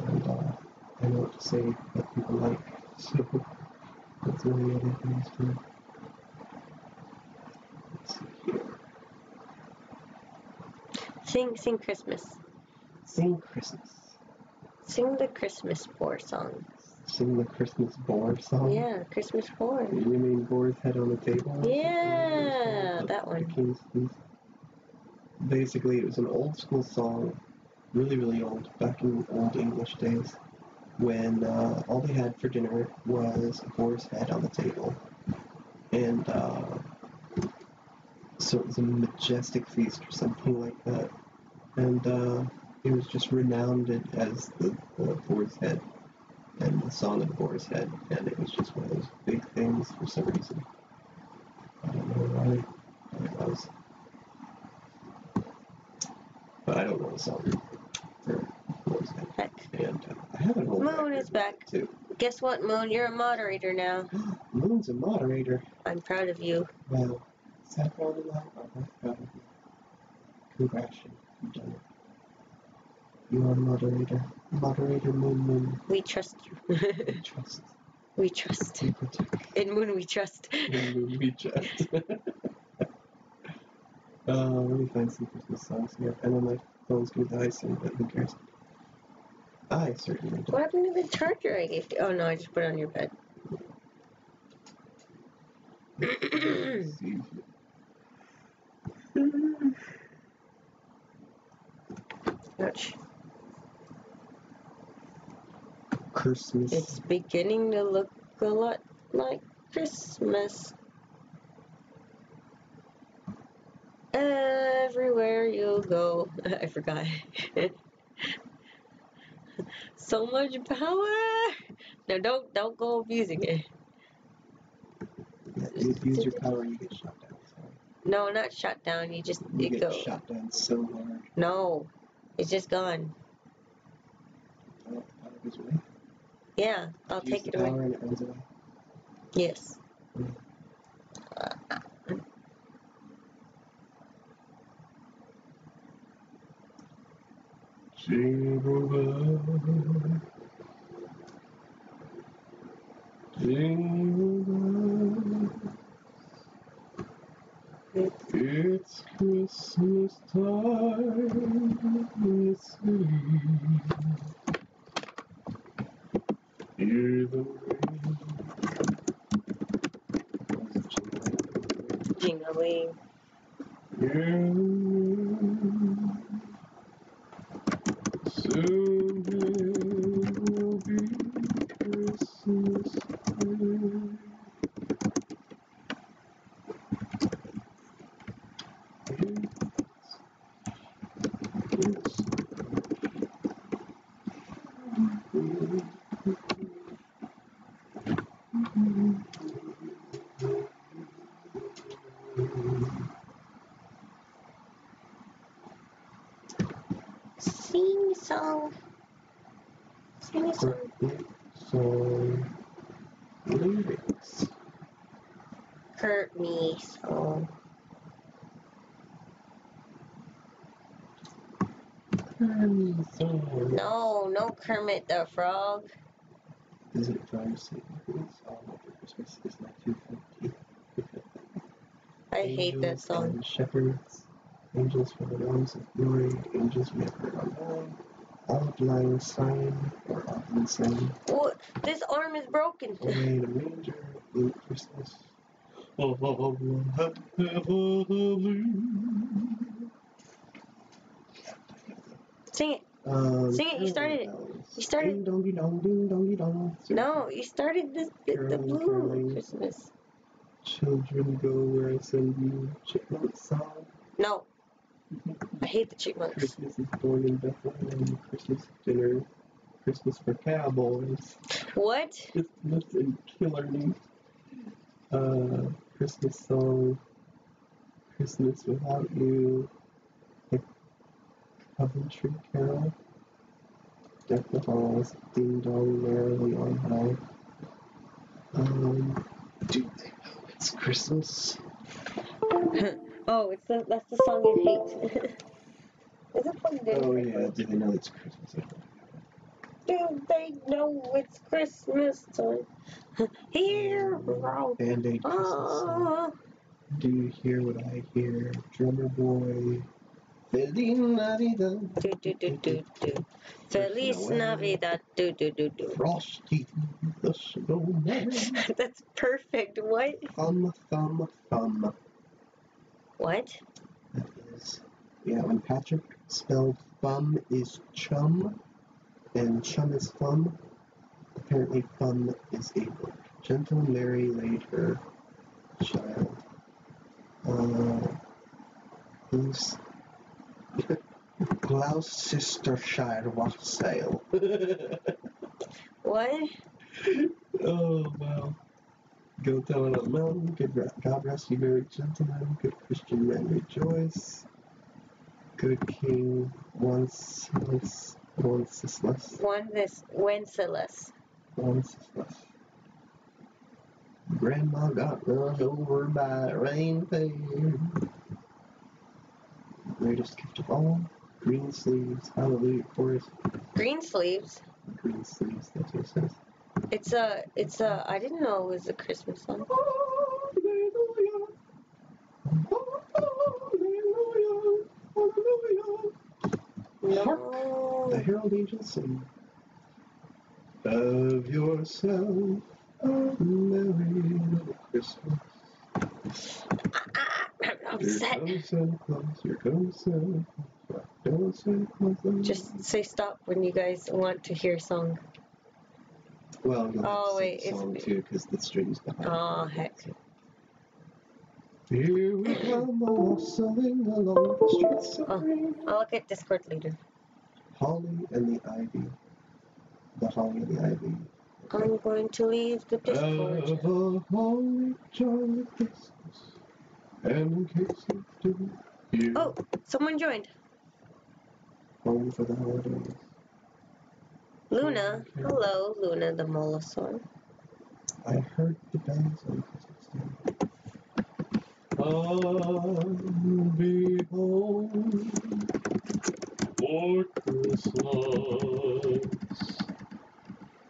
And I know what to say that people like, so that's one of the other things too. Let's see here. Sing Christmas. Sing Christmas. Sing the Christmas Boar song. Sing the Christmas Boar song? Yeah, Christmas Boar. You mean Boar's Head on the Table? Yeah, that one. Basically, it was an old school song, really, really old, back in old English days, when all they had for dinner was a boar's head on the table. And so it was a majestic feast or something like that. And it was just renowned as the boar's head and the song of the boar's head. And it was just one of those big things for some reason. I don't know why it was. But I don't know the song for boar's head. Heck. And I have an old Moon is back. Too. Guess what, Moon? You're a moderator now. Moon's a moderator. I'm proud of you. Well, Saphron and I are both proud of you. Congrats, you've done it. You are a moderator. Moderator Moon. We trust you. We trust. We trust. We protect. In Moon we trust. In Moon we trust. Let me find some Christmas songs here. I know my phone's gonna die soon, but who cares? I certainly don't. What happened to the charger I gave you? Oh no, I just put it on your bed. Ouch. Christmas. It's beginning to look a lot like Christmas. Everywhere you go. I forgot. So much power. No, don't go abusing it. Yeah, you abuse your power, you get shot down. Sorry. No, not shot down. You get go. shot down so hard. No, it's just gone. Oh, the power goes away? Yeah, I'll take it away. And it runs away. Yes. Jingle bell, jingle bell, it's Christmas time, it's Eve. Hear the rain. Jingling. Hear the rain. Soon it will be Christmas Day. Sing song. Sing a song. Song lyrics. Hurt me so. No Kermit the Frog. Is it trying to say all over Christmas is not too funky? I hate that song. And shepherds, angels for the realms of glory, angels we have heard on high, all blind sign or often sang. What? This arm is broken. Away in a manger, blue Christmas. Oh, Sing it. Sing it. You started it. You started. Ding dong dong ding dong dong. No, you started the blue caroling. Christmas. Children go where I send you. Chipmunk song. No. I hate the chipmunks. Christmas is born in Bethlehem. Christmas dinner. Christmas for cowboys. What? Christmas in Killarney. Christmas song. Christmas without you. Coventry Carol. Deck the halls, ding dong merrily on high. Do they know it's Christmas? Oh, that's the song you hate. Is it plugged in? Oh yeah, do they know it's Christmas? Do they know it's Christmas time? Here, Band-Aid Christmas song. Do you hear what I hear? Drummer boy. Feliz Navidad. Do do do do do. Feliz Navidad. Do do do do. Frosty the Snowman. That's perfect. What? Thumb, thumb, thumb. What? That is, yeah, when Patrick spelled thumb is chum, and chum is thumb, apparently thumb is a word. Gentle Mary laid her child. Who's Gloucestershire wassail. What? Oh, wow. Go tell it on mountain, God rest you very gentlemen, good Christian men rejoice. Good King Wenceslas. Grandma got run over by a reindeer. Greatest gift of all, green sleeves, hallelujah chorus. Green sleeves? Green sleeves, that's what it says. It's a, I didn't know it was a Christmas song. Hallelujah. Hallelujah. Hallelujah. No. Hark, the herald angels sing. Have yourself a merry little Christmas. I'm Here upset. comes Santa Claus, here comes Santa Claus, here comes Santa Claus. Just say stop when you guys want to hear a song. Well, you'll have to wait, sing the song too, because the strings behind it. Oh, heck. Here we come, wassailing along the streets serene. I'll look at Discord later. Holly and the ivy. The holly and the ivy. I'm going to leave the Discord. Have a holly jolly Christmas. And in case you didn't hear. Oh, someone joined. Home for the holidays. Luna. Hello, Luna the Molosaur. I heard the bells on Christmas Day. I'll be home for Christmas.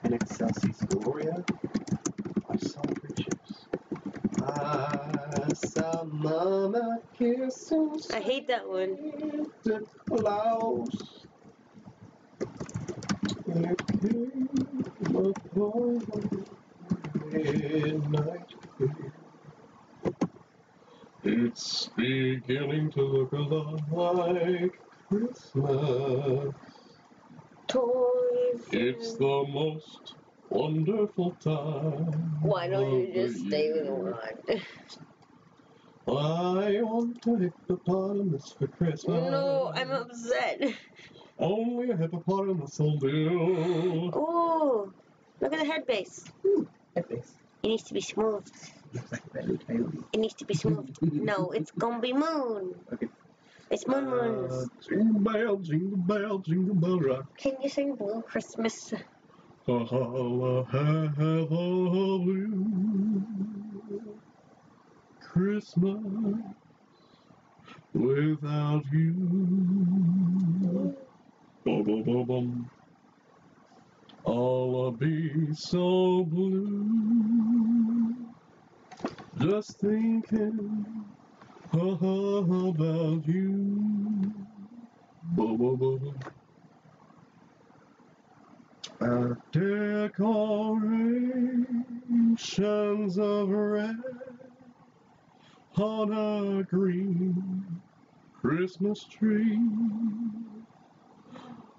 In excelsis Gloria, I saw three ships. I saw Mama kiss I hate that one. the clouds. There came upon midnight clear. It's beginning to look a lot like Christmas. Toys. It's the most wonderful time. Why don't you just stay with one? I want a hippopotamus for Christmas. No, I'm upset. Only a hippopotamus will do. Oh, look at the head base. Head base. It needs to be smooth. Looks like a belly coyote. It needs to be smooth. No, it's gonna be moon. Okay. It's moons. Jingle bell rock. Can you sing Blue Christmas? Have a blue Christmas without you. Bum, bum, bum, bum. I'll be so blue. Just thinking about you. Bum, bum, bum. Decorations of red on a green Christmas tree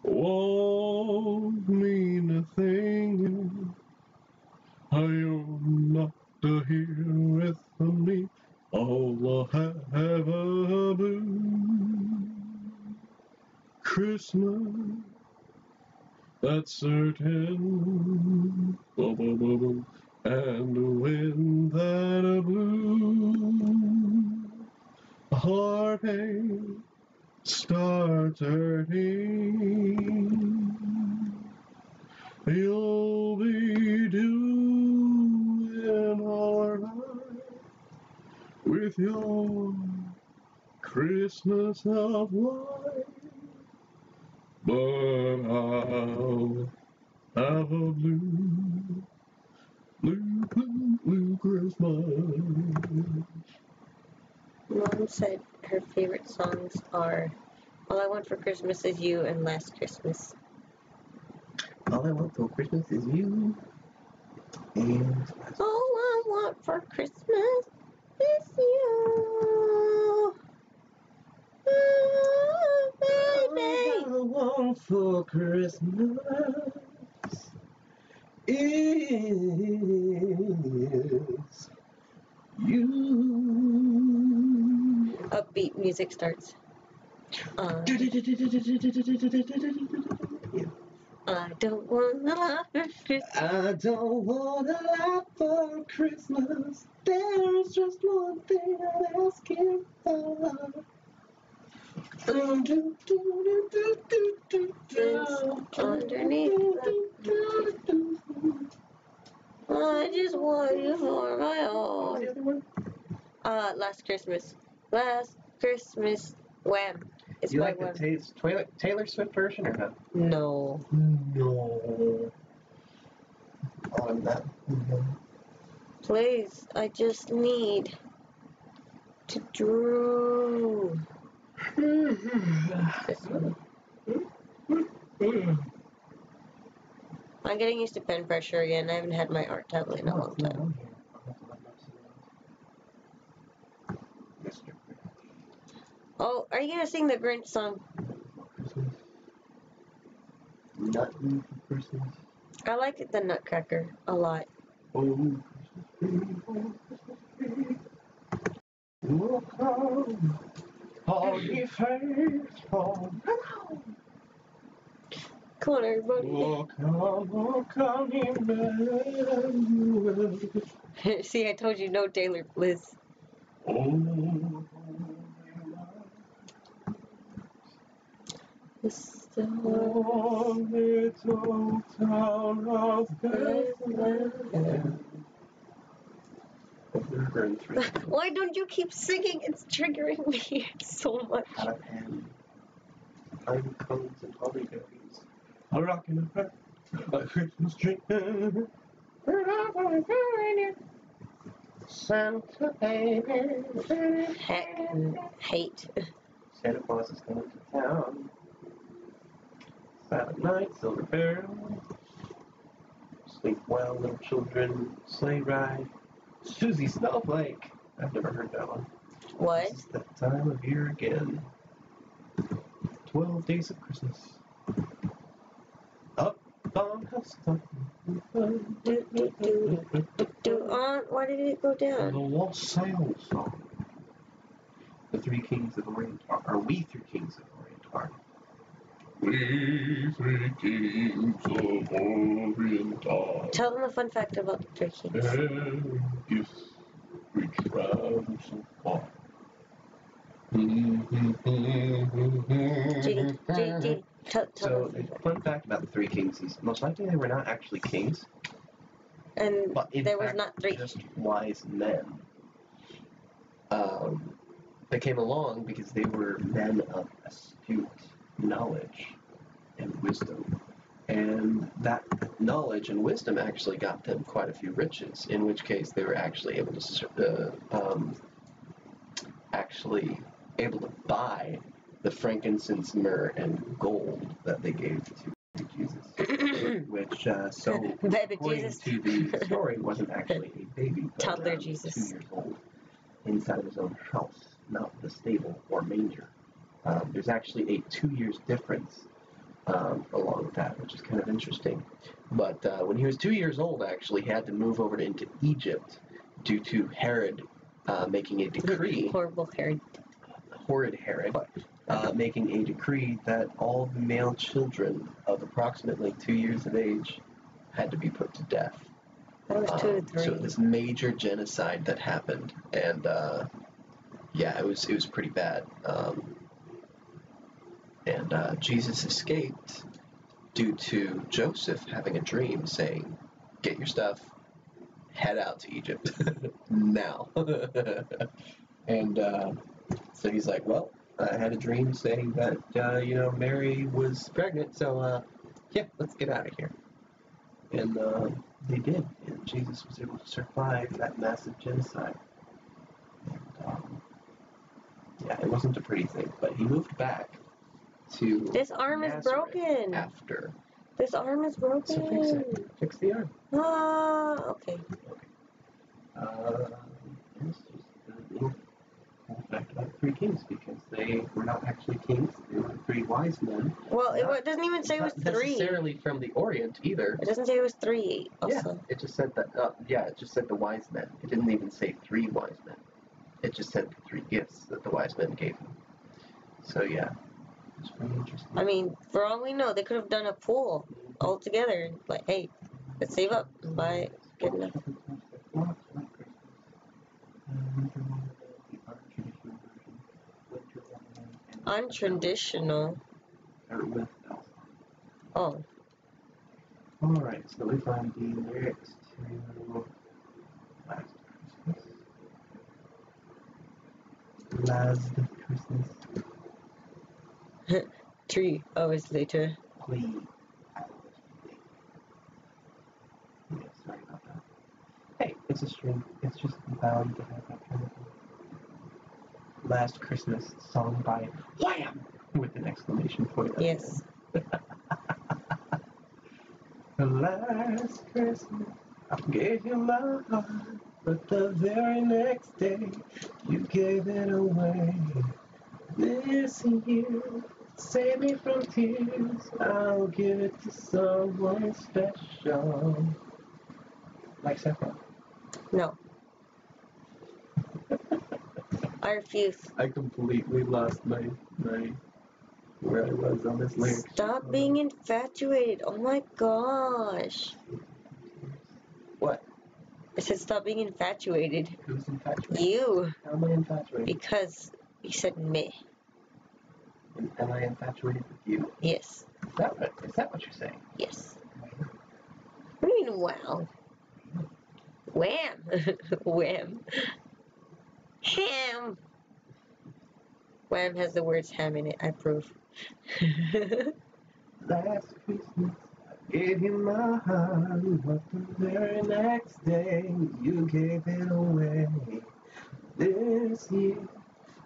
won't mean a thing. You're not here with me. I'll have a blue Christmas. That's certain. Bum, bum, bum, bum. And when that blue heartache start turning, you'll be doing alright with your Christmas of light. But I'll have a blue Christmas. Mom said her favorite songs are All I Want for Christmas Is You and Last Christmas. All I want for Christmas is you. And all I want for Christmas is you. Oh, baby. all I want for Christmas is you. Upbeat music starts. I don't want a lot for Christmas. I don't want a lot for Christmas. There's just one thing I'm asking for. Underneath I just want you for my own. Last Christmas. Last Christmas. Wham. It's You by like the Taylor Swift version or not? No. No. On that. Please, I just need to draw. This one. I'm getting used to pen pressure again. I haven't had my art tablet in a long time. Oh, are you gonna sing the Grinch song? Nothing for Christmas. I like the Nutcracker a lot. Oh, look on, all ye faithful. Come on, everybody. Look on, Emmanuel. See, I told you no Taylor, Liz. Oh, little town of Bethlehem. Why don't you keep singing? It's triggering me so much. Had a pen, pine cones and holly berries, a rock and a crack, a Christmas tree. Santa baby, Heck, hate. Santa Claus is coming to town. Silent night, silver barrel. Sleep well, little children, sleigh ride. Susie Snowflake. I've never heard that one. What? This is the time of year again. 12 days of Christmas. Up on housetop. Why did it go The down? wassail song. The Three Kings of Orient are we Three Kings of Orient are. We Three Kings of Orient are. Tell them a fun fact about the Three Kings. And gifts we travel so far. Genie, tell So, them a the fun fact about the Three Kings is most likely they were not actually kings, And but in there fact, was not three. just wise men. They came along because they were men of astute knowledge and wisdom. And that knowledge and wisdom actually got them quite a few riches, in which case they were actually able to buy the frankincense, myrrh, and gold that they gave to Jesus, which Baby according Jesus. to the story, wasn't actually a baby, but Toddler around Jesus. 2 years old, inside of his own house, not the stable or manger. There's actually a 2 years difference along with that, which is kind of interesting. But when he was 2 years old, actually, he had to move over into Egypt due to Herod making a decree. Horrible Herod. Horrid Herod, making a decree that all the male children of approximately 2 years of age had to be put to death. That was 2 to 3. So this major genocide that happened, and yeah, it was pretty bad. And Jesus escaped due to Joseph having a dream saying, get your stuff, head out to Egypt now. And so he's like, well, I had a dream saying that, Mary was pregnant, so yeah, let's get out of here. And they did, and Jesus was able to survive that massive genocide. And, yeah, it wasn't a pretty thing, but he moved back to This arm Nazareth is broken. after. This arm is broken. So fix it. Fix the arm. Ah, okay. This is the cool fact about the three kings, because they were not actually kings. They were three wise men. Well, it doesn't even say it was Not 3. necessarily from the Orient either. It doesn't say it was 3 also. Yeah, it just said that. It just said the wise men. It didn't even say 3 wise men. It just said the 3 gifts that the wise men gave him. So yeah, it's pretty interesting. I mean, for all we know, they could have done a pool all together. Like, hey, let's save up and buy good enough. Untraditional. Oh. Alright, so we find the lyrics to Last Christmas. 3 hours later. Please. Yeah, sorry about that. Hey, it's a string. It's just bound to have that kind of thing. Last Christmas, song by Wham! With an exclamation point. Yes. Last Christmas, I gave you my heart, but the very next day, you gave it away. This year, save me from tears, I'll give it to someone special. Like Saphron. No. I refuse. I completely lost my where I was on this lyric. Stop being infatuated. Oh my gosh. What? I said stop being infatuated. Who's infatuated? You. How am I infatuated? Because you said me. Am I infatuated with you? Yes. Is that what you're saying? Yes. What do you mean, wow? Wham! Wham. Ham! Wham has the words ham in it, I approve. Last Christmas, I gave you my heart, but the very next day, you gave it away. This year,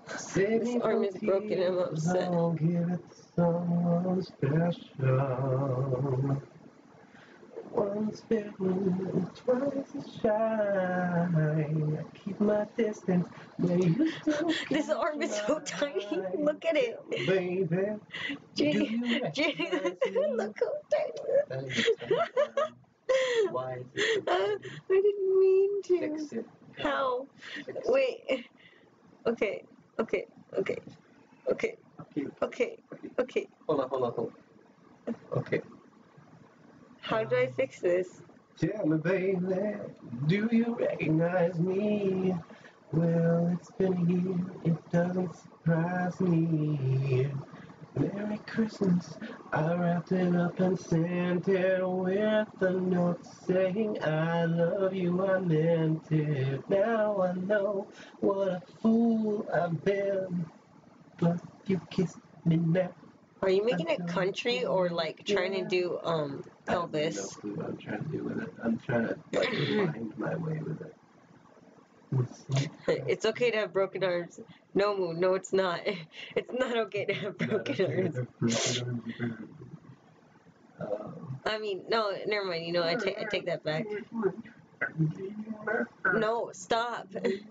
save me This arm from is broken, I'm tears, upset. I'll give it to someone special. Once bitten, twice as shy. I keep my distance, but you still This arm is so tiny. Look at it. Baby, Jenny, do you recognize me? look how tiny. That is a tiny arm. Why is it so tiny? I didn't mean to. Fix it. How? Fix it. Wait. Okay. Okay. Okay. Okay. Okay. Okay. Hold on. Okay. How do I fix this? Tell me, baby, do you recognize me? Well, it's been a year, it doesn't surprise me. Merry Christmas, I wrapped it up and sent it with a note saying I love you, I meant it. Now I know what a fool I've been, but you kissed me now. Are you making it country or like trying to do I have no Elvis? clue what I'm trying to do with it. I'm trying to like find my way with it. It's okay to have broken arms. No, Moon, no, it's not. It's not okay to have broken arms. I mean, no, never mind. You know, I take that back. No, stop. I'm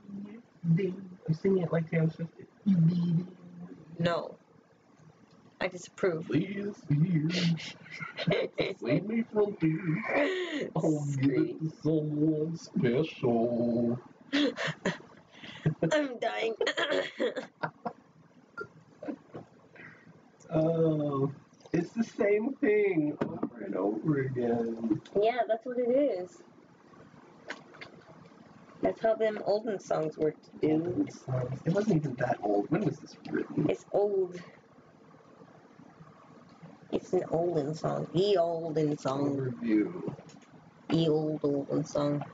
singing it like Taylor Swift. No. I disapprove. Please, save me from tears. I'll give it to someone special. I'm dying. Oh, it's the same thing over and over again. Yeah, that's what it is. That's how them olden songs worked, dude. It wasn't even that old. When was this written? It's old. It's an olden song. The olden song. Overview. The olden song.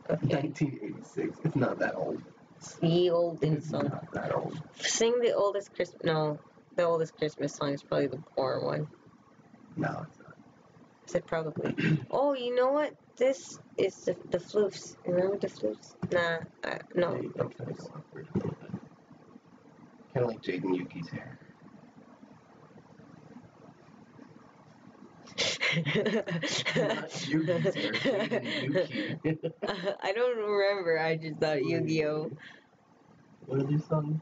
Okay. 1986. It's not that old. It's the olden It's song. not that old. Sing the oldest Christmas. No, the oldest Christmas song is probably the boring one. No, it's not. Is it probably? Oh, you know what? This is the floofs. Remember the floofs? Nah, no. They kind of go awkward a little bit. Kind of like Jade and Yuki's hair. Not Yuki's hair, Jade and Yuki. I don't remember. I just thought Yu-Gi-Oh. What are these songs?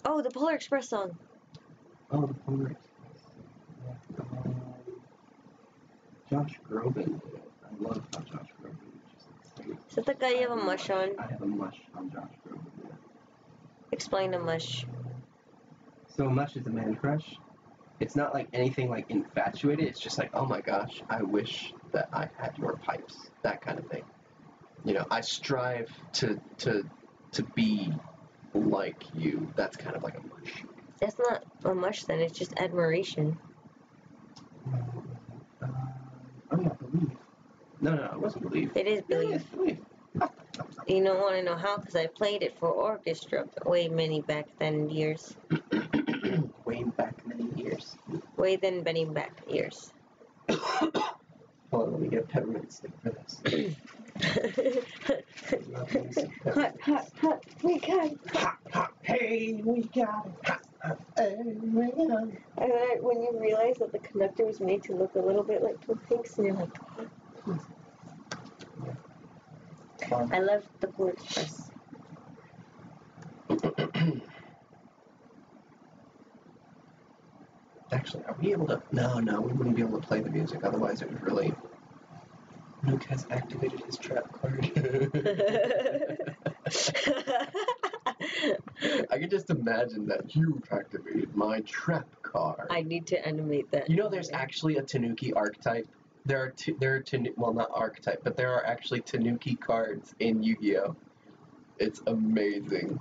Oh, the Polar Express song. Oh, the Polar Express. Josh Groban did it. I love how Josh Groban just sings. Is that the guy you have a mush on? I have a mush on Josh Groban, yeah. Explain a mush. So a mush is a man crush. It's not like anything like infatuated. It's just like, oh my gosh, I wish that I had your pipes. That kind of thing. You know, I strive to be like you. That's kind of like a mush. That's not a mush then. It's just admiration. Oh yeah, believe. No, it wasn't believe. It is believe. Yeah, believe. You don't want to know how because I played it for orchestra way many back then years. Way back many years. Way then many back years. Hold on, let me get a peppermint stick for this. Hot, we got it. Hot, hey, we got it. Hot, hey, we got it. And then when you realize that the conductor was made to look a little bit like Twin Peaks, and you're like, I love the Polar Express. Actually, are we able to? No, we wouldn't be able to play the music. Otherwise, it would really. Nook has activated his trap card. I can just imagine that you've activated my trap card. I need to animate that. You know, there's actually a Tanuki archetype. There are well, not archetype, but there are actually Tanuki cards in Yu-Gi-Oh. It's amazing.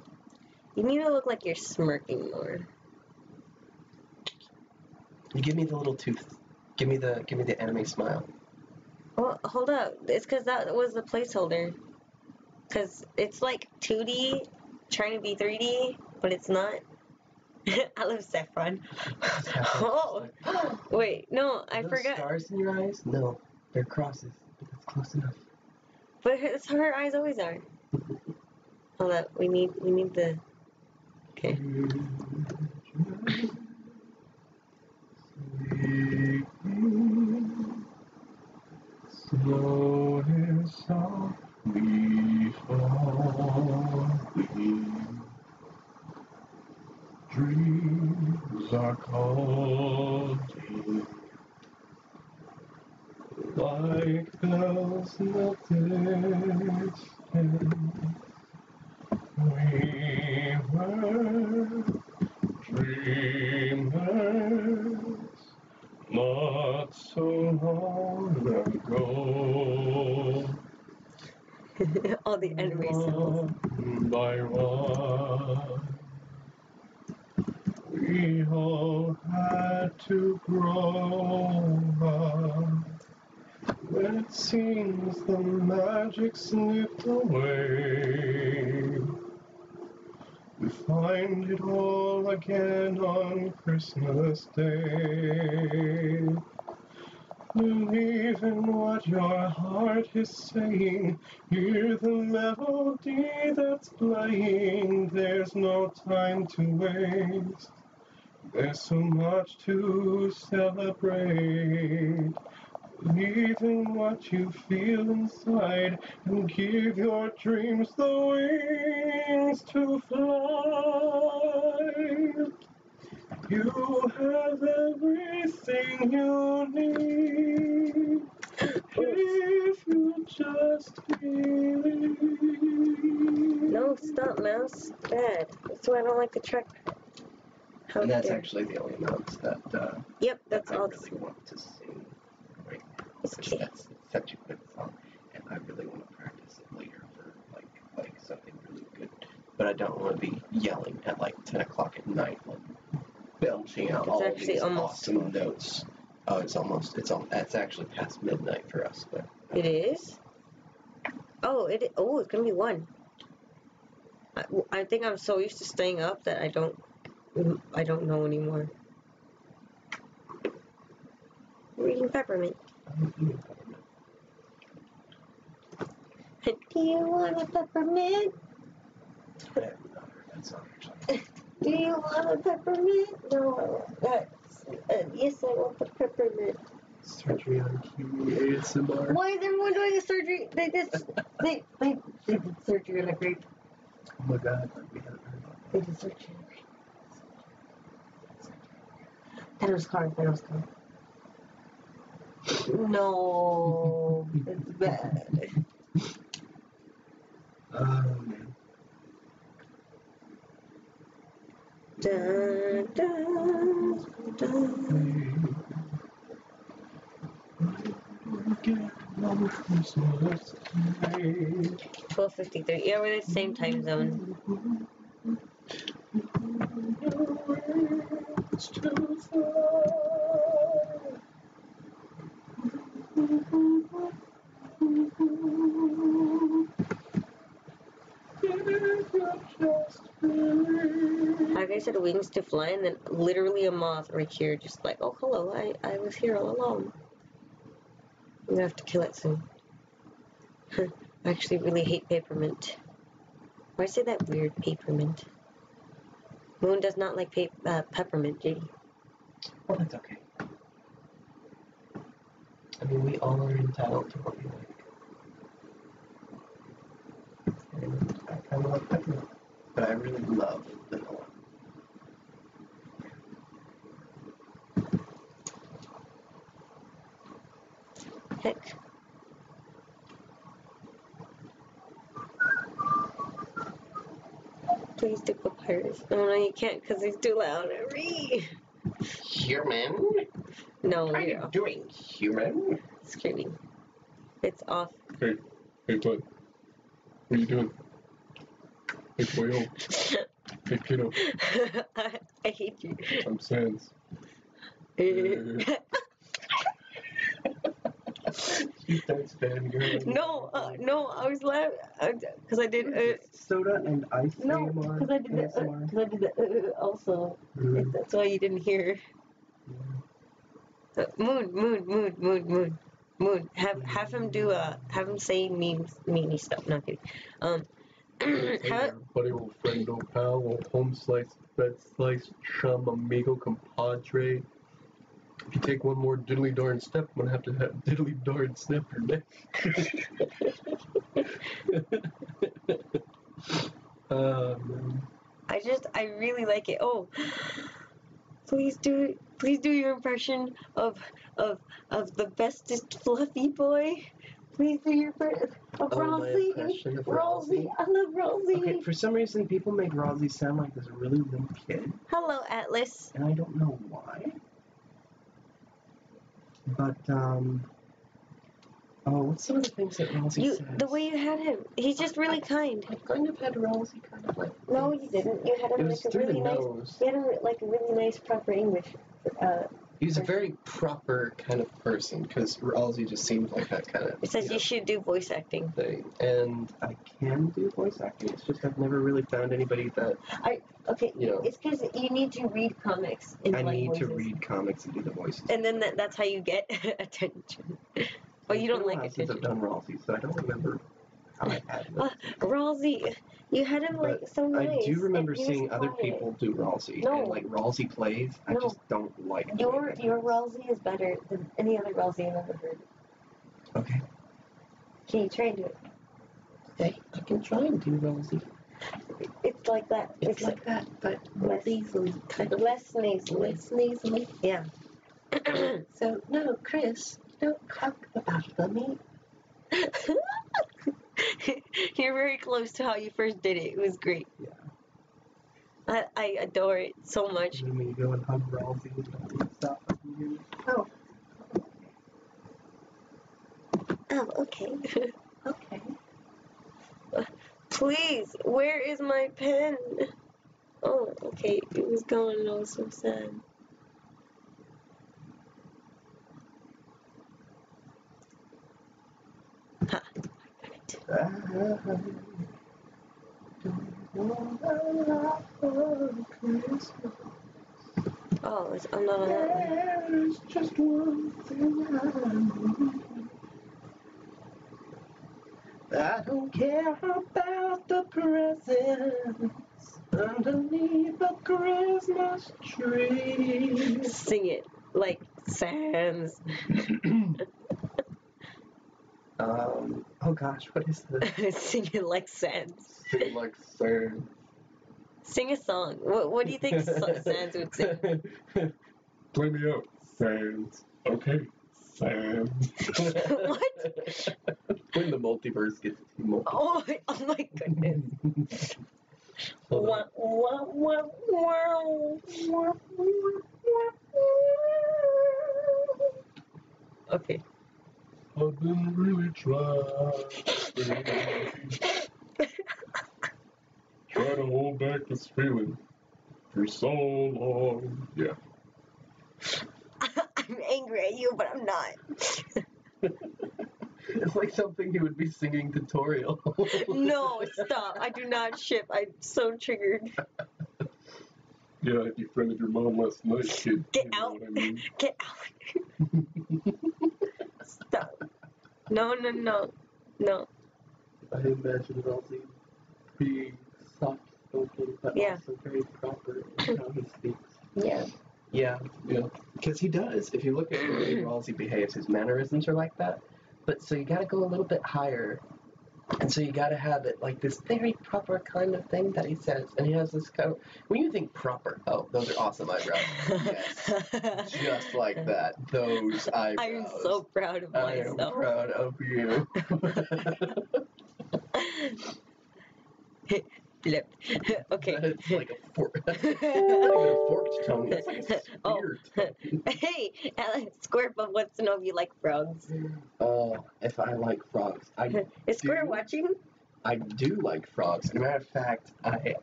You need to look like you're smirking more. You give me the little tooth. Give me the anime smile. Well, hold up. It's because that was the placeholder. Because it's like 2D, trying to be 3D, but it's not. I love Saphron. Oh, wait, no, I forgot. Stars in your eyes? No, they're crosses. But that's close enough. But it's how her eyes always are. Hold up, we need the. Okay. Slow and softly falling, dreams are calling, like bells in the distance. We were dreamers not so long ago. All the anime symbols. One by one, we all had to grow up. When it seems the magic slipped away, we find it all again on Christmas Day. Believe in what your heart is saying. Hear the melody that's playing. There's no time to waste. There's so much to celebrate. Believe in what you feel inside and give your dreams the wings to fly. You have everything you need if you just believe. No, stop, mouse. Bad. That's why I don't like the track. And that's actually the only notes that Yep, that's I all. really want to sing right now. Okay. That's such a good song, and I really want to practice it later for like something really good but I don't want to be yelling at like 10 o'clock at night, like belching out all these awesome notes. Oh, it's actually past midnight for us, but it is. Oh, it's gonna be 1. I think I'm so used to staying up that I don't know anymore. We're eating peppermint. I'm eating peppermint. Do you want a peppermint? I have not heard that song actually. Do you want a peppermint? No, yes, I want the peppermint. Surgery on Kiwi ASMR. Why is everyone doing a surgery? They did surgery on a grape. Oh my god, we haven't heard about They did surgery on a grape. That was hard. No, it's bad. man. Dun, dun, dun. 12:53. Yeah, we're in the same time zone. It's too far. Like I said, wings to fly, and then literally a moth right here, just like, oh, hello, I was here all along. I'm gonna have to kill it soon. I actually really hate peppermint. Why say that weird peppermint? Moon does not like peppermint, JD. Well, that's okay. I mean, we all are entitled to what we like. And I kind of like peppermint, but I really love vanilla. Heck. Please do papyrus. Oh no, you can't because he's too loud. Human? No, What are you doing, human? Screaming. It's off. Hey, bud. What are you doing? Hey, boyo. Hey, kiddo. I hate you. I'm Sans. She starts fangirling. No, I was laughing because I did soda and ice. No, because I did the also. That's why you didn't hear. Moon. Have him do have him say meanie stuff. Not kidding. Hey, buddy, old friend, old pal, old home slice, bed slice, chum, amigo, compadre. If you take one more diddly darn step, I'm gonna have to diddly darn snap your neck. Man. I really like it. Oh, please do your impression of the bestest fluffy boy. Please do your Ralsei. My impression of Ralsei. I love Ralsei. Okay, for some reason, people make Ralsei sound like this really little kid. Hello, Atlas. And I don't know why. But, what's some of the things that Ralsei says? The way you had him. He's just really kind. I kind of had Ralsei kind of like... No, you didn't. You had him like a really nice... You had him like a really nice, proper English. He's a very proper kind of person, because Ralsei just seems like that kind of... It says you should do voice acting. Thing. And I can do voice acting, it's just I've never really found anybody that... It's because you need to read comics and to read comics and do the voices. And then that's how you get attention. But you don't like attention. Since I've done Ralsei, so I don't remember how I had him. Ralsei, you had him like so nice. I do remember seeing other people do Ralsei, and like Ralsei plays, I just don't like it. Your Ralsei is better than any other Ralsei I've ever heard. Okay. Can you try and do it? Okay, I can try and do Ralsei. It's like that. It's like that, but less nasally. Less nasally. Less nasally. Yeah. So, no, Chris, don't talk about the meat. You're very close to how you first did it. It was great. Yeah. I adore it so much. And then you go and hug Ralsei and stop. Oh. Oh, okay. Okay. Please, where is my pen? Oh, okay, it was gone and I was so sad. Ha, I got it. Oh, I'm not on that one. There's just one thing I don't care about the presents underneath the Christmas tree. Sing it like Sans. Oh gosh, what is this? Sing it like Sans. Sing like Sans. Sing a song. What do you think Sans would sing? Play me out, Sans. Okay, Sans. What? When the multiverse gets T-Mobile. Oh my goodness. Wah, wah, wah, wah, wah, wah, wah. Okay. I've been really trying to hold back this feeling for so long. Yeah. I'm angry at you, but I'm not. It's like something you would be singing tutorial. No, stop. I do not ship. I'm so triggered. Yeah, I befriended your mom last night, kid. Get You know out. what I mean? Get out. Stop. No. I imagine Rosie being soft-spoken, but also very proper in how he speaks. Yeah. Yeah. Because he does. If you look at the way Rosie behaves, his mannerisms are like that. But so you got to go a little bit higher. And so you got to have it like this very proper kind of thing that he says. And he has this kind of, when you think proper, oh, those are awesome eyebrows. Yes. Just like that. Those eyebrows. I'm so proud of myself. I am proud of you. Flip. Okay. That's like a fork. That's not even a forked tongue. That's like a spear tongue. Hey, Square wants to know if you like frogs. If I like frogs. Is Square watching? I do like frogs. As a matter of fact, I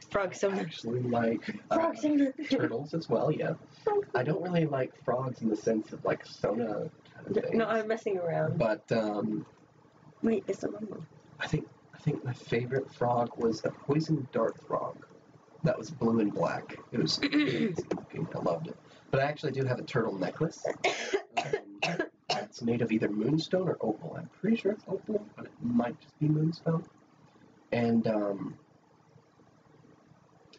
Frogs actually like turtles as well, yeah. I don't really like frogs in the sense of like Sona kind of things. No, I'm messing around. But wait, it's a one. I think my favorite frog was a poison dart frog that was blue and black. It was amazing looking. I loved it. But I actually do have a turtle necklace. It's made of either moonstone or opal. I'm pretty sure it's opal, but it might just be moonstone. And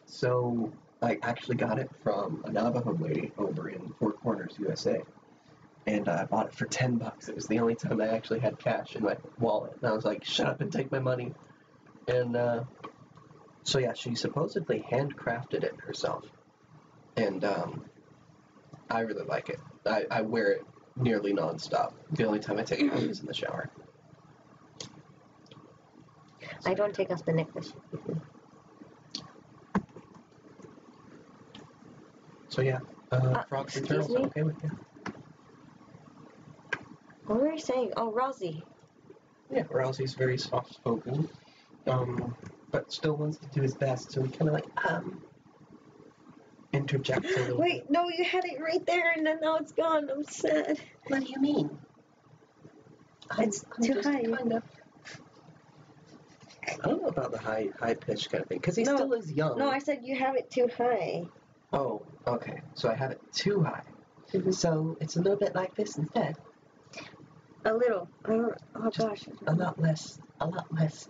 so I actually got it from a Navajo lady over in Four Corners, USA. And I bought it for $10. It was the only time I actually had cash in my wallet. And I was like, shut up and take my money. And so yeah, she supposedly handcrafted it herself. And I really like it. I wear it nearly nonstop. The only time I take it off is in the shower. I don't take off the necklace. So yeah, frogs and turtles, I'm okay with you. What were you saying? Oh, Rosie. Yeah, Rosie's very soft-spoken, but still wants to do his best, so we kind of like, interject a little Wait, bit. no, you had it right there, and then now it's gone. I'm sad. What do you mean? It's too high. Kind of. I don't know about the high-pitched kind of thing, because he still is young. No, I said you have it too high. Oh, okay. So I have it too high. Mm-hmm. So it's a little bit like this instead. A little. Oh gosh. A lot less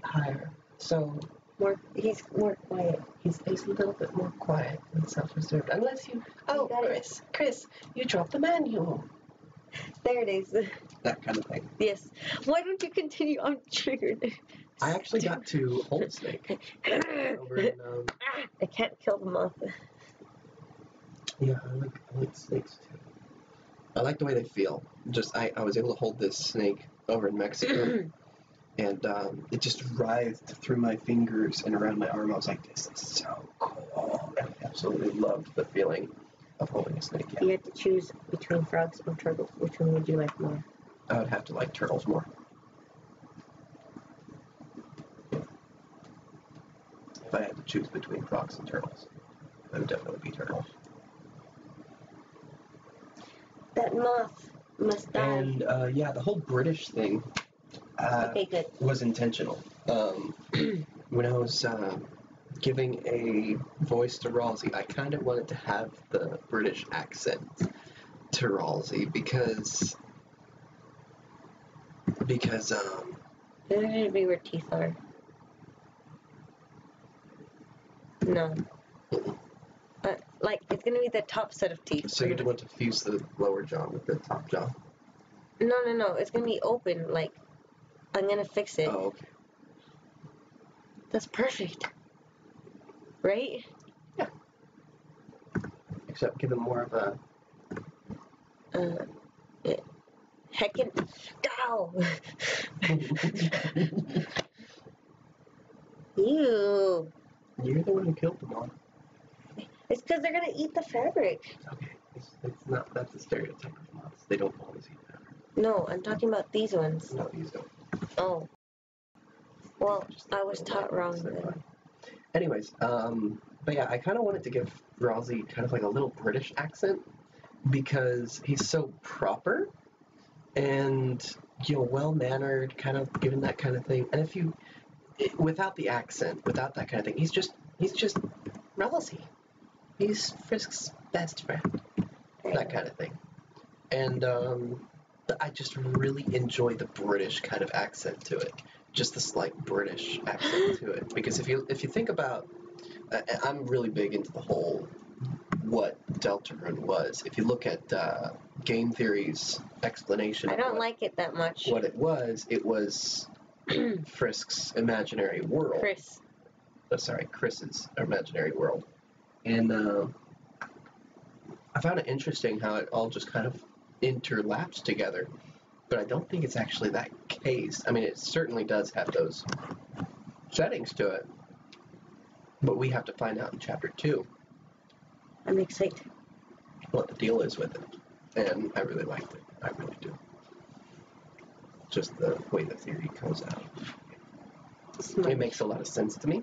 higher. So He's more quiet. He's a little bit more quiet and self-reserved. Unless you... Oh, Chris, you dropped the manual. There it is. That kind of thing. Yes. Why don't you continue? I'm triggered. I actually got to hold Snake. Over in, I can't kill the moth. Yeah, I like snakes too. I like the way they feel. Just I was able to hold this snake over in Mexico, and it just writhed through my fingers and around my arm. I was like, this is so cool. I absolutely loved the feeling of holding a snake. Yeah. You had to choose between frogs or turtles. Which one would you like more? I would have to like turtles more. if I had to choose between frogs and turtles, I would definitely be turtles. That moth must die. And yeah, the whole British thing Okay, good. was intentional. When I was giving a voice to Ralsei, I kind of wanted to have the British accent to Ralsei because It's gonna be where teeth are. No. Like, it's gonna be the top set of teeth. so you'd want to fuse the lower jaw with the top jaw. No. It's gonna be open. Like, I'm gonna fix it. Oh, okay. That's perfect. Right? Yeah. Except give him more of a... Heckin'. Ow! Ew. You're the one who killed them all. It's because they're gonna eat the fabric. Okay, it's not, that's a stereotype of moths. They don't always eat that. No, I'm talking about these ones. No, these don't. Oh. Well, Just I was taught wrong then. Anyways, but yeah, I kind of wanted to give Ralsei kind of like a little British accent because he's so proper and, you know, well-mannered, kind of given that kind of thing. And if you, without the accent, without that kind of thing, he's just Ralsei. He's Frisk's best friend, that kind of thing. And I just really enjoy the British kind of accent to it, just the slight British accent to it. Because if you think about, I'm really big into the whole what Deltarune was. If you look at game theory's explanation, I don't like it that much. What it was Frisk's imaginary world. Chris. Oh, sorry, Chris's imaginary world. And I found it interesting how it all just kind of interlaps together, but I don't think it's actually that case. I mean, it certainly does have those settings to it, but we have to find out in Chapter 2. I'm excited. What the deal is with it, and I really liked it. I really do. Just the way the theory comes out. It makes a lot of sense to me,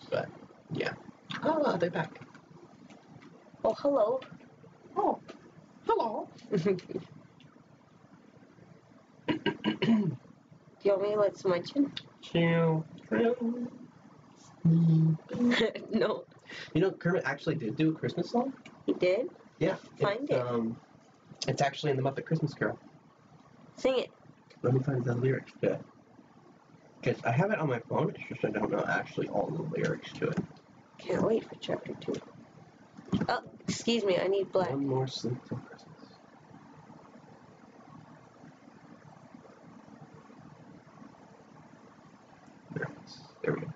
but yeah. Ah, they're back. Oh, hello. Oh, hello. Do you want me to let some mention? Children. No. You know, Kermit actually did do a Christmas song? He did? Yeah. Find it. It's actually in the Muppet Christmas Carol. Sing it. Let me find the lyrics to it. Because I have it on my phone, it's just I don't know actually all the lyrics to it. Can't wait for Chapter 2. Oh, excuse me, I need black. One more sleep till Christmas. There it is. There we go.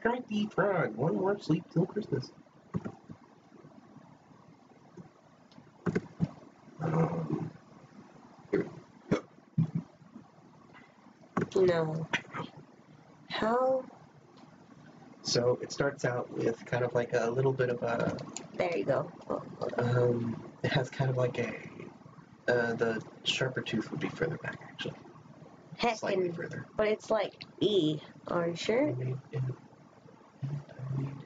Kermit the Frog, one more sleep till Christmas. Here we go. No. How? So it starts out with kind of like a little bit of a... There you go. Oh, it has kind of like a... the sharper tooth would be further back, actually. Slightly further. But it's like E. Are you sure? I made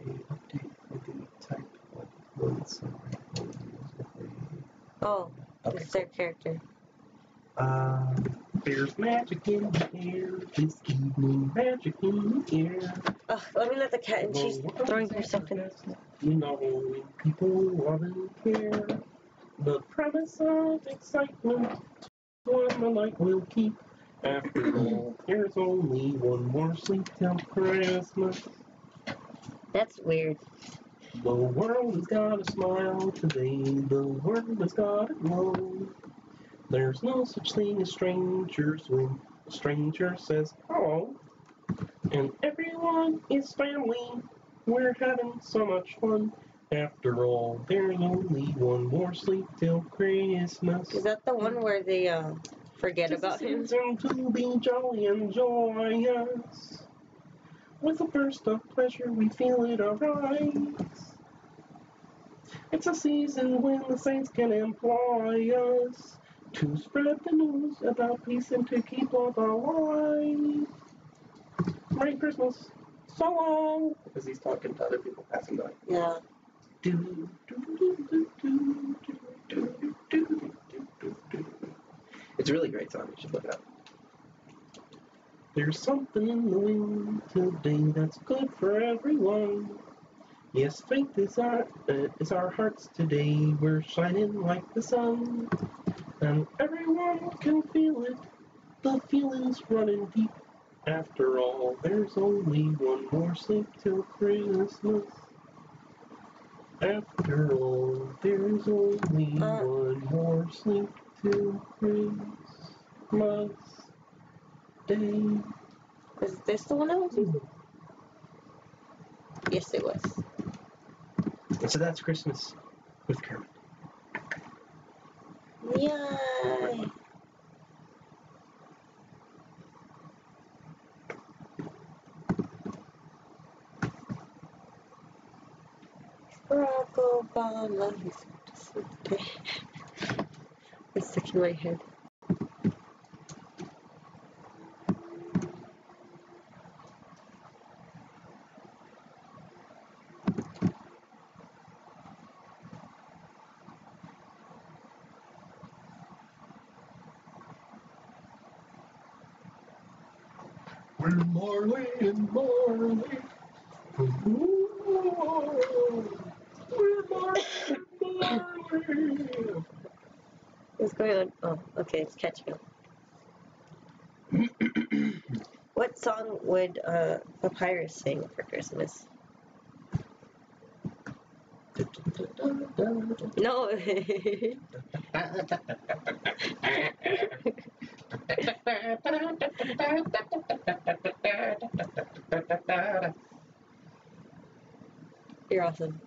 an update for the type of words. Oh, Okay, it's their character. There's magic in the air this evening, magic in the air. Let me let the cat in. She's throwing herself in. You know, people want to care. The promise of excitement, one the light will keep. After all, there's only one more sleep till Christmas. That's weird. The world has got a smile today, the world has got a glow. There's no such thing as strangers when a stranger says hello. And everyone is family, we're having so much fun. After all, there's only one more sleep till Christmas. Is that the one where they forget about him? It's a season to be jolly and joyous. With a burst of pleasure, we feel it arise. It's a season when the saints can employ us To spread the news about peace and to keep love alive. Merry Christmas. So long. Because he's talking to other people passing by. Yeah. It's a really great song. You should look it up. There's something in the wind today that's good for everyone. Yes, faith is our hearts today. We're shining like the sun, and everyone can feel it. The feeling's running deep. After all, there's only one more sleep till Christmas. After all, there's only one more sleep till Christmas Day. Was this the one I was using? Yes, it was. And so that's Christmas with Kermit. Yay! Barack Obama, he's to sleep today. It's stuck in my head. We're Marley and Marley. We're Marley and Marley. What's going on? Oh, okay, it's catching up. What song would Papyrus sing for Christmas? No. You're awesome.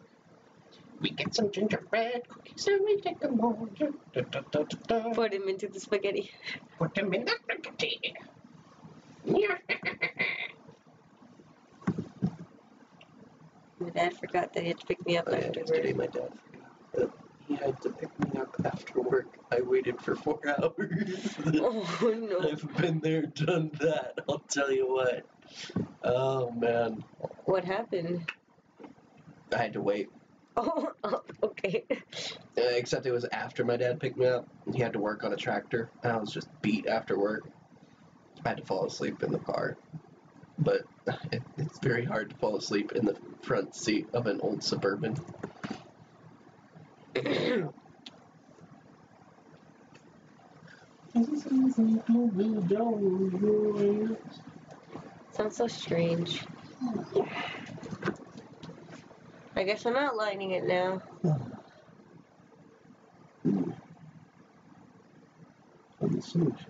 We get some gingerbread cookies and we take them all. Put him into the spaghetti. Put them in the spaghetti. My dad forgot that he had to pick me up after Yesterday work. my dad forgot that he had to pick me up after work. I waited for 4 hours. Oh no. I've been there, done that, I'll tell you what. Oh man. What happened? I had to wait. Oh, okay. Except it was after my dad picked me up. He had to work on a tractor, and I was just beat after work. I had to fall asleep in the car. But it's very hard to fall asleep in the front seat of an old Suburban. Sounds so strange. I guess I'm outlining it now. And the solution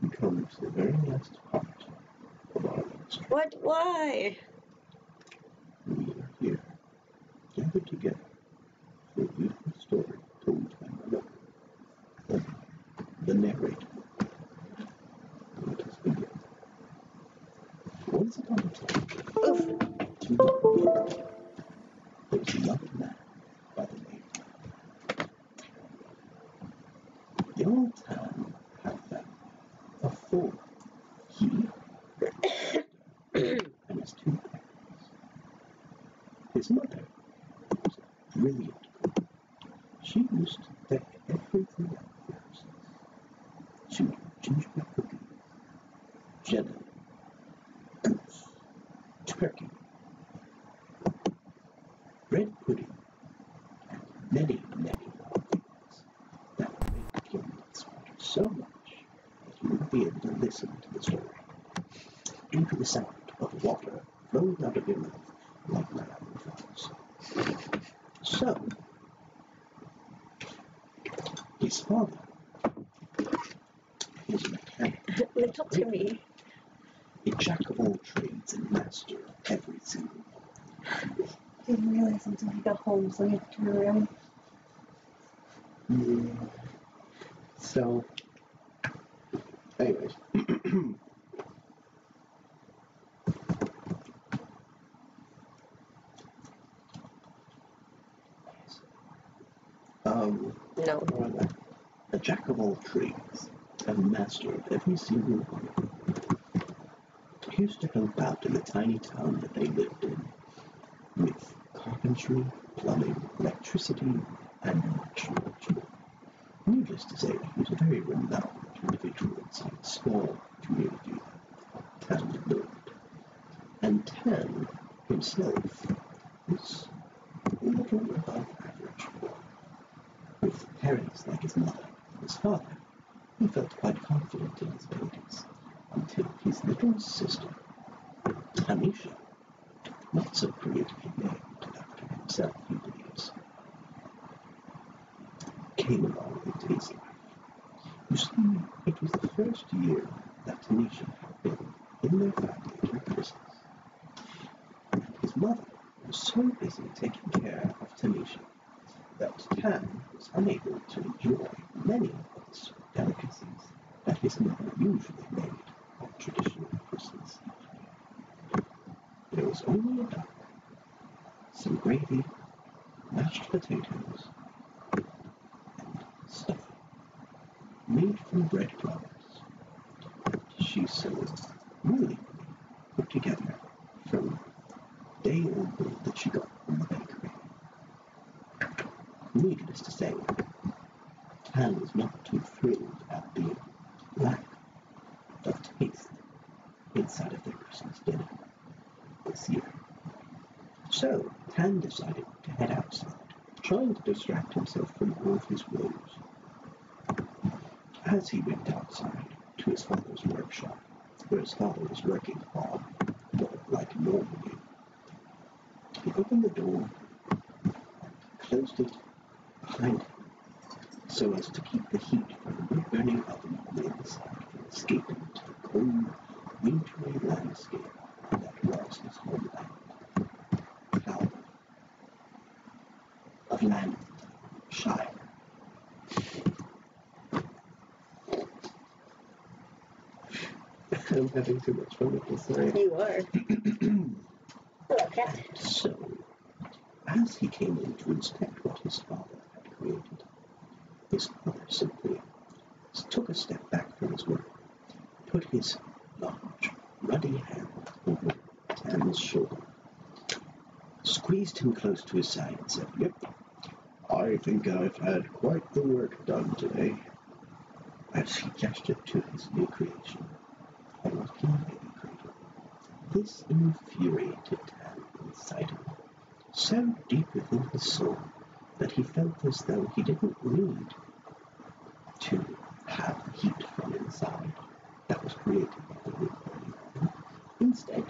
becomes the very last part of our ministry. What? Why? We are here, gathered together, for a beautiful story told by my mother, the narrator. Let us begin. Once upon a time, Oof. there was another man by the name of the old town had a family of 4. He and his 2 parents. His mother was a brilliant cook. She used to deck everything out for herself. She would do gingerbread cookies, jelly, goose, turkey, bread pudding, and many, many more things that would make Kimberly smarter so much that you wouldn't be able to listen to the story due to the sound of water flowing out of your mouth like Niagara Falls. So, his father was a mechanic, Little Timmy. a jack of all trades and master of every single one. Didn't realize until he got home, so he had to turn around. So, anyways. No. A jack of all trades, and master of every single one of them. He used to help out in the tiny town that they lived in, with carpentry, plumbing, electricity, and much, much more. Needless to say, he was a very renowned individual inside a small community that Tan lived. And Tan himself was a little above average boy. With parents like his mother and his father, he felt quite confident in his abilities, until his little sister, Tanisha, not so creatively named after himself, he believes, came along into his life. You see, it was the first year that Tanisha had been in their family during Christmas, and his mother was so busy taking care of Tanisha that Tan was unable to enjoy many of the sweet delicacies that his mother usually made on traditional Christmas evening. There was only a duck, some gravy, mashed potatoes, and stuffing made from breadcrumbs that she so willingly put together from day-old bread that she got from the bakery. Needless to say, Tan was not too thrilled at the lack of taste inside of their Christmas dinner this year. So Tan decided to head outside, trying to distract himself from all of his woes. As he went outside to his father's workshop, where his father was working hard, like normally, he opened the door and closed it behind him, so as to keep the heat from the wood-burning oven on the inside from escaping to the cold, wintry landscape that was his homeland. Town of Lancashire. I'm having too much fun with this, sorry. You are. Okay. So, as he came in to inspect what his father had created, his father simply took a step back from his work, put his large, ruddy hand over Tan's shoulder, squeezed him close to his side and said, "Yep, I think I've had quite the work done today," as he gestured to his new creation, a rocking baby cradle. This infuriated Tan inside him, so deep within his soul that he felt as though he didn't need to have the heat from inside that was created by the wood burning oven. Instead,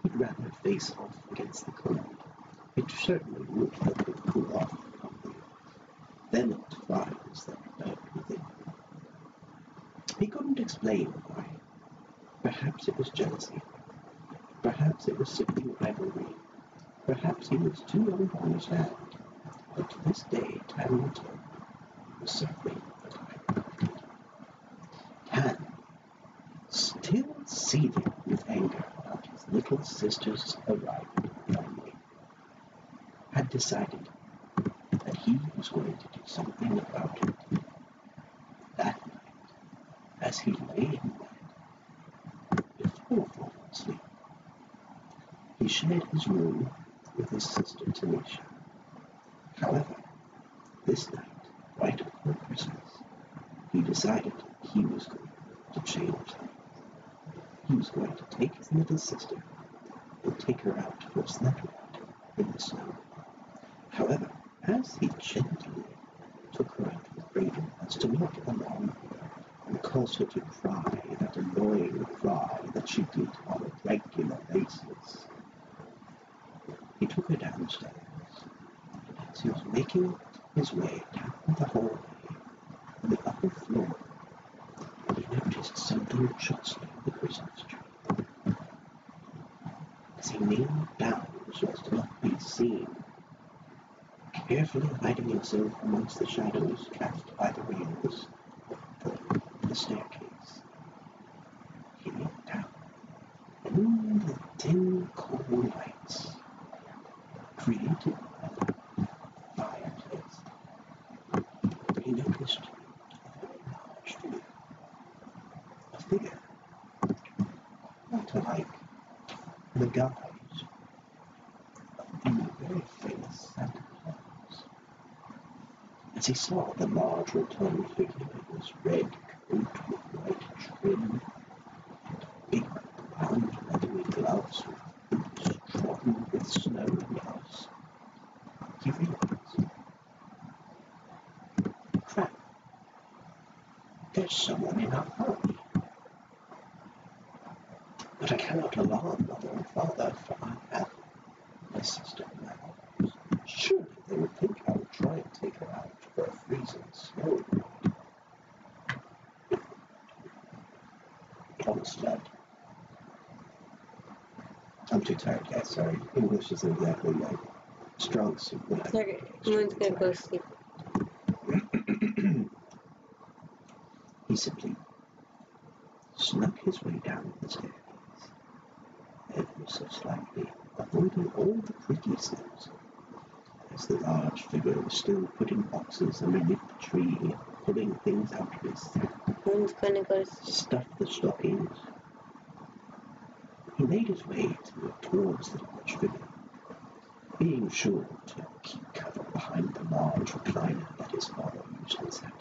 he'd rather face off against the cold. It certainly would help him cool off from the venomous fires that burned within him. He couldn't explain why. Perhaps it was jealousy. Perhaps it was sibling rivalry. Perhaps he was too young to understand. But to this day, Tan will tell him, was certainly the time. Tan, still seething with anger about his little sister's arrival finally, had decided that he was going to do something about it. That night, as he lay in bed, before falling asleep, he shared his room with his sister Tanisha. However, this night, right before Christmas, he decided he was going to change things. He was going to take his little sister and take her out for a sled ride in the snow. However, as he gently took her out of the cradle as to not alarm her and cause her to cry that annoying cry that she did on a regular basis, he took her downstairs, and as he was making his way down the hallway on the upper floor, he noticed something jostling the Christmas tree. As he kneeled down so as to not be seen, carefully hiding himself amongst the shadows cast by the rails of the staircase, he looked down, and in the dim, cold lights created by the fireplace, he noticed a very figure, not unlike the guise of the very famous Santa Claus. As he saw the large rotund figure in his red coat with white trim, big round leathery gloves with boots trodden with snow and ice, he realized, crap, there's someone in our family. But I cannot alarm mother and father, for I have my sister in my arms. Surely they would think I would try and take her out for a freezing snow. Thomas fled. I'm too tired, guys, sorry. English isn't exactly my strong suit when I... Okay, everyone's gonna go sleep. He simply snuck his way down the stairs, ever so slightly, avoiding all the creaky steps, as the large figure was still putting boxes underneath the tree, pulling things out of his sack. Everyone's gonna go sleep. Stuffed the stockings. He made his way towards the large figure, being sure to keep cover behind the large recliner that his father usually sat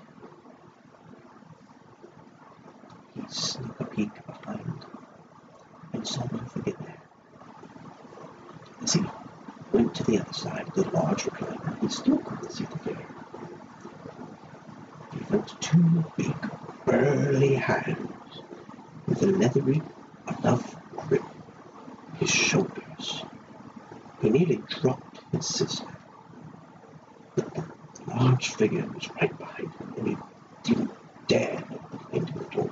in. He snuck a peek behind and saw no figure there. As he went to the other side of the large recliner, he still couldn't see the figure. He felt two big, burly hands with a leathery enough grip his shoulders. He nearly dropped his sister, but the large figure was right behind him, and he didn't dare look into the door.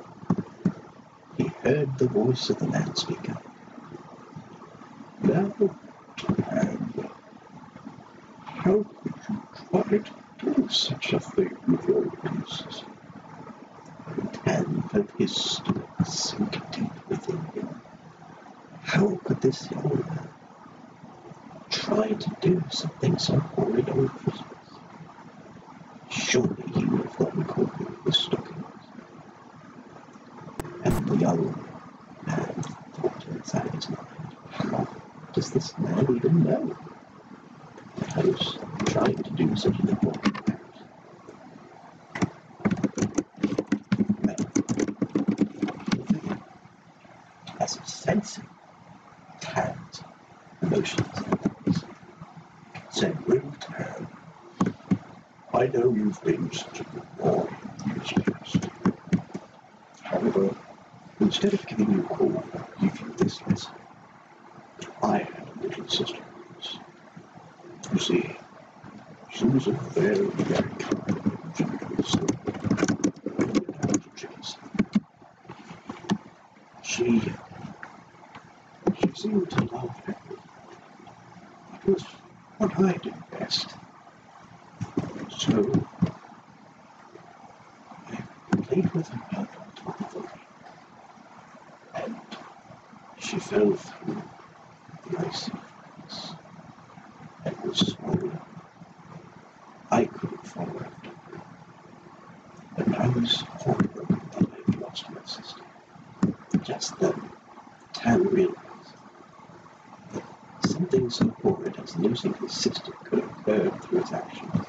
He heard the voice of the loudspeaker. Now, Tan, how could you try to do such a thing with your own sister? And Tan felt his stomach sink deep within him. How could this young man try to do something so horrid on Christmas? Surely he would have gotten caught with the stockings. And the young man thought inside his mind, how does this man even know that I was trying to do such an important act? Well, the figure, as if sensing Tan's emotions and thoughts, said, "Well, Tan, I know you've been such a good boy in years past. However, instead of giving you a call, I'll give you this lesson. I had a little sister once. You see, she was a very, very kind and gentle soul, and without a tricky side. She seemed to love everything. It was what I did best. So, I played with her out on top of the lake, and she fell through the icy fence and was swallowed. I couldn't follow after her, and I was heartbroken that I had lost my sister. Just then, Tan realized that something so horrid as losing his sister could occur through his actions.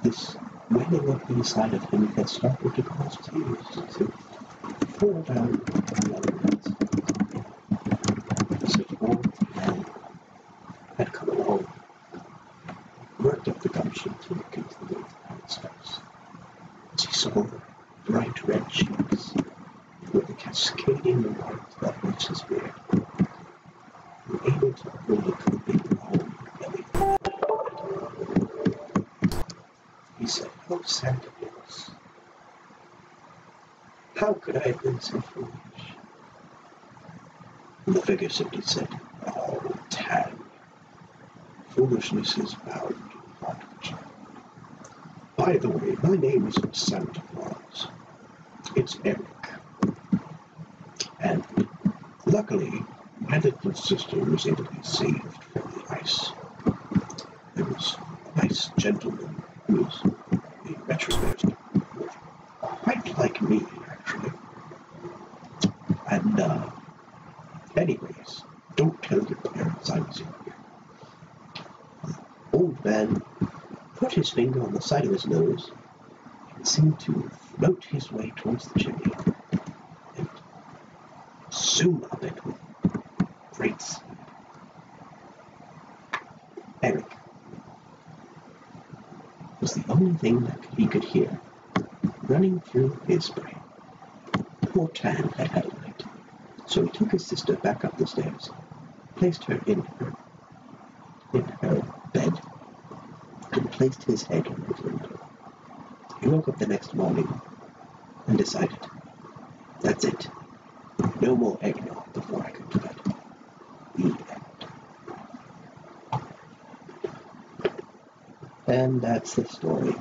This welling up inside of him had started to cause tears to fall down the young man's face. So poor Tan had come along, worked up the gumption to look into the little man's face. As he saw bright red cheeks with the cascading white that reached his beard, and able to look the big round belly. He said, "Oh, Santa Claus, how could I have been so foolish?" And the figure simply said, "Oh, Tan, foolishness is bound in the heart of a child. By the way, my name isn't Santa Claus. It's Eric. And luckily, my little sister was able to be saved from the ice. There was a nice gentleman who was, in retrospect, quite like me, actually. And, anyways, don't tell your parents I was in here. The old man put his finger on the side of his nose and seemed to float his way towards the chimney. And soon up it with great speed. Eric was the only thing that he could hear running through his brain. Poor Tan had had a night, so he took his sister back up the stairs, placed her in her bed, and placed his head in his window. He woke up the next morning and decided, that's it. No more eggnog before I go to bed. The end. And that's the story.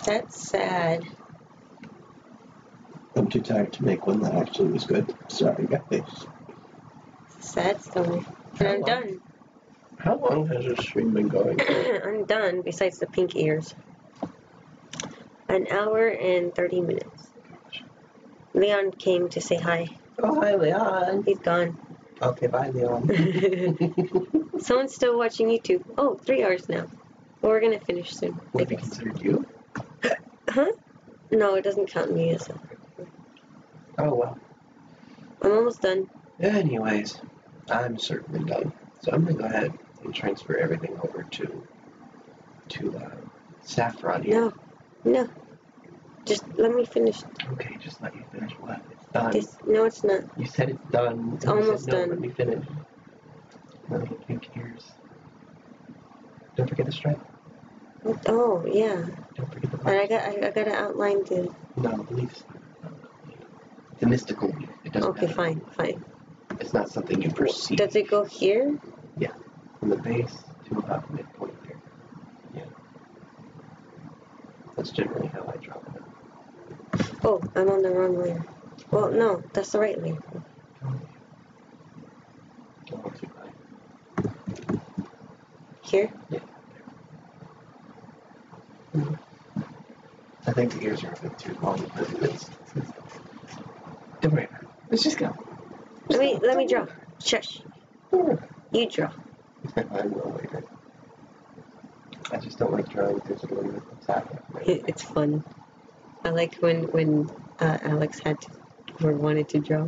That's sad. I'm too tired to make one that actually was good. Sorry, guys. It's a sad story. And I'm done. How long has this stream been going? I'm done, besides the pink ears. 1 hour and 30 minutes. Leon came to say hi. Oh, hi, Leon. He's gone. Okay, bye, Leon. Someone's still watching YouTube. Oh, 3 hours now. Well, we're gonna finish soon. Would be considered you? Huh? No, it doesn't count me as a... Oh, well. I'm almost done. Anyways, I'm certainly done. So I'm going to go ahead and transfer everything over to Saphron here. No. Just let me finish. Okay, just let you finish what? It's done. No, it's not. You said it's done. It's almost no, done. Let me finish. My little pink ears. Don't forget the stripe. Oh, yeah. Don't forget the And I gotta outline the... No, the leaves. The mystical leaf. It doesn't Okay, matter. fine. It's not something you perceive. Does it go here? Yeah. From the base to about the midpoint there. Yeah. That's generally how I draw it. Oh, I'm on the wrong layer. Well, no, that's the right layer. Don't too high. Here? Yeah. Mm-hmm. I think the ears are a bit too long, but don't worry about it. Let's just go. Let me draw. Shush. You draw. I will later. I just don't like drawing digitally with the tablet. It's fun. I like when Alex had to or wanted to draw.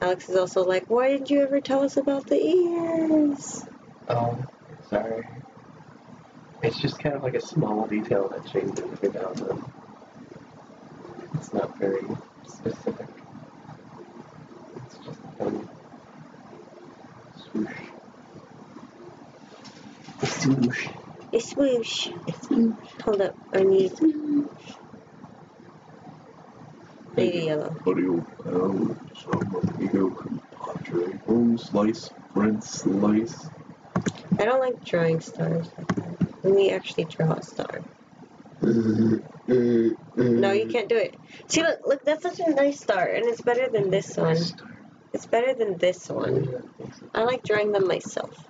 Alex is also like, why didn't you ever tell us about the ears? Oh, sorry. It's just kind of like a small detail that changes every now and then. It's not very specific. It's just a fun swoosh. A swoosh. A swoosh. Hold up, I need baby yellow. Audio pound, some amigo compadre, home slice, friend slice. I don't like drawing stars like that. Let me actually draw a star. No, you can't do it. See, look, that's such a nice star, and it's better than this one. It's better than this one. I like drawing them myself.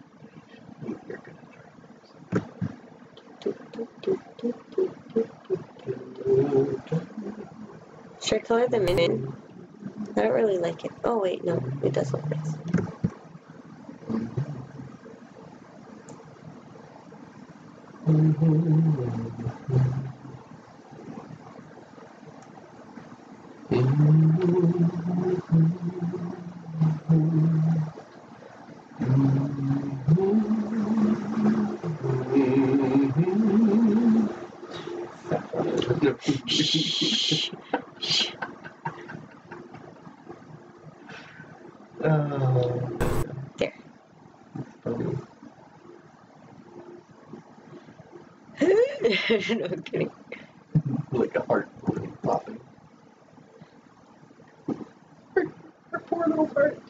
Should I color them in? I don't really like it. Oh, wait, no, it does look nice. There. No, I'm kidding. Like a heart flopping. Her poor little heart.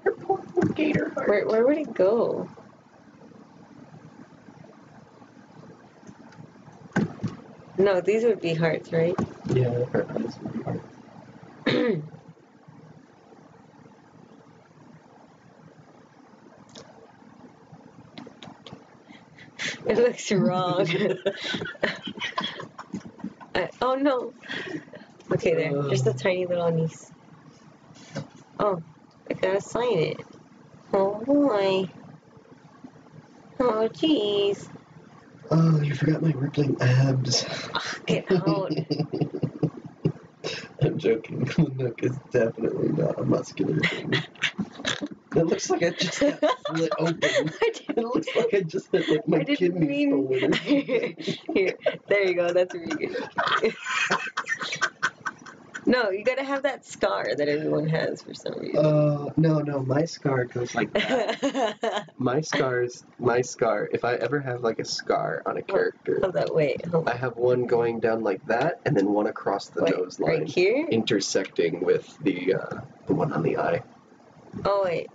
Her poor little gator heart. Where would it go? No, these would be hearts, right? Yeah, her eyes would be hearts. It looks wrong. Oh no. Okay, there. Just a tiny little niece. Oh, I gotta sign it. Oh boy. Oh jeez. Oh, you forgot my rippling abs. Get out. I'm joking. Nook is definitely not a muscular thing. It looks like I just got split open. It looks like I just had like my kidney stolen. Here, there you go. That's really good. No, you gotta have that scar that everyone has for some reason. No, my scar goes like that. my scar, if I ever have like a scar on a character, Hold that, wait. I have one going down like that, and then one across the nose line. Right here? Intersecting with the one on the eye. Oh, wait.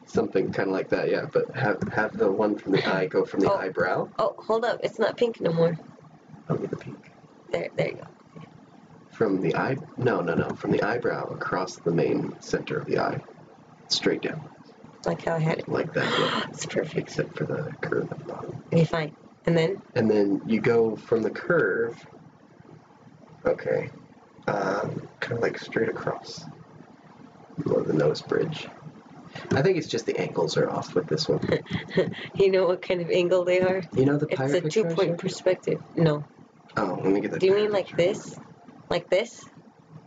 Something kind of like that, yeah, but have the one from the eye go from the eyebrow. Oh, hold up. It's not pink no more. Oh, the pink. There you go. From the eye? No. From the eyebrow across the main center of the eye. Straight down. Like how I had it. Like that, yeah. It's perfect. Except for the curve at the bottom. Okay, fine. And then? And then you go from the curve, okay, kind of like straight across. Below the nose bridge. I think it's just the angles are off with this one. You know what kind of angle they are? You know the pirate It's a 2-point perspective. No. Oh, let me get the. Do you mean like this? Like this?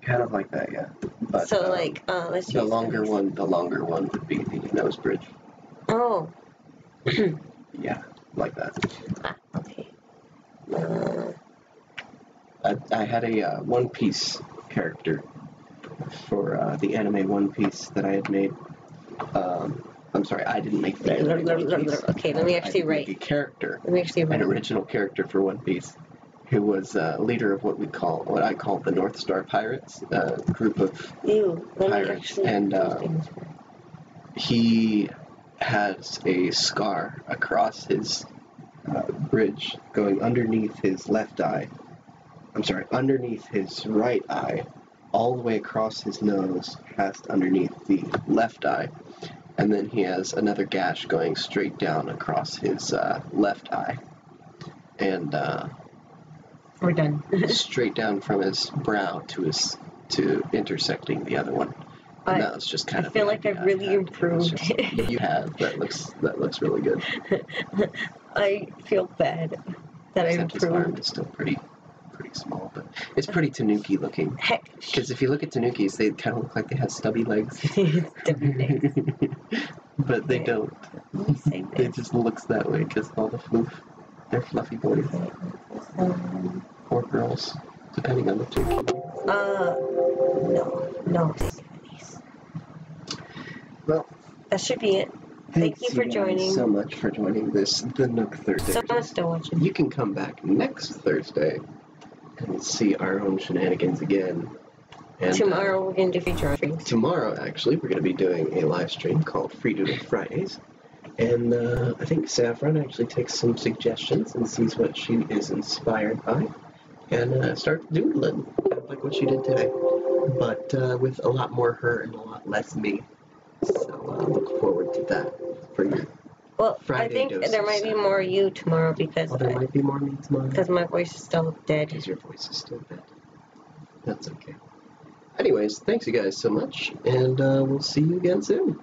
Kind of like that, yeah. But, so like, let's the longer one would be the nose bridge. Oh. Yeah, like that. Ah, okay. I had a One Piece character for the anime One Piece that I had made. I'm sorry, I didn't make the anime One Piece. Okay, let me actually write. A character. Let me actually write. An original character for One Piece, who was leader of what I call the North Star Pirates, a group of pirates, and he has a scar across his bridge going underneath his left eye. I'm sorry, underneath his right eye, all the way across his nose, past underneath the left eye, and then he has another gash going straight down across his left eye, and we're done. straight down from his brow to intersecting the other one. And that was just kind of. I feel like I've really improved. You have. That looks really good. I feel bad that I improved. His arm is still pretty small, but it's pretty Tanuki looking. Heck. Because if you look at Tanukis, they kind of look like they have stubby legs. Stubby legs. But they don't. It just looks that way because all the floof. They're fluffy boys. Or girls, depending on the Tanuki. No. Well, that should be it. Thank you for joining. So much for joining the Nook Thursdays. Someone's still watching. You can come back next Thursday and see our own shenanigans again. And tomorrow we're going to do feature offerings. Tomorrow, actually, we're going to be doing a live stream called Free Doodle Fridays. And I think Saphron actually takes some suggestions and sees what she is inspired by. And starts doodling, kind of like what she did today. But with a lot more her and a lot less me. So look forward to that for your Friday. I think there might be more you tomorrow because there might be more me tomorrow. Because my voice is still dead. Because your voice is still dead. That's okay. Anyways, thanks you guys so much, and we'll see you again soon.